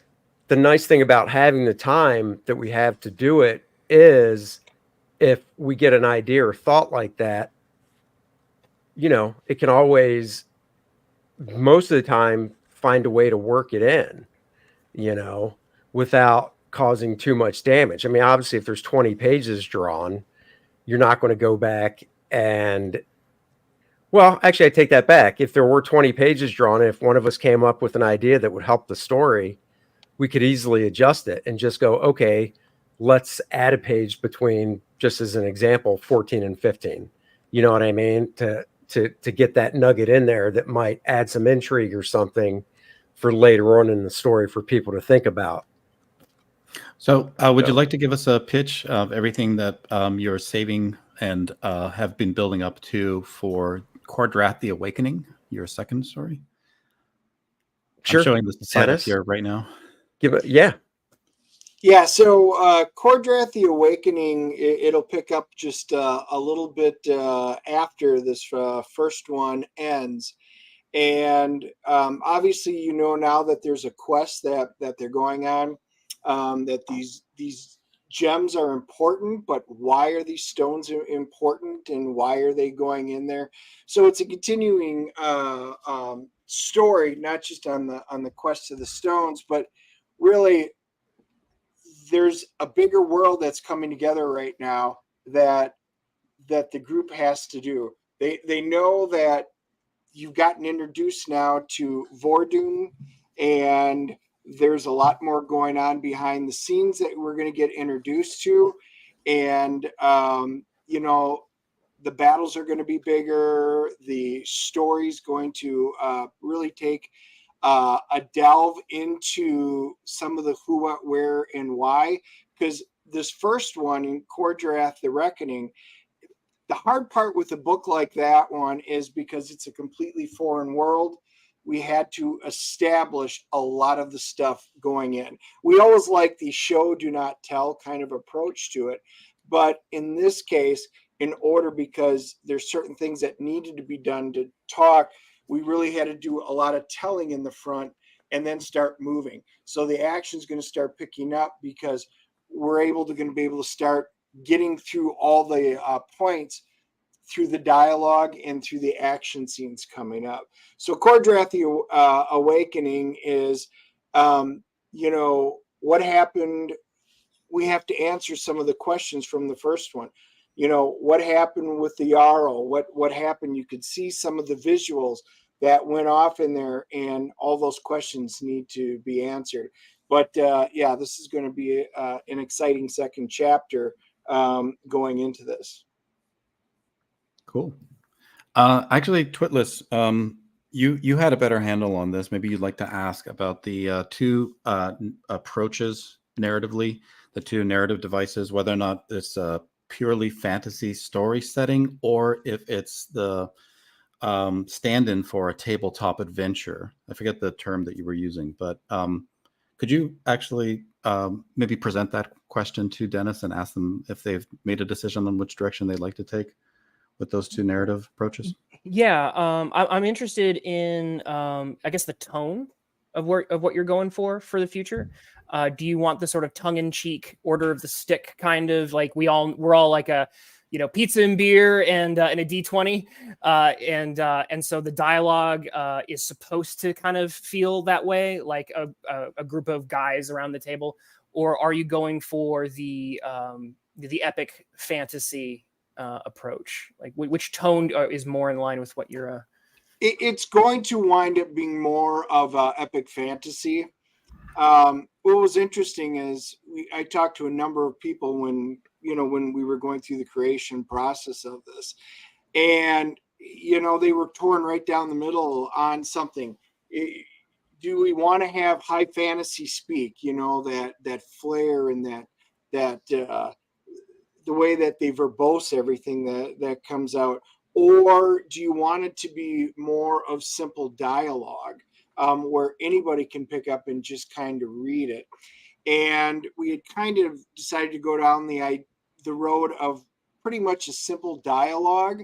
the nice thing about having the time that we have to do it is if we get an idea or thought like that, it can always, most of the time, find a way to work it in, without causing too much damage. I mean, obviously, if there's 20 pages drawn, you're not going to go back and, well, actually, I take that back. If there were 20 pages drawn, if one of us came up with an idea that would help the story, we could easily adjust it and just go, okay, let's add a page between, just as an example, 14 and 15. You know what I mean? To get that nugget in there that might add some intrigue or something for later on in the story for people to think about. So would you like to give us a pitch of everything that you're saving and have been building up to for Kor-Drath the Awakening, your second story? Sure. I'm showing this slide up here right now. Yeah, so Kor-Drath the Awakening, it'll pick up just a little bit after this first one ends. And obviously, now that there's a quest that they're going on, that these gems are important, but why are these stones important and why are they going in there? So it's a continuing story, not just on the quest of the stones, but really there's a bigger world that's coming together right now that the group has to do. They know that you've gotten introduced now to Vordun and there's a lot more going on behind the scenes that we're going to get introduced to. And, the battles are going to be bigger. The story's going to really take a delve into some of the who, what, where, and why. Because this first one in Kor-Drath, The Reckoning, the hard part with a book like that one is because it's a completely foreign world. We had to establish a lot of the stuff going in. We always like the show, do not tell kind of approach to it. But in this case, in order, because there's certain things that needed to be done to talk, we really had to do a lot of telling in the front and then start moving. So the action is going to start picking up because we're going to be able to start getting through all the points through the dialogue and through the action scenes coming up. So Kor-Drath, the Awakening is, what happened. We have to answer some of the questions from the first one. What happened with the Jarl? What happened? You could see some of the visuals that went off in there, and all those questions need to be answered. But this is going to be an exciting second chapter going into this. Cool. Actually, Twitless, you had a better handle on this. Maybe you'd like to ask about the two approaches narratively, the two narrative devices, whether or not it's a purely fantasy story setting or if it's the stand-in for a tabletop adventure. I forget the term that you were using, but could you actually maybe present that question to Dennis and ask them if they've made a decision on which direction they'd like to take with those two narrative approaches? Yeah, I'm interested in, I guess, the tone of what you're going for the future. Do you want the sort of tongue-in-cheek, order of the stick kind of like we're all like a, pizza and beer and a D20, and so the dialogue is supposed to kind of feel that way, like a group of guys around the table, or are you going for the epic fantasy approach? Like which tone is more in line with what you're It's going to wind up being more of epic fantasy. What was interesting is I talked to a number of people when we were going through the creation process of this, and they were torn right down the middle on something. Do we want to have high fantasy speak, that flair and that the way that they verbose everything that comes out, or do you want it to be more of simple dialogue where anybody can pick up and just kind of read it? And we had kind of decided to go down the road of pretty much a simple dialogue,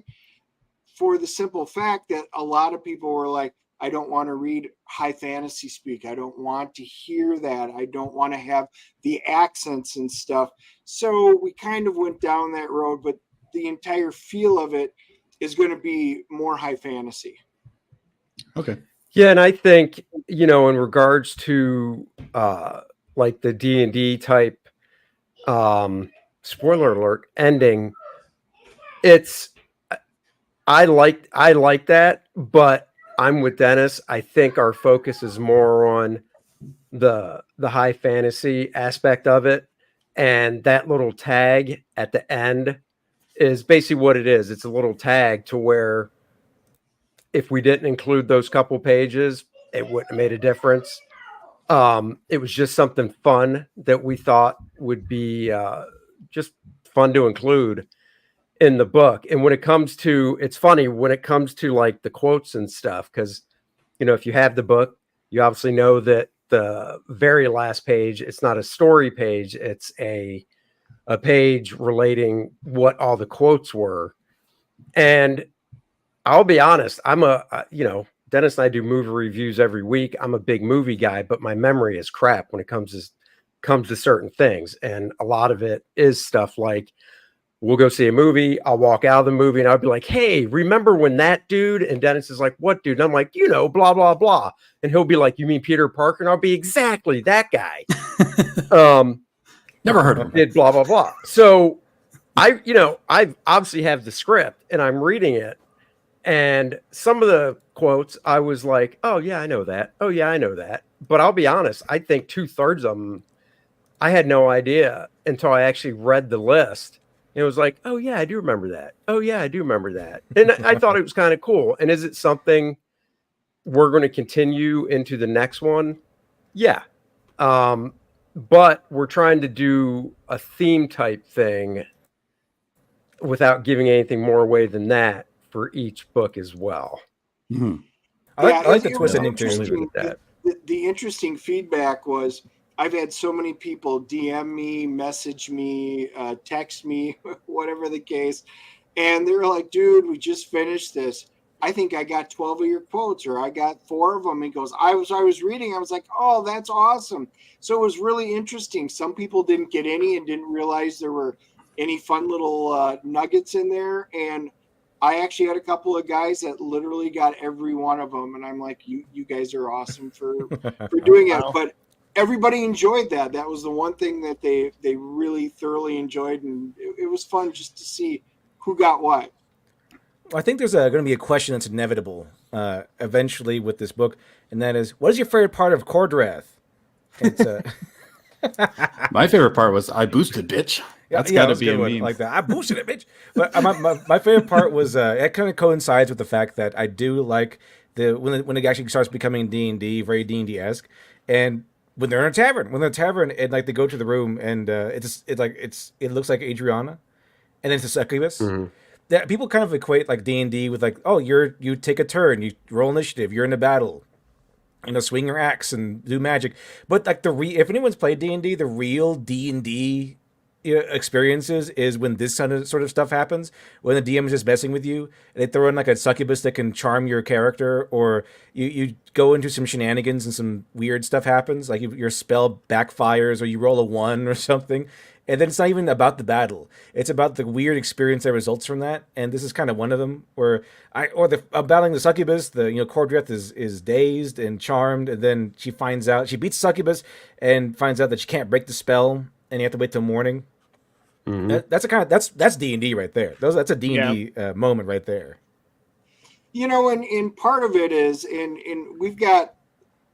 for the simple fact that a lot of people were like, I don't want to read high fantasy speak. I don't want to hear that. I don't want to have the accents and stuff. So we kind of went down that road, but the entire feel of it is going to be more high fantasy. Okay. Yeah, and I think, in regards to like the D&D type spoiler alert ending, I like that, but I'm with Dennis. I think our focus is more on the high fantasy aspect of it, and that little tag at the end is basically what it is. It's a little tag to where if we didn't include those couple pages, it wouldn't have made a difference. It was just something fun that we thought would be just fun to include in the book. And when it comes to, it's funny when it comes to like the quotes and stuff, because if you have the book, you obviously know that the very last page, it's not a story page, it's a page relating what all the quotes were. And I'll be honest, Dennis and I do movie reviews every week. I'm a big movie guy, but my memory is crap when it comes to certain things. And a lot of it is stuff like, we'll go see a movie, I'll walk out of the movie and I'll be like, hey, remember when that dude? And Dennis is like, what dude? And I'm like, blah, blah, blah. And he'll be like, you mean Peter Parker? And I'll be exactly that guy. Never heard of him. Did blah, blah, blah. So I obviously have the script and I'm reading it. And some of the quotes, I was like, oh, yeah, I know that. Oh, yeah, I know that. but I'll be honest, I think 2/3 of them, I had no idea until I actually read the list. It was like, oh yeah, I do remember that. Oh yeah, I do remember that. And I thought it was kind of cool. And is it something we're going to continue into the next one? Yeah. But we're trying to do a theme type thing without giving anything more away than that for each book as well. Mhm. I like the it twist was ending interesting. too. The interesting feedback was I've had so many people DM me, message me, text me, whatever the case, and they're like, "Dude, we just finished this. I think I got 12 of your quotes, or I got 4 of them." He goes, "I was reading. I was like, oh, that's awesome." So it was really interesting. Some people didn't get any and didn't realize there were any fun little nuggets in there, and I actually had a couple of guys that literally got every one of them, and I'm like, you guys are awesome for doing it. Wow. But everybody enjoyed that. That was the one thing that they really thoroughly enjoyed, and it was fun just to see who got what. I think there's going to be a question that's inevitable eventually with this book, and that is, what is your favorite part of Kor-Drath? It's My favorite part was I boosted, bitch. That's got to that's be a good one, meme. like that. I boosted it, bitch. But my favorite part was it kind of coincides with the fact that I do like when it actually starts becoming D&D, very D&D-esque, and when they're in a tavern, and like they go to the room and it looks like Adriana, and then it's a succubus. Mm-hmm. That people kind of equate like D&D with like, oh, you take a turn, you roll initiative, you're in a battle, swing your axe and do magic. But like if anyone's played D&D, the real D&D experiences is when this sort of stuff happens, when the DM is just messing with you and they throw in like a succubus that can charm your character, or you go into some shenanigans and some weird stuff happens, like your spell backfires or you roll a 1 or something. And then it's not even about the battle. It's about the weird experience that results from that. And this is kind of one of them where I'm battling the succubus. Kor-Drath is dazed and charmed. And then she beats succubus and finds out that she can't break the spell. And you have to wait till morning. Mm-hmm. That's D&D right there. That's a D&D moment right there. And part of it is, and we've got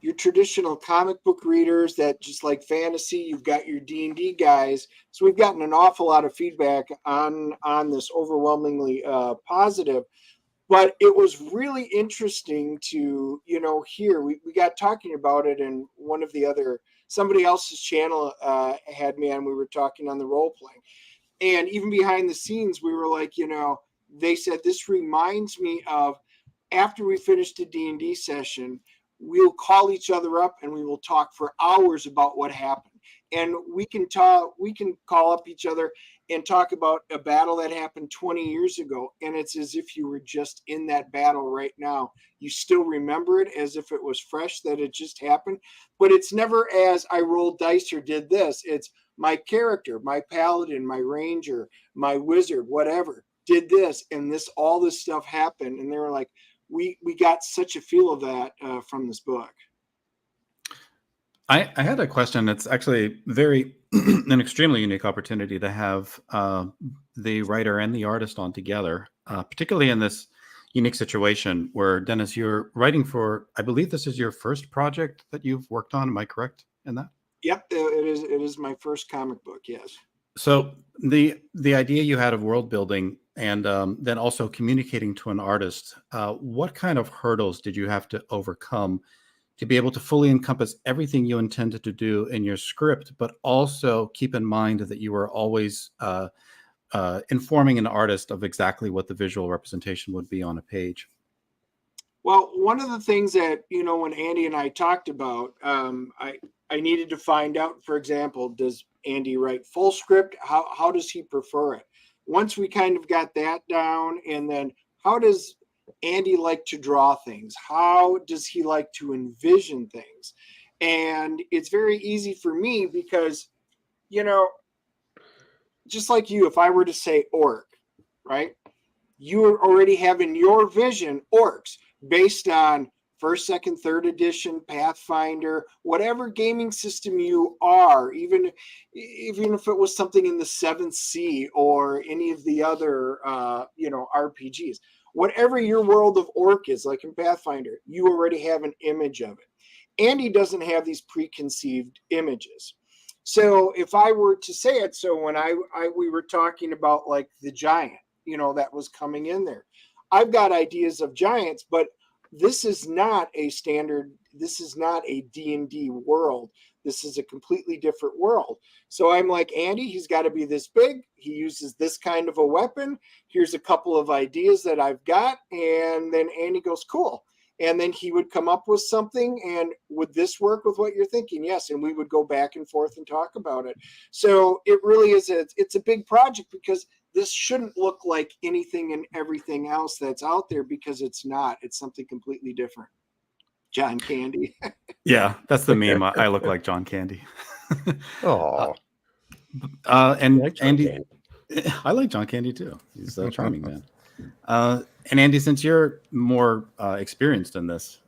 your traditional comic book readers that just like fantasy. You've got your D&D guys. So we've gotten an awful lot of feedback on this, overwhelmingly positive. But it was really interesting to, hear. We got talking about it in one of somebody else's channel had me on. We were talking on the role playing. And even behind the scenes, we were like, they said, this reminds me of after we finished a D&D session, we'll call each other up and we will talk for hours about what happened. And we can call up each other and talk about a battle that happened 20 years ago. And it's as if you were just in that battle right now. You still remember it as if it was fresh, that it just happened. But it's never as I rolled dice or did this. It's my character, my paladin, my ranger, my wizard, whatever, did this, and all this stuff happened. And they were like, we got such a feel of that from this book. I had a question. It's actually an extremely unique opportunity to have the writer and the artist on together, particularly in this unique situation where, Dennis, you're writing for, I believe this is your first project that you've worked on. Am I correct in that? Yep, it is my first comic book, yes. So the idea you had of world building and then also communicating to an artist, what kind of hurdles did you have to overcome to be able to fully encompass everything you intended to do in your script, but also keep in mind that you were always informing an artist of exactly what the visual representation would be on a page? Well, one of the things that, when Andy and I talked about, I needed to find out, for example, does Andy write full script? How does he prefer it? Once we kind of got that down, and then how does Andy like to draw things? How does he like to envision things? And it's very easy for me because, just like you, if I were to say orc, right? You already have in your vision orcs based on first, second, third edition, Pathfinder, whatever gaming system you are, even if it was something in the 7th Sea or any of the other, RPGs, whatever your world of orc is, like in Pathfinder, you already have an image of it. Andy doesn't have these preconceived images. So if I were to say it, so when we were talking about like the giant, that was coming in there, I've got ideas of giants, but this is not a standard. This is not a D&D world. This is a completely different world. So I'm like, Andy, he's got to be this big. He uses this kind of a weapon. Here's a couple of ideas that I've got. And then Andy goes, cool. And then he would come up with something. And would this work with what you're thinking? Yes. And we would go back and forth and talk about it. So it really is, it's a big project, because this shouldn't look like anything and everything else that's out there, because it's not. It's something completely different. John Candy. Yeah, that's the meme. I look like John Candy. Oh, And like John Andy, Candy. I like John Candy too. He's a charming man. And Andy, since you're more experienced in this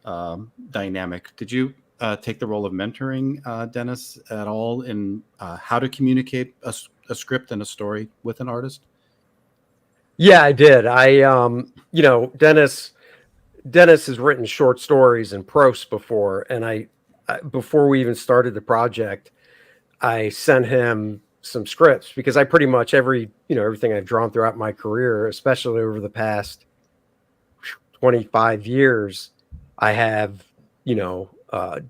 dynamic, did you take the role of mentoring Dennis at all in how to communicate a script and a story with an artist? Yeah, I did. Dennis has written short stories and prose before, and I before we even started the project, I sent him some scripts, because I pretty much everything I've drawn throughout my career, especially over the past 25 years, I have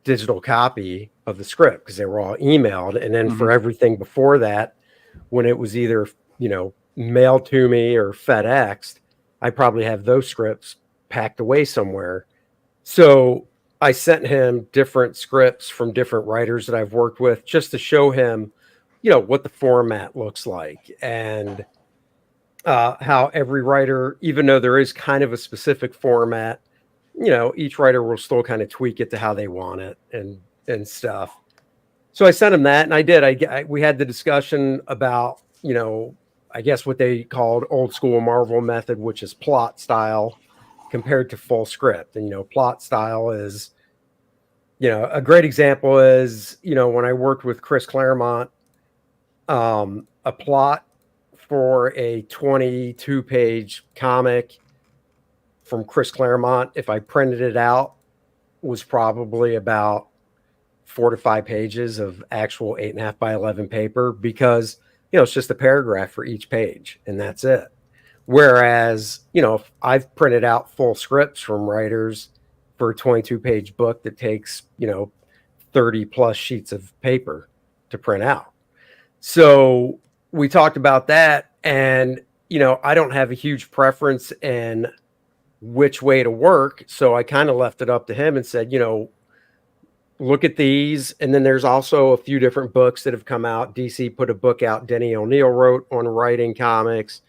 digital copy of the script, because they were all emailed, and then for everything before that, when it was either mailed to me or FedExed, I probably have those scripts packed away somewhere. So I sent him different scripts from different writers that I've worked with, just to show him, what the format looks like, and how every writer, even though there is kind of a specific format, each writer will still kind of tweak it to how they want it and stuff. So I sent him that, and I did. We had the discussion about, I guess what they called old school Marvel method, which is plot style compared to full script. And, plot style is, a great example is, when I worked with Chris Claremont, a plot for a 22-page comic from Chris Claremont, if I printed it out, was probably about 4 to 5 pages of actual 8.5 by 11 paper, because, it's just a paragraph for each page, and that's it. Whereas, I've printed out full scripts from writers for a 22-page book that takes, 30 plus sheets of paper to print out. So we talked about that, and, I don't have a huge preference in which way to work. So I kind of left it up to him and said, look at these. And then there's also a few different books that have come out. DC put a book out Denny O'Neil wrote on writing comics.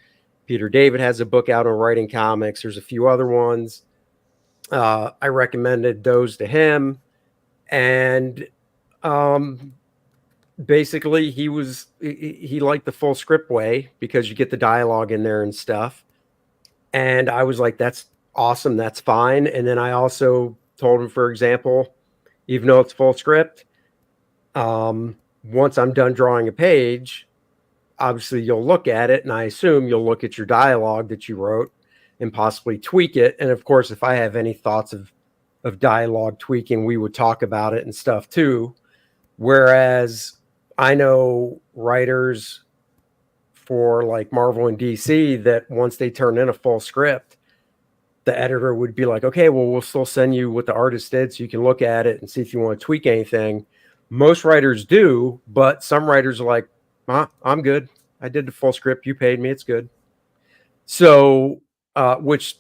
Peter David has a book out on writing comics. There's a few other ones. I recommended those to him. And basically he liked the full script way, because you get the dialogue in there and stuff. And I was like, that's awesome. That's fine. And then I also told him, for example, even though it's full script, once I'm done drawing a page, obviously you'll look at it, and I assume you'll look at your dialogue that you wrote and possibly tweak it. And of course, if I have any thoughts of dialogue tweaking, we would talk about it and stuff too. Whereas I know writers for like Marvel and DC that once they turn in a full script, the editor would be like, okay, well, we'll still send you what the artist did so you can look at it and see if you want to tweak anything. Most writers do, but some writers are like, I'm good. I did the full script. You paid me. It's good. So, which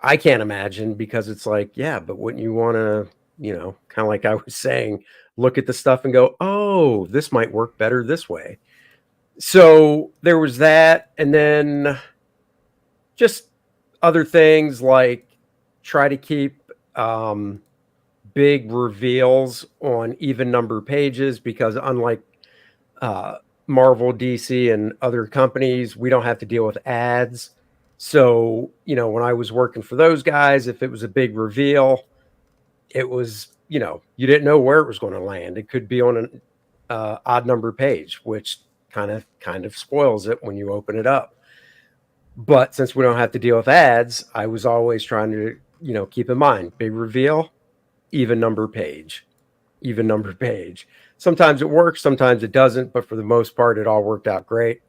I can't imagine, because it's like, yeah, but wouldn't you want to, kind of like I was saying, look at the stuff and go, oh, this might work better this way. So there was that. And then just other things like try to keep big reveals on even number pages, because unlike Marvel, DC, and other companies, we don't have to deal with ads. So, when I was working for those guys, if it was a big reveal, it was, you didn't know where it was going to land. It could be on an odd number page, which kind of spoils it when you open it up. But since we don't have to deal with ads, I was always trying to, keep in mind, big reveal, even number page. even numbered page. Sometimes it works, sometimes it doesn't, but for the most part, it all worked out great.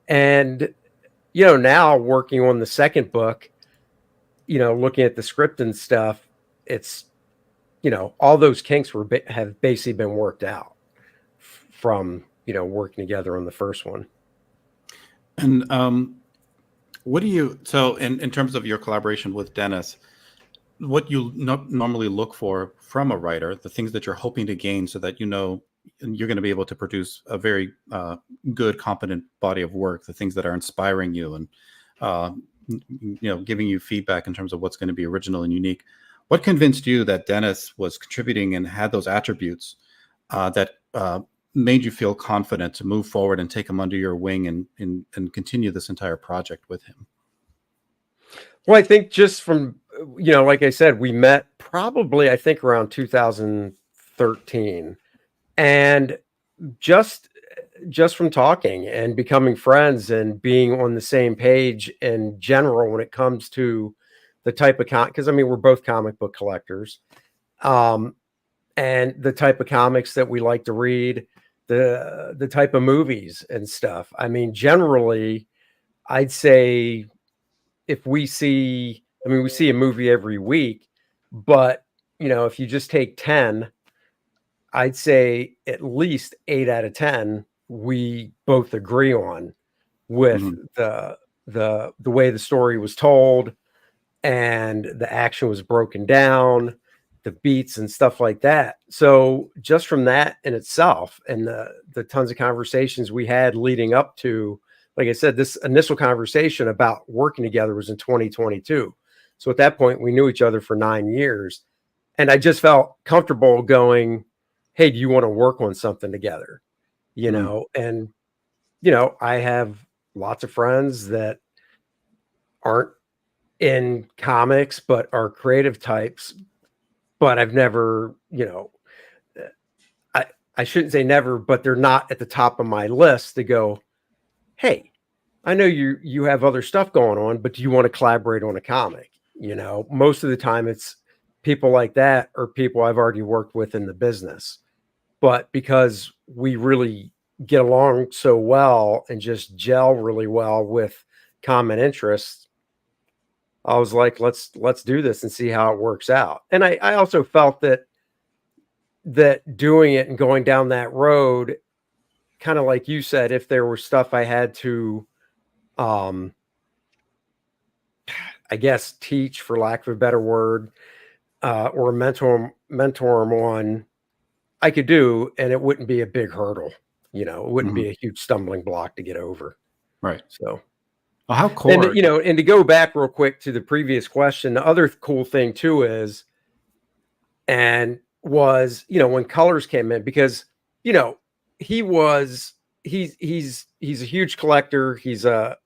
And, now working on the second book, looking at the script and stuff, it's, all those kinks have basically been worked out from, working together on the first one. And what do you, so in terms of your collaboration with Dennis, what you normally look for from a writer, the things that you're hoping to gain so that you're going to be able to produce a very good, competent body of work, the things that are inspiring you and giving you feedback in terms of what's going to be original and unique. What convinced you that Dennis was contributing and had those attributes that made you feel confident to move forward and take him under your wing and continue this entire project with him? Well, I think just from, like I said, we met probably, I think, around 2013. And just from talking and becoming friends and being on the same page in general when it comes to the type of because we're both comic book collectors, and the type of comics that we like to read, the type of movies and stuff. Generally, I'd say if we see a movie every week, but if you just take 10, I'd say at least 8 out of 10 we both agree on with the way the story was told and the action was broken down, the beats and stuff like that. So just from that in itself and the tons of conversations we had leading up to, like I said, this initial conversation about working together was in 2022. So at that point, we knew each other for 9 years. And I just felt comfortable going, hey, do you want to work on something together? And, I have lots of friends that aren't in comics, but are creative types, but I've never, I shouldn't say never, but they're not at the top of my list to go, hey, I know you have other stuff going on, but do you want to collaborate on a comic? Most of the time it's people like that or people I've already worked with in the business. But because we really get along so well and just gel really well with common interests, I was like, let's do this and see how it works out. And I also felt that doing it and going down that road, kind of like you said, if there was stuff I had to, I guess, teach, for lack of a better word, or mentor them on, I could do, and it wouldn't be a big hurdle. It wouldn't be a huge stumbling block to get over. Right. So, well, how Kor, and to go back real quick to the previous question, the other cool thing too is, when Colors came in, because, he's a huge collector. He's a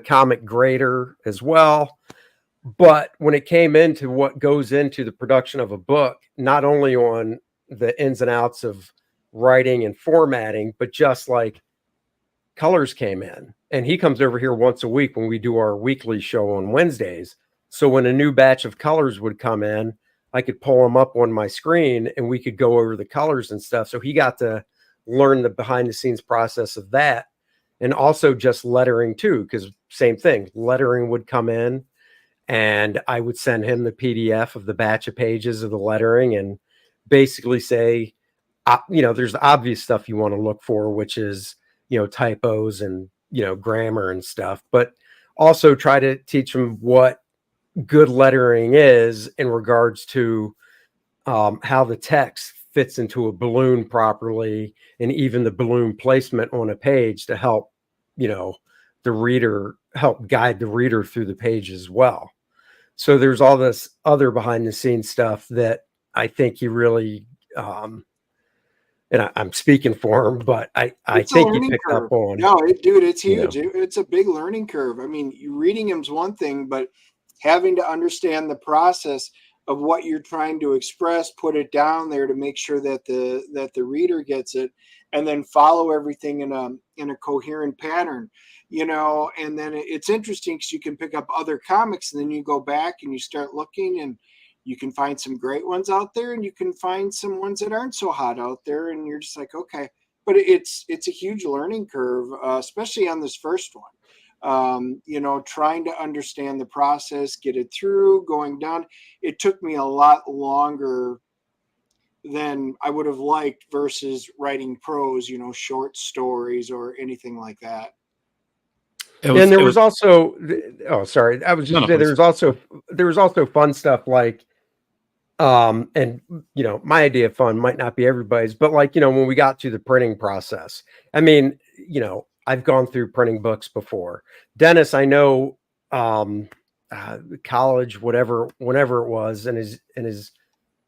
comic grader as well. But when it came into what goes into the production of a book, not only on the ins and outs of writing and formatting, but just like Colors came in, and he comes over here once a week when we do our weekly show on Wednesdays. So when a new batch of colors would come in, I could pull them up on my screen and we could go over the colors and stuff. So he got to learn the behind the scenes process of that. And also just lettering too, because same thing, lettering would come in and I would send him the PDF of the batch of pages of the lettering and basically say, there's the obvious stuff you want to look for, which is, typos and, grammar and stuff, but also try to teach them what good lettering is in regards to how the text fits into a balloon properly and even the balloon placement on a page to help, the reader, help guide the reader through the page as well. So there's all this other behind the scenes stuff that I think he really, and I'm speaking for him, but I think he picked up on. No, dude, it's huge. It's a big learning curve. Reading him's one thing, but having to understand the process of what you're trying to express, put it down there to make sure that the reader gets it, and then follow everything in a coherent pattern, and then it's interesting because you can pick up other comics and then you go back and you start looking and you can find some great ones out there, and you can find some ones that aren't so hot out there, and you're just like, okay. But it's a huge learning curve, especially on this first one. Trying to understand the process, get it through, going down. It took me a lot longer than I would have liked versus writing prose, short stories or anything like that. And there was also, oh, sorry, I was just No, saying, please. there was also fun stuff like, and my idea of fun might not be everybody's, but like, when we got to the printing process, I mean, I've gone through printing books before. Dennis, I know, college, whenever it was, in his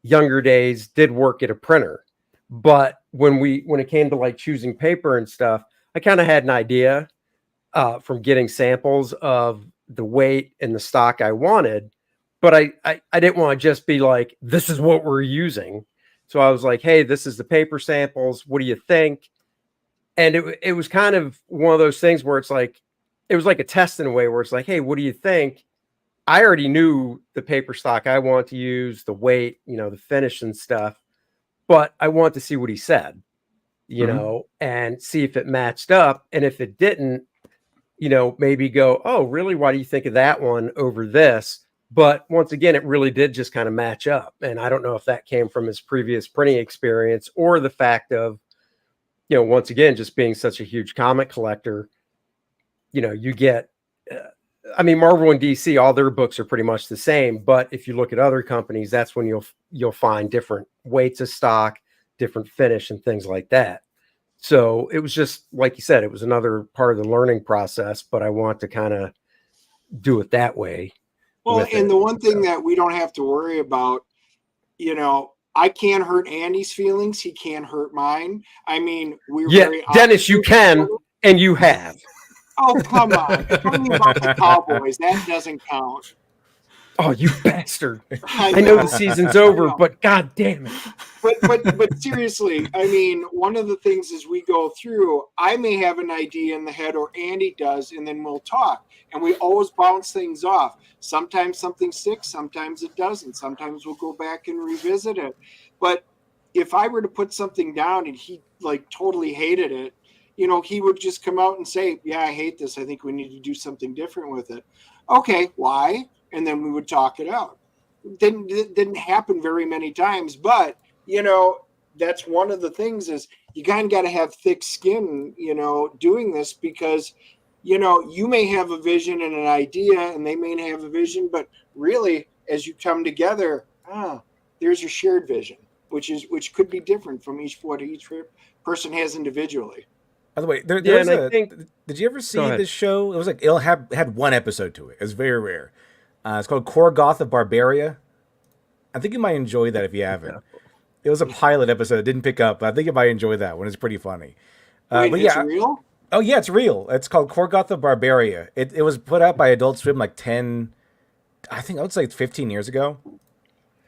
younger days, did work at a printer. But when it came to like choosing paper and stuff, I kind of had an idea from getting samples of the weight and the stock I wanted, but I didn't want to just be like, this is what we're using. So I was like, hey, this is the paper samples. What do you think? And it was kind of one of those things where it's like, it was like a test in a way where it's like, hey, what do you think? I already knew the paper stock I want to use, the weight, the finish and stuff, but I want to see what he said, and see if it matched up. And if it didn't, maybe go, oh, really? Why do you think of that one over this? But once again, it really did just kind of match up. And I don't know if that came from his previous printing experience or the fact of, once again, just being such a huge comic collector, you get, Marvel and DC, all their books are pretty much the same. But if you look at other companies, that's when you'll find different weights of stock, different finish and things like that. So it was just, like you said, it was another part of the learning process, but I want to kind of do it that way. Well, and the one thing that we don't have to worry about, I can't hurt Andy's feelings. He can't hurt mine. We're very Dennis, you can, and you have. Oh, come on. Talking about the Cowboys, that doesn't count. Oh, you bastard. I know the season's over, but God damn it. But seriously, one of the things is we go through, I may have an idea in the head, or Andy does, and then we'll talk. And we always bounce things off. Sometimes something sticks, sometimes it doesn't. Sometimes we'll go back and revisit it. But if I were to put something down and he like totally hated it, he would just come out and say, yeah, I hate this. I think we need to do something different with it. Okay, why? And then we would talk it out. Didn't happen very many times, but that's one of the things is you kind of got to have thick skin, doing this, because you may have a vision and an idea, and they may have a vision, but really, as you come together, there's your shared vision, which could be different from what each person has individually. By the way, did you ever see this show? It was like had one episode to it. It's very rare. It's called Kor-Drath of Barbaria. I think you might enjoy that if you haven't. It was a pilot episode. It didn't pick up, but I think you might enjoy that one. It's pretty funny. Wait, it's real? Oh, yeah, it's real. It's called Kor-Drath of Barbaria. It was put out by Adult Swim like 15 years ago.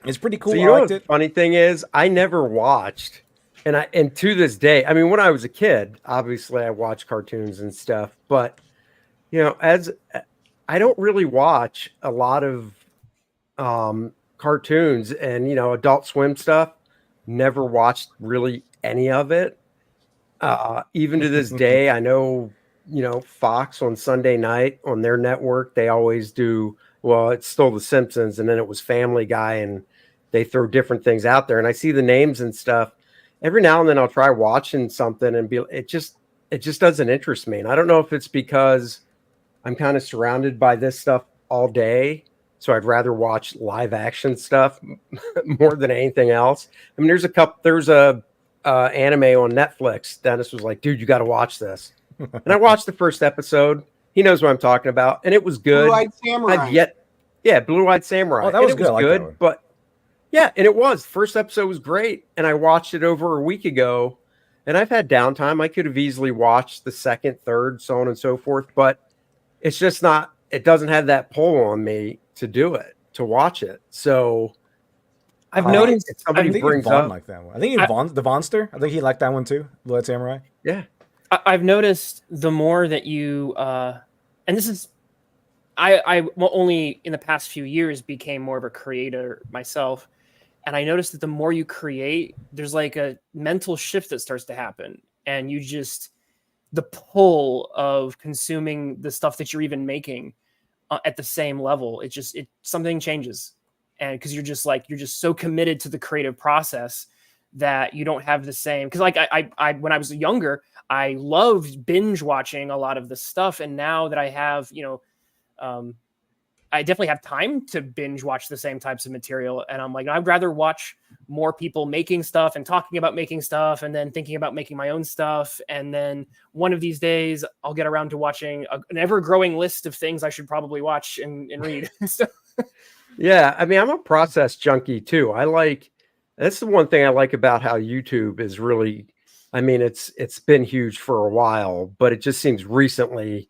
It's pretty cool. So what the funny thing is, I never watched, and to this day, when I was a kid, obviously I watched cartoons and stuff, but as I don't really watch a lot of cartoons and Adult Swim stuff. Never watched really any of it. Even to this day, I know Fox on Sunday night on their network, they always do. Well, it's still The Simpsons, and then it was Family Guy, and they throw different things out there. And I see the names and stuff. Every now and then, I'll try watching something, and it just doesn't interest me. And I don't know if it's because I'm kind of surrounded by this stuff all day, so I'd rather watch live action stuff more than anything else. There's a anime on Netflix. Dennis was like, dude, you got to watch this. And I watched the first episode. He knows what I'm talking about. And it was good. Blue-Eyed Samurai. Blue-Eyed Samurai. Oh, that was good. It was good, but yeah, and it was. First episode was great. And I watched it over a week ago. And I've had downtime. I could have easily watched the second, third, so on and so forth. But it's just not, it doesn't have that pull on me to watch it. So I've noticed somebody brings up like that one. I think the Vonster. I think he liked that one too. Blue-Eyed Samurai. Yeah. I've noticed the more that you and this is only in the past few years became more of a creator myself. And I noticed that the more you create, there's like a mental shift that starts to happen. And you just, the pull of consuming the stuff that you're even making at the same level, something changes. And because you're just so committed to the creative process that you don't have the same, because like I when I was younger, I loved binge watching a lot of the stuff. And now that I have, I definitely have time to binge watch the same types of material. And I'm like, I'd rather watch more people making stuff and talking about making stuff and then thinking about making my own stuff. And then one of these days I'll get around to watching an ever growing list of things I should probably watch and read. So. Yeah. I mean, I'm a process junkie too. That's the one thing I like about how YouTube is really, I mean, it's been huge for a while, but it just seems recently,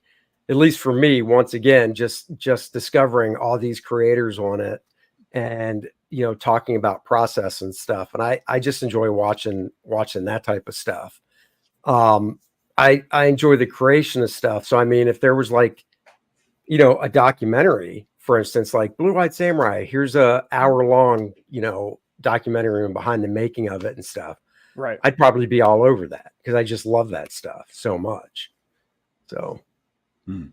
at least for me, once again, just discovering all these creators on it and, talking about process and stuff. And I just enjoy watching that type of stuff. I enjoy the creation of stuff. So, I mean, if there was like, a documentary, for instance, like Blue Eyed Samurai, here's a hour long, documentary and behind the making of it and stuff. Right. I'd probably be all over that because I just love that stuff so much. So. And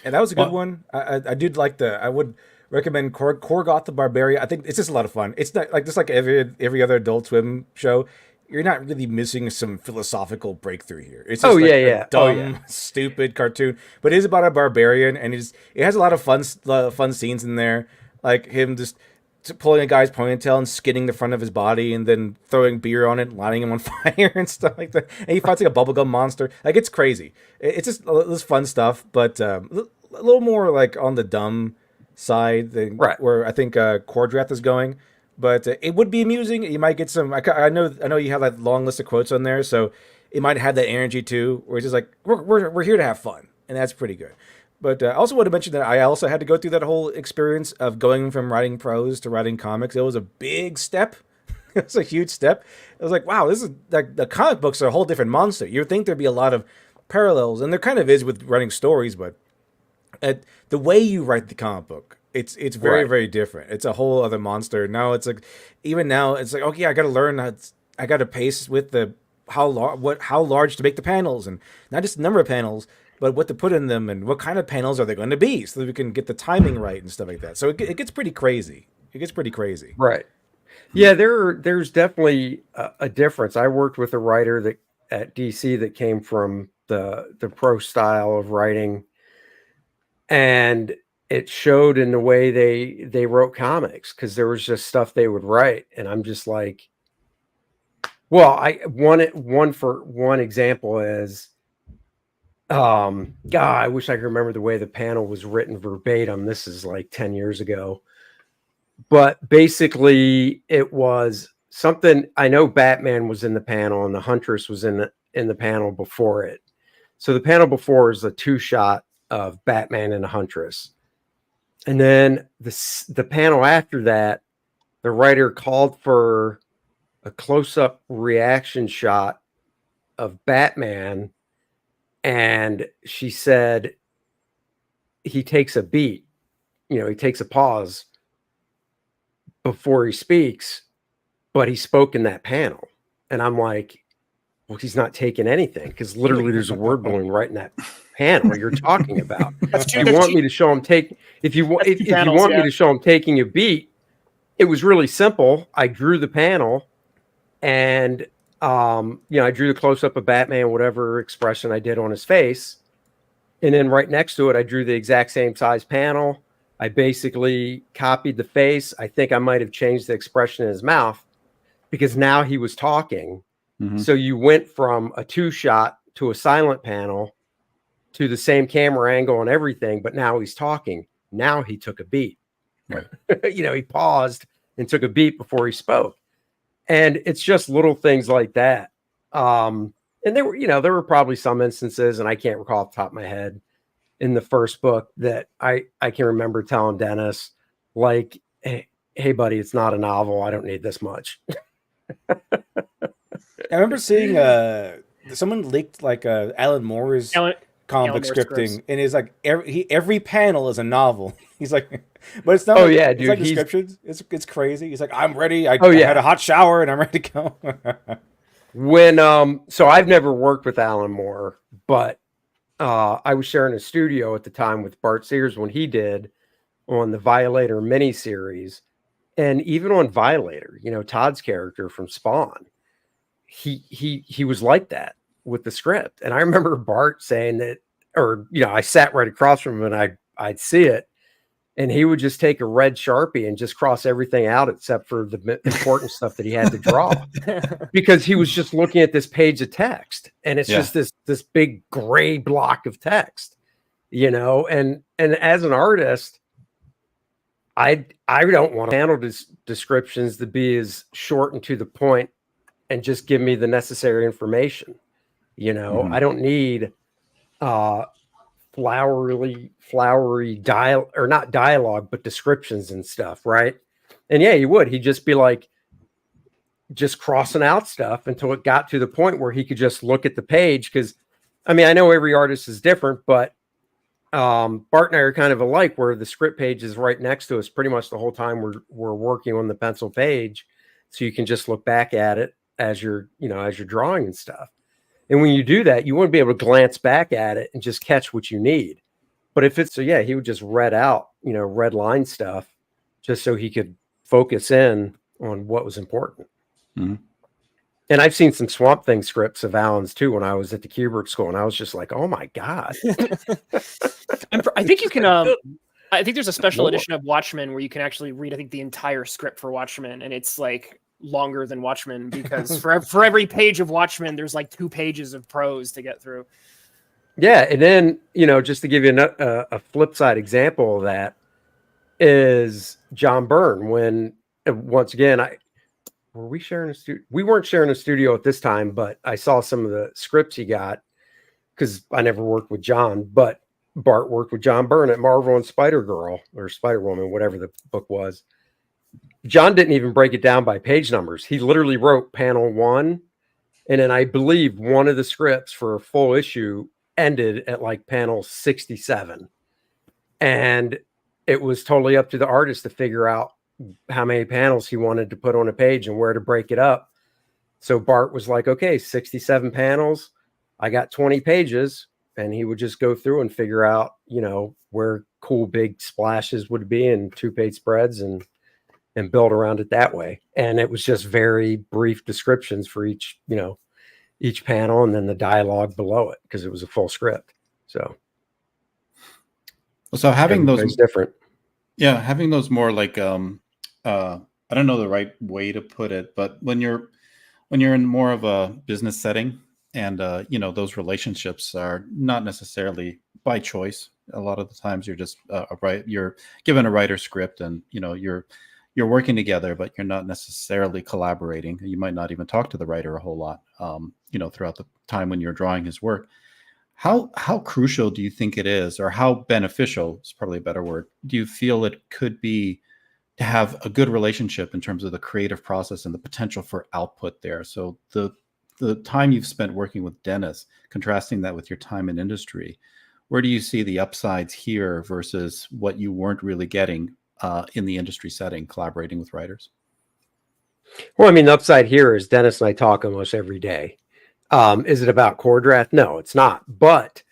that was a good one. I did like I would recommend Kor-Drath the Barbarian. I think it's just a lot of fun. It's not like just like every other Adult Swim show. You're not really missing some philosophical breakthrough here. It's just a dumb, stupid cartoon, but it is about a barbarian, and it has a lot of fun scenes in there, like him just pulling a guy's ponytail and skinning the front of his body and then throwing beer on it and lighting him on fire and stuff like that. And he fights like a bubblegum monster. Like, it's crazy. It's just this fun stuff, but a little more like on the dumb side than where I think Kor-Drath is going. But it would be amusing. You might get some. I know you have that long list of quotes on there, so it might have that energy too, where it's just like we're here to have fun, and that's pretty good. But I also want to mention that I also had to go through that whole experience of going from writing prose to writing comics. It was a big step. It was a huge step. I was like, wow, this is like the comic books are a whole different monster. You'd think there'd be a lot of parallels, and there kind of is with writing stories, but the way you write the comic book, it's very, very different. It's a whole other monster. Now it's like, even now it's like, okay, I got to learn I got to pace with how large to make the panels, and not just the number of panels, but what to put in them and what kind of panels are they going to be, so that we can get the timing right and stuff like that. So it gets pretty crazy. It gets pretty crazy. Right. Yeah, there's definitely a difference. I worked with a writer at DC that came from the pro style of writing, and it showed in the way they wrote comics, because there was just stuff they would write, and I'm just like, well, one example is, God, I wish I could remember the way the panel was written verbatim. This is like 10 years ago. But basically it was something, I know Batman was in the panel and the Huntress was in the panel before it. So the panel before is a 2-shot of Batman and the Huntress. And then the panel after that, the writer called for a close-up reaction shot of Batman, and she said he takes a beat, he takes a pause before he speaks, but he spoke in that panel. And I'm like, well, he's not taking anything, because literally there's a word balloon right in that panel you're talking about. If you want me to show him me to show him taking a beat, it was really simple. I drew the panel, and I drew the close-up of Batman, whatever expression I did on his face. And then right next to it, I drew the exact same size panel. I basically copied the face. I think I might have changed the expression in his mouth, because now he was talking. Mm-hmm. So you went from a 2-shot to a silent panel to the same camera angle and everything, but now he's talking. Now he took a beat. Right. He paused and took a beat before he spoke. And it's just little things like that. And there were probably some instances, and I can't recall off the top of my head, in the first book that I can remember telling Dennis, like, hey buddy, it's not a novel. I don't need this much. I remember seeing someone leaked like Alan Moore's comic book Alan Moore scripting, scripts. and it's like every panel is a novel. He's like, but it's not. Oh, like, yeah, it's dude, like he's- descriptions. It's crazy. He's like, I'm ready. I Oh, yeah. had a hot shower and I'm ready to go. When so I've never worked with Alan Moore, but I was sharing a studio at the time with Bart Sears when he did on the Violator miniseries, and even on Violator, you know, Todd's character from Spawn, he was like that with the script. And I remember Bart saying that, or you know, I sat right across from him and I'd see it, and he would just take a red Sharpie and just cross everything out except for the important stuff that he had to draw, because he was just looking at this page of text, and it's Yeah. just this big gray block of text, you know. And as an artist, I don't want to handle descriptions to be as short and to the point and just give me the necessary information. You know, Mhm. I don't need flowery dial, or not dialogue, but descriptions and stuff, right? And yeah, he'd just be like just crossing out stuff until it got to the point where he could just look at the page. Because I mean, I know every artist is different, but Bart and I are kind of alike, where the script page is right next to us pretty much the whole time we're working on the pencil page, so you can just look back at it as you're drawing and stuff. And when you do that, you want to be able to glance back at it and just catch what you need. But if it's, so yeah, he would just red line stuff just so he could focus in on what was important. Mhm. And I've seen some Swamp Thing scripts of Alan's too when I was at the Kubrick school, and I was just like, oh my God. I think you can. I think there's a special More. edition of Watchmen where you can actually read, I think, the entire script for Watchmen, and it's like longer than Watchmen, because for every page of Watchmen, there's like 2 pages of prose to get through. Yeah, and then, you know, just to give you a flip side example of that is John Byrne. When, once again, we sharing a studio? We weren't sharing a studio at this time, but I saw some of the scripts he got, because I never worked with John, but Bart worked with John Byrne at Marvel and Spider-Girl, or Spider-Woman, whatever the book was. John didn't even break it down by page numbers. He literally wrote panel 1, and then I believe one of the scripts for a full issue ended at like panel 67. And it was totally up to the artist to figure out how many panels he wanted to put on a page and where to break it up. So Bart was like, okay, 67 panels. I got 20 pages. And he would just go through and figure out, you know, where cool big splashes would be in 2-page spreads, and build around it that way. And it was just very brief descriptions for each panel, and then the dialogue below it, because it was a full script. So having those everybody's different. Yeah, having those more like I don't know the right way to put it, but when you're in more of a business setting, and you know, those relationships are not necessarily by choice. A lot of the times you're just you're given a writer script, and you know, you're working together, but you're not necessarily collaborating. You might not even talk to the writer a whole lot, you know, throughout the time when you're drawing his work. How crucial do you think it is, or how beneficial is probably a better word, do you feel it could be to have a good relationship in terms of the creative process and the potential for output there? So the time you've spent working with Dennis, contrasting that with your time in industry, where do you see the upsides here versus what you weren't really getting in the industry setting, collaborating with writers? Well, I mean, the upside here is Dennis and I talk almost every day. Is it about Kor-Drath? No, it's not. But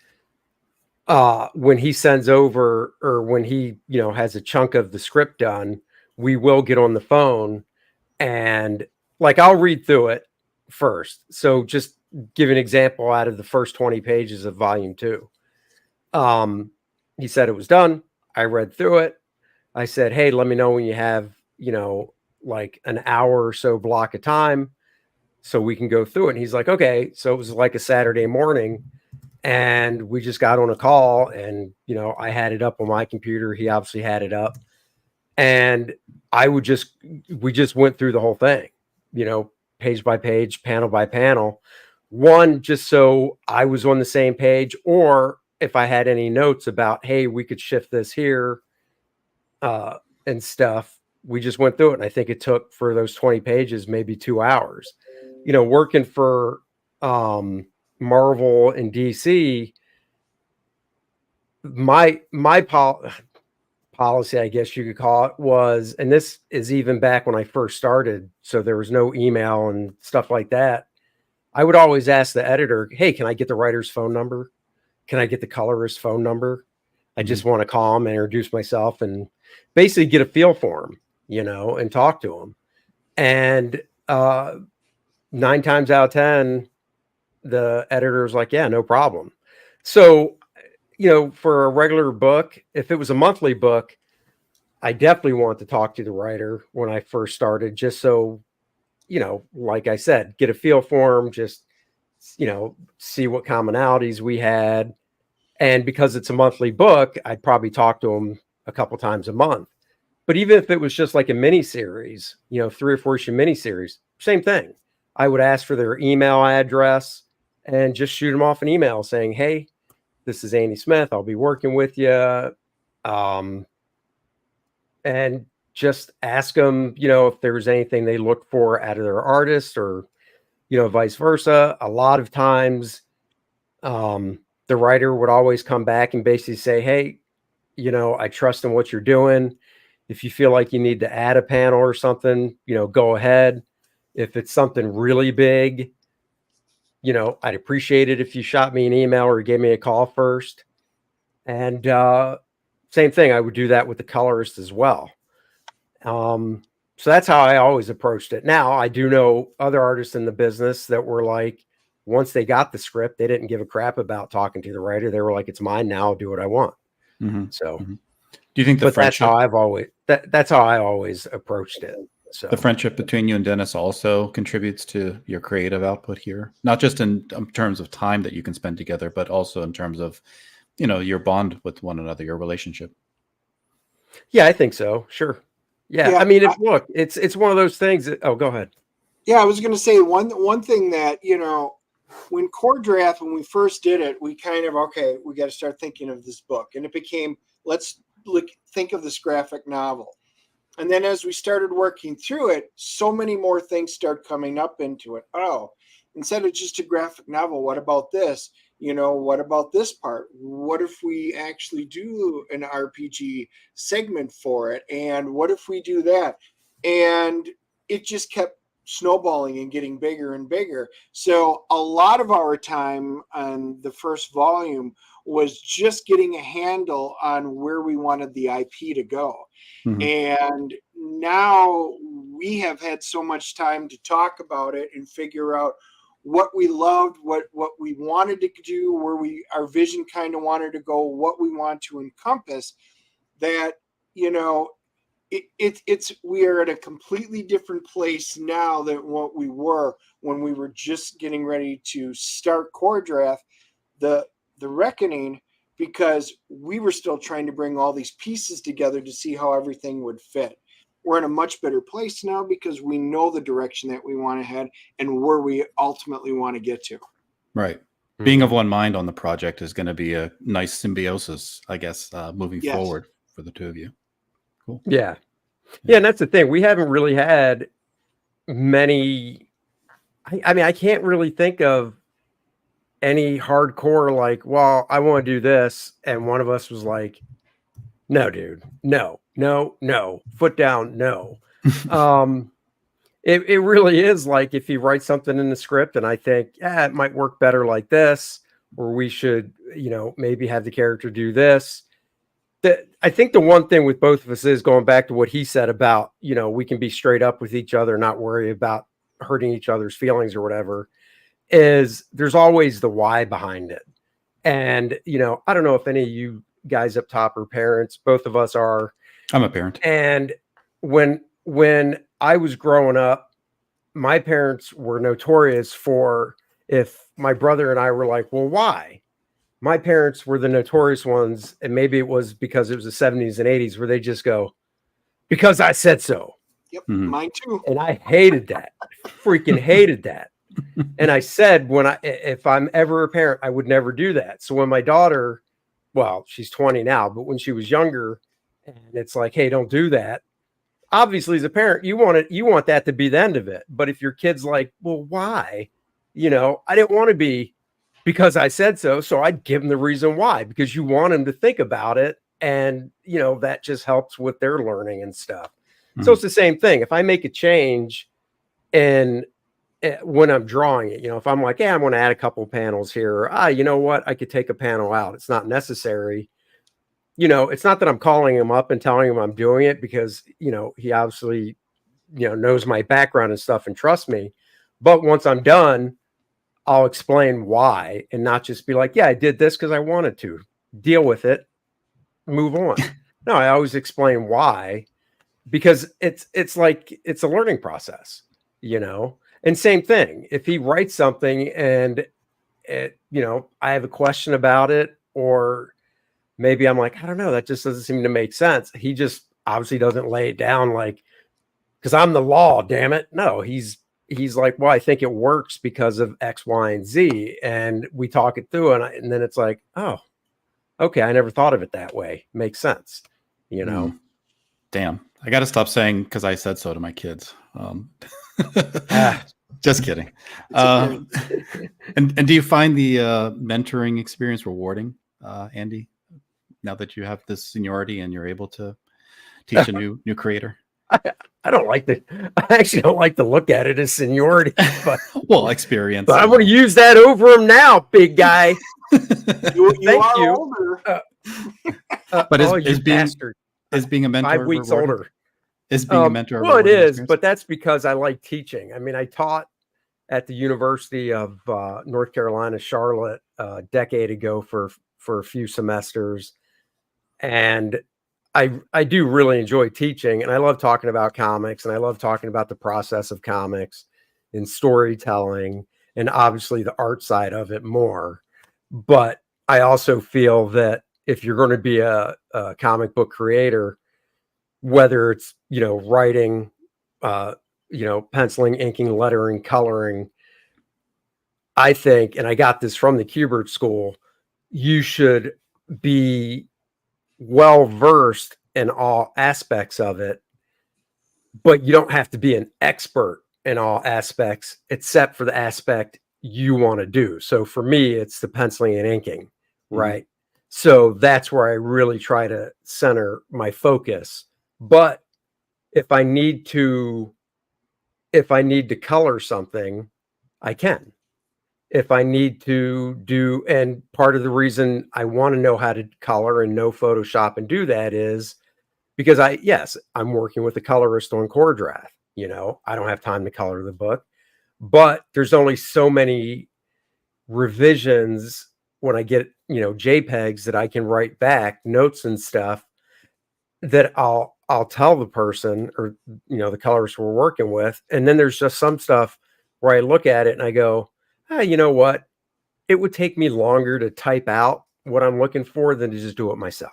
when he sends over, or when he, you know, has a chunk of the script done, we will get on the phone, and like, I'll read through it first. So just give an example out of the first 20 pages of volume 2. He said it was done. I read through it. I said, hey, let me know when you have, you know, like an hour or so block of time so we can go through it. And he's like, okay. So it was like a Saturday morning, and we just got on a call, and, you know, I had it up on my computer. He obviously had it up, and we just went through the whole thing, you know, page by page, panel by panel. One, just so I was on the same page, or if I had any notes about, hey, we could shift this here, and stuff, we just went through it. And I think it took, for those 20 pages, maybe 2 hours. You know, working for Marvel and DC, policy, I guess you could call it, was, and this is even back when I first started, so there was no email and stuff like that. I would always ask the editor, hey, can I get the writer's phone number? Can I get the colorist's phone number? I just want to call them and introduce myself and basically get a feel for them, and talk to them. And 9 times out of 10, the editor's like, yeah, no problem. So, for a regular book, if it was a monthly book, I definitely want to talk to the writer when I first started, just so, like I said, get a feel for them, just, see what commonalities we had. And because it's a monthly book, I'd probably talk to them a couple times a month. But even if it was just like a mini series, 3 or 4 issue mini series, same thing. I would ask for their email address and just shoot them off an email saying, hey, this is Andy Smith. I'll be working with you. And just ask them, if there's anything they look for out of their artist, or, vice versa. A lot of times, the writer would always come back and basically say, hey, I trust in what you're doing. If you feel like you need to add a panel or something, go ahead. If it's something really big, I'd appreciate it if you shot me an email or gave me a call first. And same thing, I would do that with the colorist as well. So that's how I always approached it. Now, I do know other artists in the business that were like, once they got the script, they didn't give a crap about talking to the writer. They were like, it's mine now, I'll do what I want. So do you think that's how I've always that's how I always approached it. So the friendship between you and Dennis also contributes to your creative output here, not just in terms of time that you can spend together, but also in terms of, your bond with one another, your relationship. Yeah, I think so. Sure. Yeah. I mean, it's one of those things that, go ahead. Yeah, I was going to say one thing that, when Kor-Drath, when we first did it, we kind of, we got to start thinking of this book. And it became, let's think of this graphic novel. And then as we started working through it, so many more things start coming up into it. Oh, instead of just a graphic novel, what about this? What about this part? What if we actually do an RPG segment for it? And what if we do that? And it just kept snowballing and getting bigger and bigger. So a lot of our time on the first volume was just getting a handle on where we wanted the IP to go. And now we have had so much time to talk about it and figure out what we loved, what we wanted to do, where our vision kind of wanted to go, what we want to encompass, that, we are at a completely different place now than what we were when we were just getting ready to start Kor-Drath, the reckoning, because we were still trying to bring all these pieces together to see how everything would fit. We're in a much better place now because we know the direction that we want to head and where we ultimately want to get to. Right. Being of one mind on the project is going to be a nice symbiosis, I guess, moving forward for the two of you. Cool. Yeah. And that's the thing. We haven't really had many. I mean, I can't really think of any hardcore, like, well, I want to do this. And one of us was like, no, dude, no, foot down. No. It really is like, if you write something in the script and I think, it might work better like this, or we should, maybe have the character do this. I think the one thing with both of us is, going back to what he said about, we can be straight up with each other, not worry about hurting each other's feelings or whatever, is there's always the why behind it. And, I don't know if any of you guys up top are parents. Both of us are. I'm a parent. And when I was growing up, my parents were notorious for, if my brother and I were like, well, why? My parents were the notorious ones, and maybe it was because it was the 70s and 80s, where they just go, because I said so. Yep, mine too. And I hated that. Freaking hated that. And I said, if I'm ever a parent, I would never do that. So when my daughter, well, she's 20 now, but when she was younger, and it's like, hey, don't do that. Obviously, as a parent, you want that to be the end of it. But if your kid's like, well, why? I didn't want to be because I said so. So I'd give them the reason why, because you want them to think about it. And, that just helps with their learning and stuff. So Mhm. it's the same thing. If I make a change and when I'm drawing it, if I'm like, I'm going to add a couple panels here, you know what? I could take a panel out. It's not necessary. It's not that I'm calling him up and telling him I'm doing it, because, he obviously, knows my background and stuff and trusts me. But once I'm done, I'll explain why, and not just be like, I did this because I wanted to. Deal with it, move on. No, I always explain why, because it's like it's a learning process, And same thing, if he writes something and I have a question about it, or maybe I'm like, I don't know, that just doesn't seem to make sense. He just obviously doesn't lay it down like, because I'm the law, damn it. No, he's like, well, I think it works because of X, Y, and Z. And we talk it through, and then it's like, oh, okay, I never thought of it that way. Makes sense, Damn, I got to stop saying because I said so to my kids. Ah. Just kidding. And do you find the mentoring experience rewarding, Andy? Now that you have this seniority and you're able to teach a new creator? I don't like I actually don't like to look at it as seniority, but well, experience. But I'm going to use that over him now, big guy. You Thank are you. older. But is being a mentor 5 weeks rewarding? older? Is being a mentor? Well, it rewarding is, experience? but that's because I like teaching. I mean, I taught at the University of North Carolina, Charlotte, a decade ago for a few semesters, and I do really enjoy teaching, and I love talking about comics, and I love talking about the process of comics and storytelling, and obviously the art side of it more. But I also feel that if you're going to be a comic book creator, whether it's writing, penciling, inking, lettering, coloring, I think, and I got this from the Kubert School, you should be well versed in all aspects of it, but you don't have to be an expert in all aspects except for the aspect you want to do. So for me, it's the penciling and inking, right? So that's where I really try to center my focus. But if I need to color something, I can. If I need to do, and part of the reason I want to know how to color and know Photoshop and do that is because I'm working with a colorist on Kor-Drath. I don't have time to color the book, but there's only so many revisions when I get, JPEGs that I can write back notes and stuff that I'll tell the person or, the colorist we're working with. And then there's just some stuff where I look at it and I go, you know what? It would take me longer to type out what I'm looking for than to just do it myself.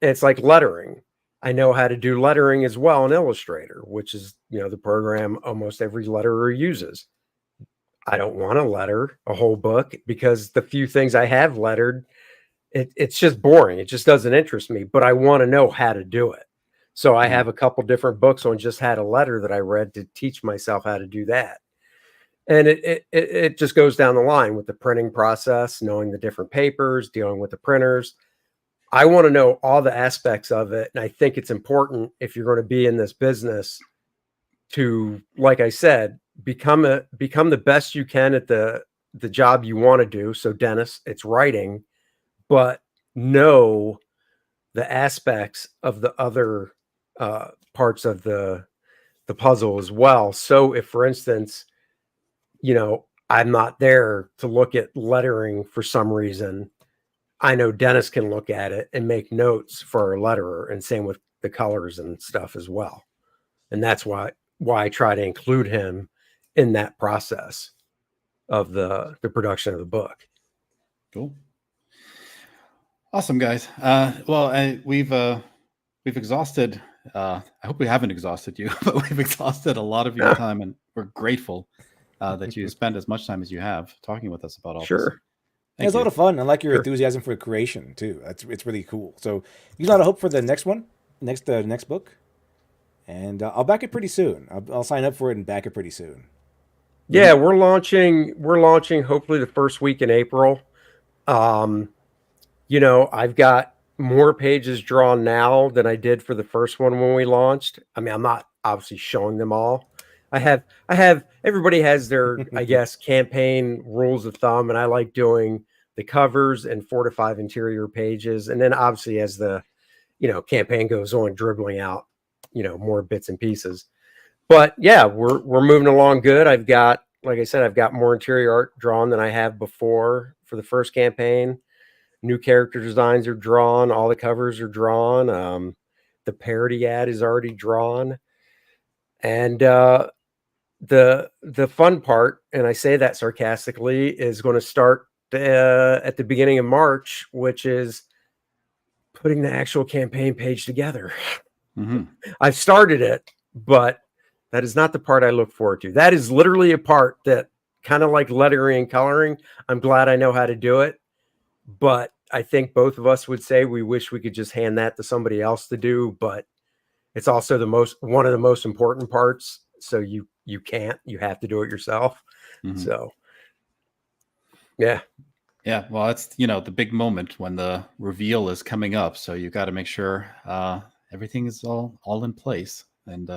It's like lettering. I know how to do lettering as well in Illustrator, which is, the program almost every letterer uses. I don't want to letter a whole book because the few things I have lettered, it's just boring. It just doesn't interest me, but I want to know how to do it. So I have a couple different books on just how to letter that I read to teach myself how to do that. And it just goes down the line with the printing process, knowing the different papers, dealing with the printers. I want to know all the aspects of it. And I think it's important if you're going to be in this business to, like I said, become the best you can at the job you want to do. So Dennis, it's writing, but know the aspects of the other parts of the puzzle as well. So if, for instance, I'm not there to look at lettering for some reason, I know Dennis can look at it and make notes for our letterer, and same with the colors and stuff as well. And that's why I try to include him in that process of the production of the book. Cool. Awesome, guys. We've exhausted. I hope we haven't exhausted you, but we've exhausted a lot of your time, and we're grateful that you spend as much time as you have talking with us about all this. It was a lot of fun. I like your enthusiasm for creation too. It's really cool. So you got a hope for the next one, next book, and I'll back it pretty soon. I'll sign up for it and back it pretty soon. Yeah, we're launching. We're launching hopefully the first week in April. Um, I've got more pages drawn now than I did for the first one when we launched. I mean, I'm not obviously showing them all. I have everybody has their, I guess, campaign rules of thumb, and I like doing the covers and 4 to 5 interior pages. And then obviously as the, campaign goes on, dribbling out, more bits and pieces. But yeah, we're moving along good. I've got, like I said, I've got more interior art drawn than I have before for the first campaign. New character designs are drawn. All the covers are drawn. The parody ad is already drawn. And the fun part, and I say that sarcastically, is going to start at the beginning of March, which is putting the actual campaign page together. Mm-hmm. I've started it, but that is not the part I look forward to. That is literally a part that, kind of like lettering and coloring, I'm glad I know how to do it. But I think both of us would say we wish we could just hand that to somebody else to do. But it's also one of the most important parts. So you have to do it yourself. Mm-hmm. So yeah. Yeah, well, it's the big moment when the reveal is coming up, so you got to make sure everything is all in place and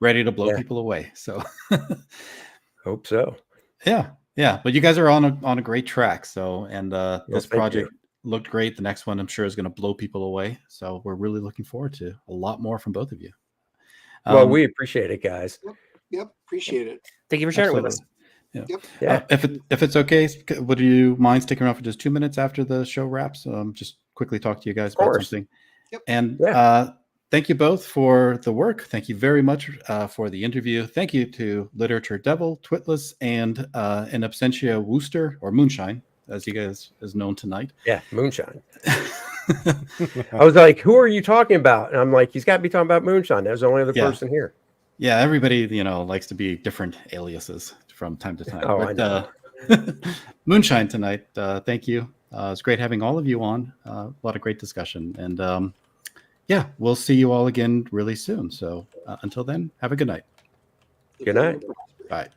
ready to blow people away. So hope so. Yeah, but you guys are on a great track. So this thank project looked great. The next one I'm sure is going to blow people away. So we're really looking forward to a lot more from both of you. Well, we appreciate it, guys. Yep, appreciate it. Thank you for sharing it with us. Yeah. Yep. Yeah. If it's okay, would you mind sticking around for just 2 minutes after the show wraps? Just quickly talk to you guys about something. Yep. And thank you both for the work. Thank you very much for the interview. Thank you to Literature Devil, Twitless, and in absentia Wooster, or Moonshine, as you guys is known tonight. Yeah, Moonshine. I was like, who are you talking about? And I'm like, he's got to be talking about Moonshine. There's the only other person here. Yeah, everybody, likes to be different aliases from time to time. I know. Moonshine tonight, thank you. It's great having all of you on. A lot of great discussion. And we'll see you all again really soon. So until then, have a good night. Good night. Bye.